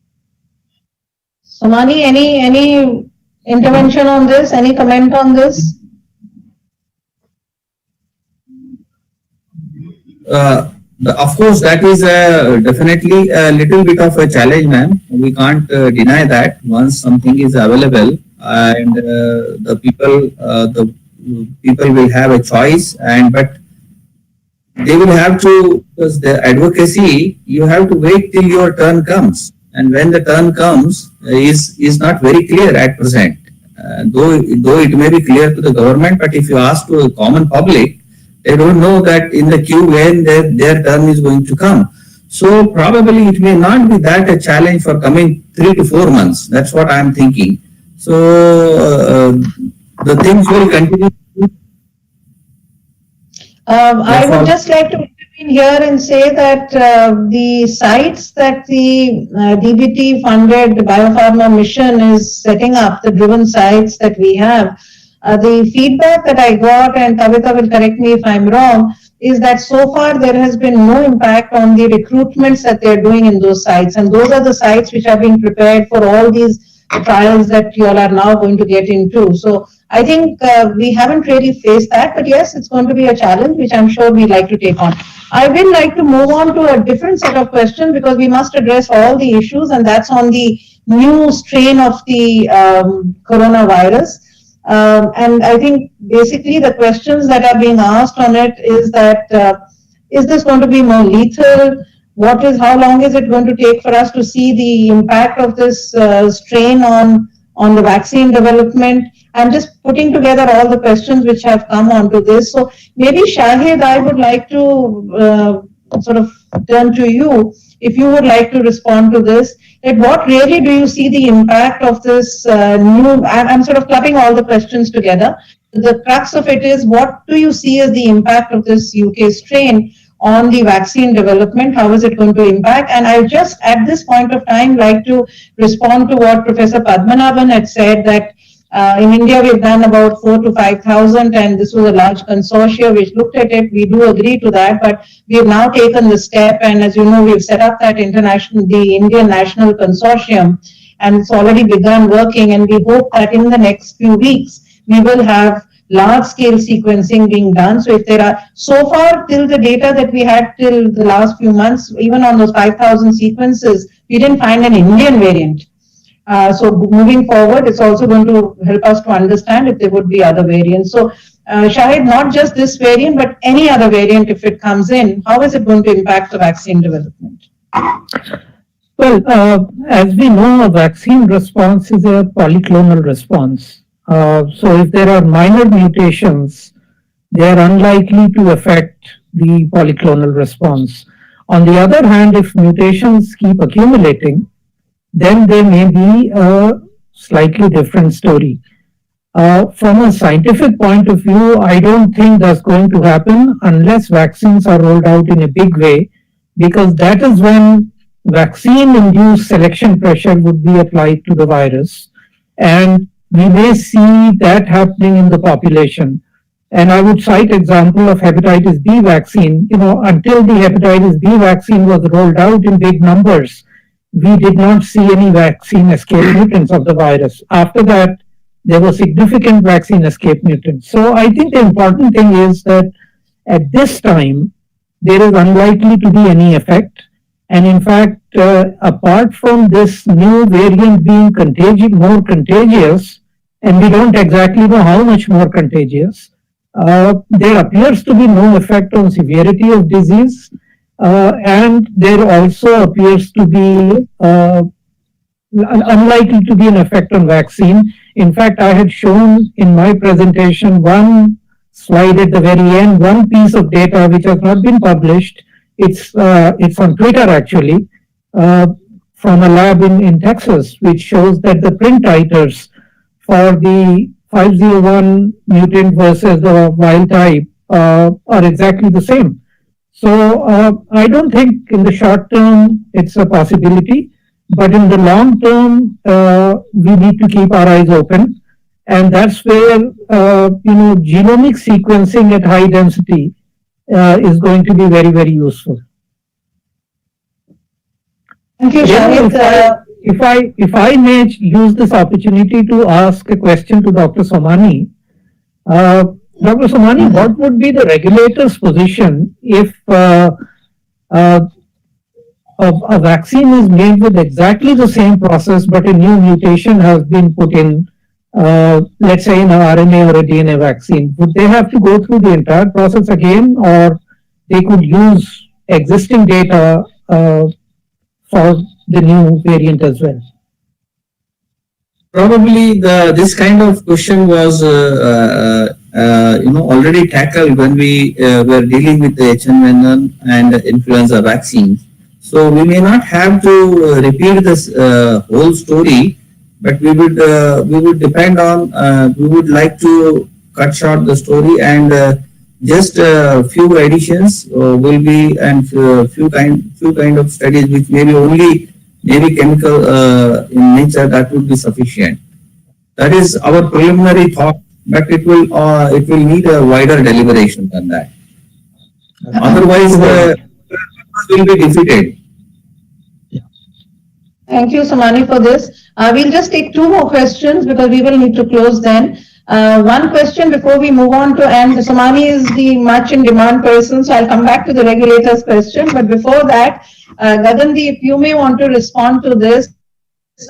Speaker 4: Somani, any intervention on this? Any comment on this?
Speaker 12: Of course, that is definitely a little bit of a challenge, ma'am. We can't deny that once something is available and the people will have a choice, but they will have to, because the advocacy, you have to wait till your turn comes. And when the turn comes is not very clear at present. Though it may be clear to the government, but if you ask to the common public, they don't know that in the queue when their turn is going to come. So probably it may not be that a challenge for coming 3 to 4 months. That's what I'm thinking. So the things will continue.
Speaker 4: I would just like to intervene here and say that the sites that the DBT funded biopharma mission is setting up, the driven sites that we have, the feedback that I got, and Kavita will correct me if I'm wrong, is that so far there has been no impact on the recruitments that they're doing in those sites. And those are the sites which are being prepared for all these trials that you all are now going to get into. So I think we haven't really faced that, but yes, it's going to be a challenge, which I'm sure we'd like to take on. I will like to move on to a different set of questions because we must address all the issues, and that's on the new strain of the coronavirus. And I think basically the questions that are being asked on it is that, is this going to be more lethal? How long is it going to take for us to see the impact of this strain on the vaccine development? I'm just putting together all the questions which have come onto this. So maybe Shahid, I would like to sort of turn to you, if you would like to respond to this, that what really do you see the impact of this I'm sort of clubbing all the questions together. The crux of it is, what do you see as the impact of this UK strain on the vaccine development? How is it going to impact? And I just at this point of time like to respond to what Professor Padmanabhan had said, that in India, we've done about 4,000 to 5,000, and this was a large consortia which looked at it. We do agree to that, but we have now taken the step, and as you know, we've set up that the Indian National Consortium, and it's already begun working, and we hope that in the next few weeks, we will have large-scale sequencing being done. So if there are, so far till the data that we had till the last few months, even on those 5,000 sequences, we didn't find an Indian variant. So moving forward, it's also going to help us to understand if there would be other variants. So Shahid, not just this variant, but any other variant, if it comes in, how is it going to impact the vaccine development?
Speaker 6: Well, as we know, a vaccine response is a polyclonal response. So if there are minor mutations, they are unlikely to affect the polyclonal response. On the other hand, if mutations keep accumulating, then there may be a slightly different story. From a scientific point of view, I don't think that's going to happen unless vaccines are rolled out in a big way, because that is when vaccine-induced selection pressure would be applied to the virus. And we may see that happening in the population. And I would cite example of hepatitis B vaccine. Until the hepatitis B vaccine was rolled out in big numbers, we did not see any vaccine escape mutants of the virus. After that, there were significant vaccine escape mutants. So I think the important thing is that at this time, there is unlikely to be any effect. And in fact, apart from this new variant being more contagious, and we don't exactly know how much more contagious, there appears to be no effect on severity of disease. And there also appears to be unlikely to be an effect on vaccine. In fact, I had shown in my presentation one slide at the very end, one piece of data which has not been published. It's on Twitter actually, from a lab in Texas, which shows that the print titers for the 501 mutant versus the wild type are exactly the same. So I don't think in the short term it's a possibility, but in the long term we need to keep our eyes open, and that's where genomic sequencing at high density is going to be very, very useful.
Speaker 4: Thank you, Shahid.
Speaker 6: If I may use this opportunity to ask a question to Dr. Somani. Dr. Somani, what would be the regulator's position if a vaccine is made with exactly the same process, but a new mutation has been put in, let's say in an RNA or a DNA vaccine? Would they have to go through the entire process again, or they could use existing data for the new variant as well?
Speaker 12: Probably this kind of question was already tackled when we were dealing with the H1N1 and influenza vaccines. So we may not have to repeat this whole story, but we would depend on, we would like to cut short the story, and just a few additions will be, and few kind of studies which may be only maybe chemical in nature, that would be sufficient. That is our preliminary thought, but it will need a wider deliberation than that. Otherwise, the purpose will be defeated.
Speaker 4: Thank you, Somani, for this. We'll just take two more questions because we will need to close then. One question before we move on to, and Somani is the much in demand person, so I'll come back to the regulator's question. But before that, Gagandeep, you may want to respond to this.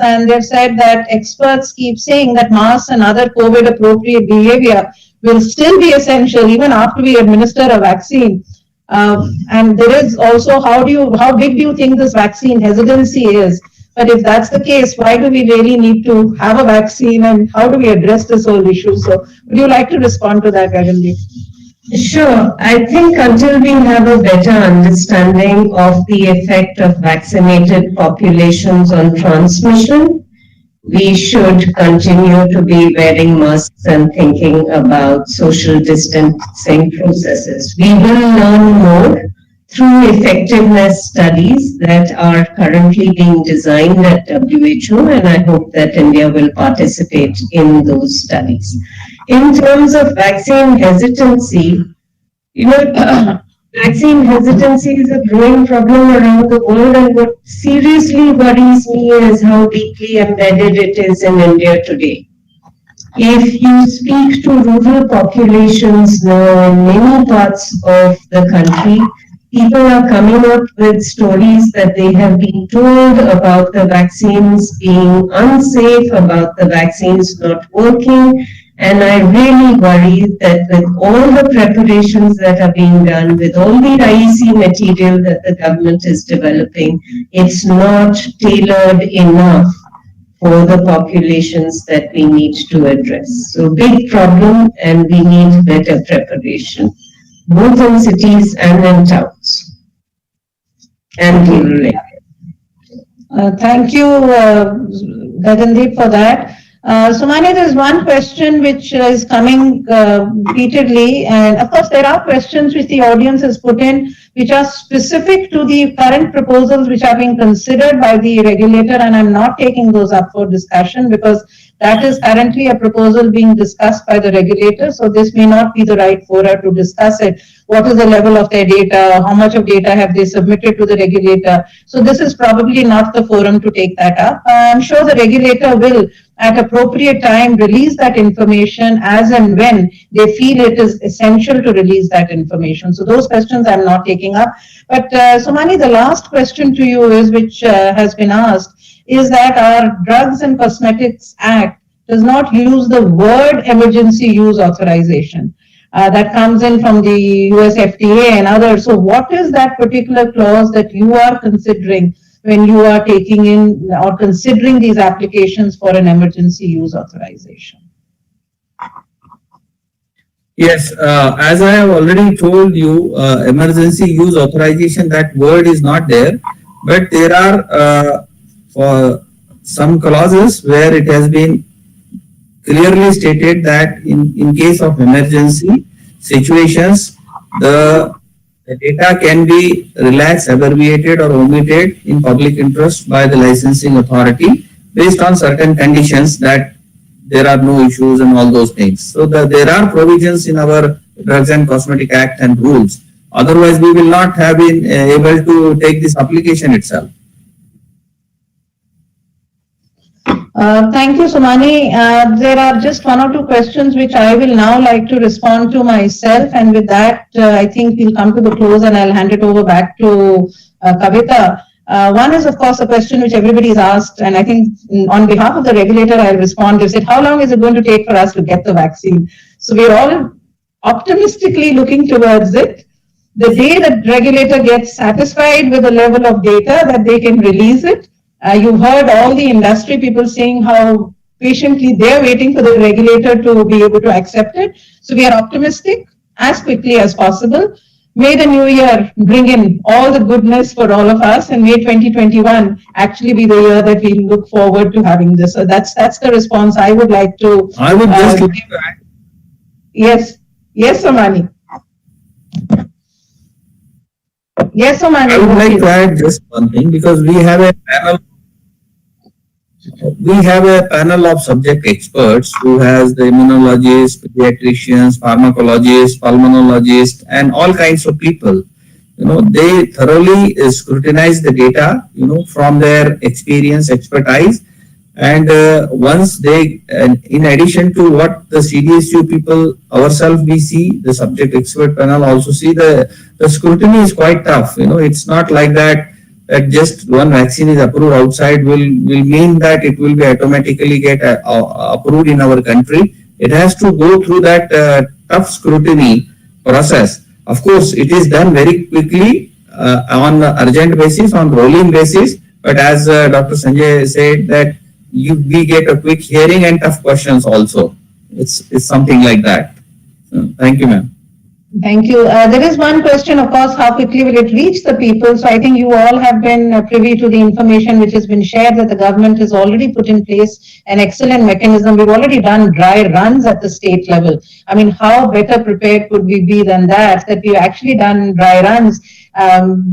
Speaker 4: And they've said that experts keep saying that masks and other COVID appropriate behavior will still be essential even after we administer a vaccine. And there is also, how big do you think this vaccine hesitancy is? But if that's the case, why do we really need to have a vaccine and how do we address this whole issue? So would you like to respond to that, Gagandeep?
Speaker 7: Sure. I think until we have a better understanding of the effect of vaccinated populations on transmission, we should continue to be wearing masks and thinking about social distancing processes. We will learn more through effectiveness studies that are currently being designed at WHO, and I hope that India will participate in those studies. In terms of vaccine hesitancy, vaccine hesitancy is a growing problem around the world, and what seriously worries me is how deeply embedded it is in India today. If you speak to rural populations now in many parts of the country, people are coming up with stories that they have been told about the vaccines being unsafe, about the vaccines not working. And I really worry that with all the preparations that are being done, with all the IEC material that the government is developing, it's not tailored enough for the populations that we need to address. So big problem, and we need better preparation, both in cities and in towns and rural areas.
Speaker 4: Thank you, Gagandeep, for that. Sumani, there's one question which is coming repeatedly, and of course there are questions which the audience has put in which are specific to the current proposals which are being considered by the regulator, and I'm not taking those up for discussion because that is currently a proposal being discussed by the regulator, so this may not be the right fora to discuss it. What is the level of their data? How much of data have they submitted to the regulator? So this is probably not the forum to take that up. I'm sure the regulator will, at appropriate time, release that information as and when they feel it is essential to release that information. So those questions I'm not taking up. But Sumani, the last question to you is, which has been asked, is that our Drugs and Cosmetics Act does not use the word emergency use authorization. That comes in from the US FDA and others. So what is that particular clause that you are considering when you are taking in or considering these applications for an emergency use authorization?
Speaker 12: Yes, as I have already told you, emergency use authorization, that word is not there, but there are some clauses where it has been clearly stated that in case of emergency situations, the data can be relaxed, abbreviated or omitted in public interest by the licensing authority based on certain conditions that there are no issues and all those things. So there are provisions in our Drugs and Cosmetic Act and rules. Otherwise, we will not have been able to take this application itself.
Speaker 4: Thank you, Sumani. There are just one or two questions which I will now like to respond to myself, and with that, I think we'll come to the close and I'll hand it over back to Kavita. One is, of course, a question which everybody has asked, and I think on behalf of the regulator, I'll respond. They said, how long is it going to take for us to get the vaccine? So we're all optimistically looking towards it. The day that regulator gets satisfied with the level of data that they can release it, you've heard all the industry people saying how patiently they're waiting for the regulator to be able to accept it. So we are optimistic as quickly as possible. May the new year bring in all the goodness for all of us, and may 2021 actually be the year that we look forward to having this. So that's the response I would like to.
Speaker 12: I would just give back.
Speaker 4: Yes, Somani. Yes, Somani.
Speaker 12: I would like to add just one thing, because we have a panel of subject experts who has the immunologists, pediatricians, pharmacologists, pulmonologists, and all kinds of people. They thoroughly scrutinize the data, from their experience, expertise. And once they, in addition to what the CDSU people ourselves we see, the subject expert panel also see, the scrutiny is quite tough. It's not like that just one vaccine is approved outside will mean that it will be automatically get approved in our country. It has to go through that tough scrutiny process. Of course, it is done very quickly on urgent basis, on rolling basis. But as Dr. Sanjay said that we get a quick hearing and tough questions also. It's something like that. So, thank you, ma'am.
Speaker 4: Thank you. There is one question, of course, how quickly will it reach the people? So I think you all have been privy to the information which has been shared that the government has already put in place an excellent mechanism. We've already done dry runs at the state level. I mean, how better prepared could we be than that we've actually done dry runs.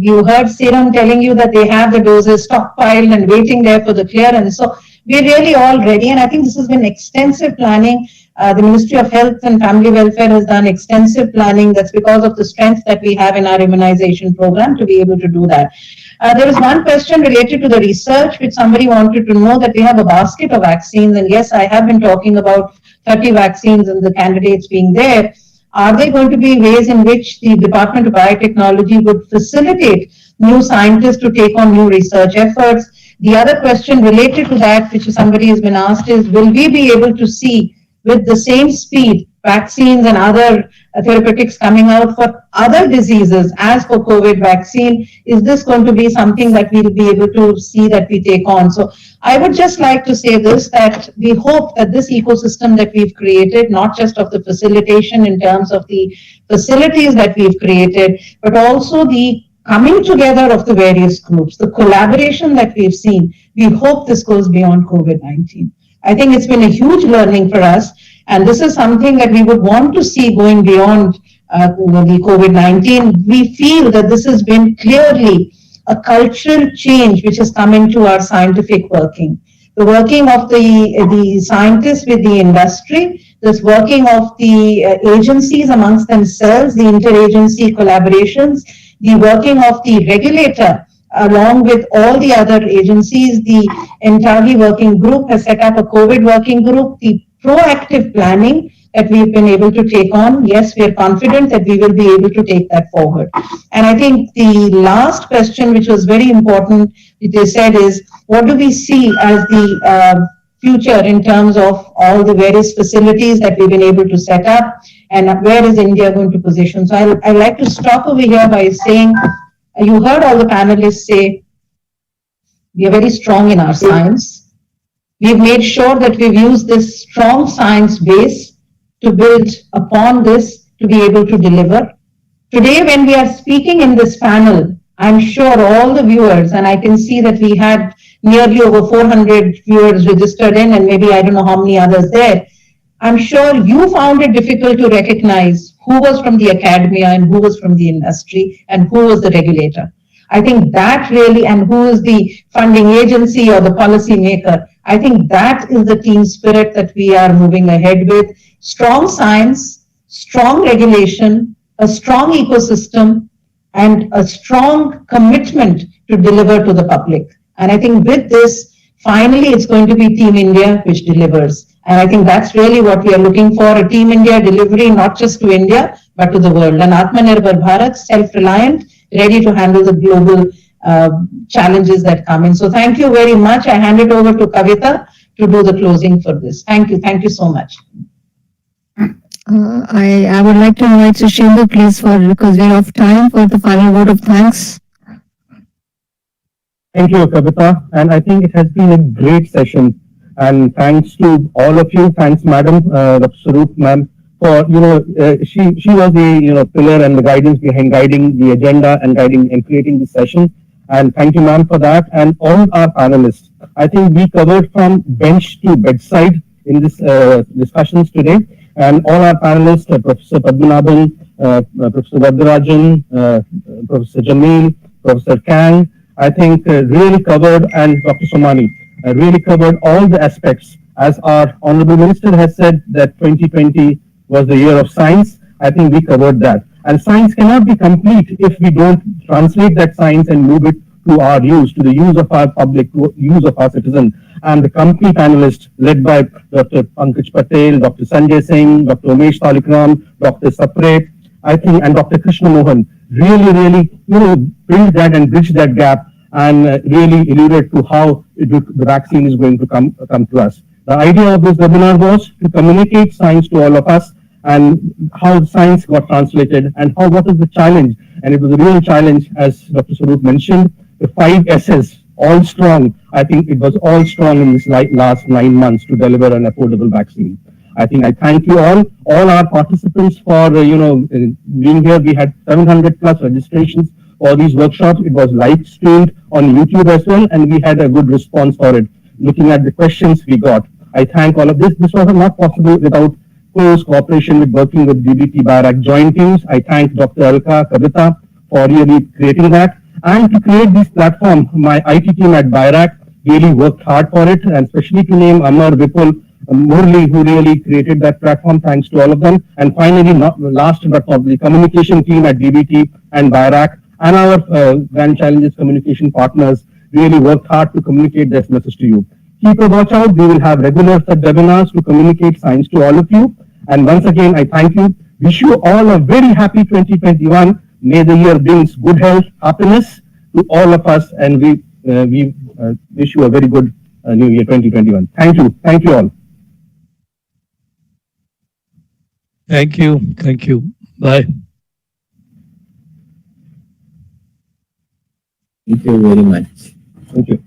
Speaker 4: You heard Serum telling you that they have the doses stockpiled and waiting there for the clearance. So we're really all ready. And I think this has been extensive planning. The Ministry of Health and Family Welfare has done extensive planning. That's because of the strength that we have in our immunization program to be able to do that. There is one question related to the research which somebody wanted to know, that we have a basket of vaccines. And yes, I have been talking about 30 vaccines and the candidates being there. Are there going to be ways in which the Department of Biotechnology would facilitate new scientists to take on new research efforts? The other question related to that, which somebody has been asked, is will we be able to see with the same speed vaccines and other therapeutics coming out for other diseases as for COVID vaccine? Is this going to be something that we'll be able to see that we take on? So I would just like to say this, that we hope that this ecosystem that we've created, not just of the facilitation in terms of the facilities that we've created, but also the coming together of the various groups, the collaboration that we've seen, we hope this goes beyond COVID-19. I think it's been a huge learning for us, and this is something that we would want to see going beyond the COVID-19. We feel that this has been clearly a cultural change which has come into our scientific working. The working of the scientists with the industry, this working of the agencies amongst themselves, the interagency collaborations, the working of the regulator along with all the other agencies. The Entagi working group has set up a COVID working group. The proactive planning that we've been able to take on, yes, we are confident that we will be able to take that forward. And I think the last question, which was very important, which they said is, what do we see as the future in terms of all the various facilities that we've been able to set up, and where is India going to position? So I'd like to stop over here by saying, you heard all the panelists say, we are very strong in our science. We've made sure that we've used this strong science base to build upon this to be able to deliver. Today, when we are speaking in this panel, I'm sure all the viewers, and I can see that we had nearly over 400 viewers registered in, and maybe I don't know how many others there. I'm sure you found it difficult to recognize who was from the academia and who was from the industry and who was the regulator. I think that really, and who is the funding agency or the policy maker, I think that is the team spirit that we are moving ahead with. Strong science, strong regulation, a strong ecosystem, and a strong commitment to deliver to the public. And I think with this, finally, it's going to be Team India which delivers. And I think that's really what we are looking for, a Team India delivery, not just to India, but to the world. An Atmanirbhar Bharat, self-reliant, ready to handle the global challenges that come in. So thank you very much. I hand it over to Kavita to do the closing for this. Thank you. Thank you so much.
Speaker 2: I would like to invite Sushendra, please, because we're off time, for the final word of thanks.
Speaker 6: Thank you, Kavita. And I think it has been a great session. And thanks to all of you. Thanks, Madam, Dr. Swaroop, ma'am, for, she was the, pillar and the guidance behind guiding the agenda and guiding and creating this session. And thank you, ma'am, for that. And all our panelists. I think we covered from bench to bedside in this discussions today. And all our panelists, Professor Padmanabhan, Professor Varadarajan, Professor Jamil, Professor Kang, I think really covered, and Dr. Somani, really covered all the aspects. As our Honorable Minister has said that 2020 was the year of science, I think we covered that. And science cannot be complete if we don't translate that science and move it to our use, to the use of our public, to use of our citizen. And the company panelists led by Dr. Pankaj Patel, Dr. Sanjay Singh, Dr. Umesh Talikram, Dr. Sapre, I think, and Dr. Krishna Mohan really, bridge that and bridge that gap and really alluded to how the vaccine is going to come to us. The idea of this webinar was to communicate science to all of us and how science got translated and what is the challenge. And it was a real challenge, as Dr. Swaroop mentioned, the 5 S's
Speaker 10: all strong. I think it was all strong in this last 9 months to deliver an affordable vaccine. I think I thank you all our participants for, being here. We had 700 plus registrations for these workshops. It was live streamed on YouTube as well, and we had a good response for it, looking at the questions we got. I thank all of this. This was not possible without close cooperation with working with DBT BIRAC joint teams. I thank Dr. Alka, Kavita for really creating that. And to create this platform, my IT team at BIRAC really worked hard for it, and especially to name Amar, Vipul, Murli, who really created that platform. Thanks to all of them. And finally, last but not the communication team at DBT and BIRAC and our Grand Challenges communication partners really worked hard to communicate this message to you. Keep a watch out. We will have regular such webinars to communicate science to all of you. And once again, I thank you. Wish you all a very happy 2021. May the year brings good health, happiness to all of us, and we wish you a very good new year 2021. Thank you. Thank you all.
Speaker 1: Thank you. Thank you. Bye.
Speaker 12: Thank you very much.
Speaker 10: Thank you.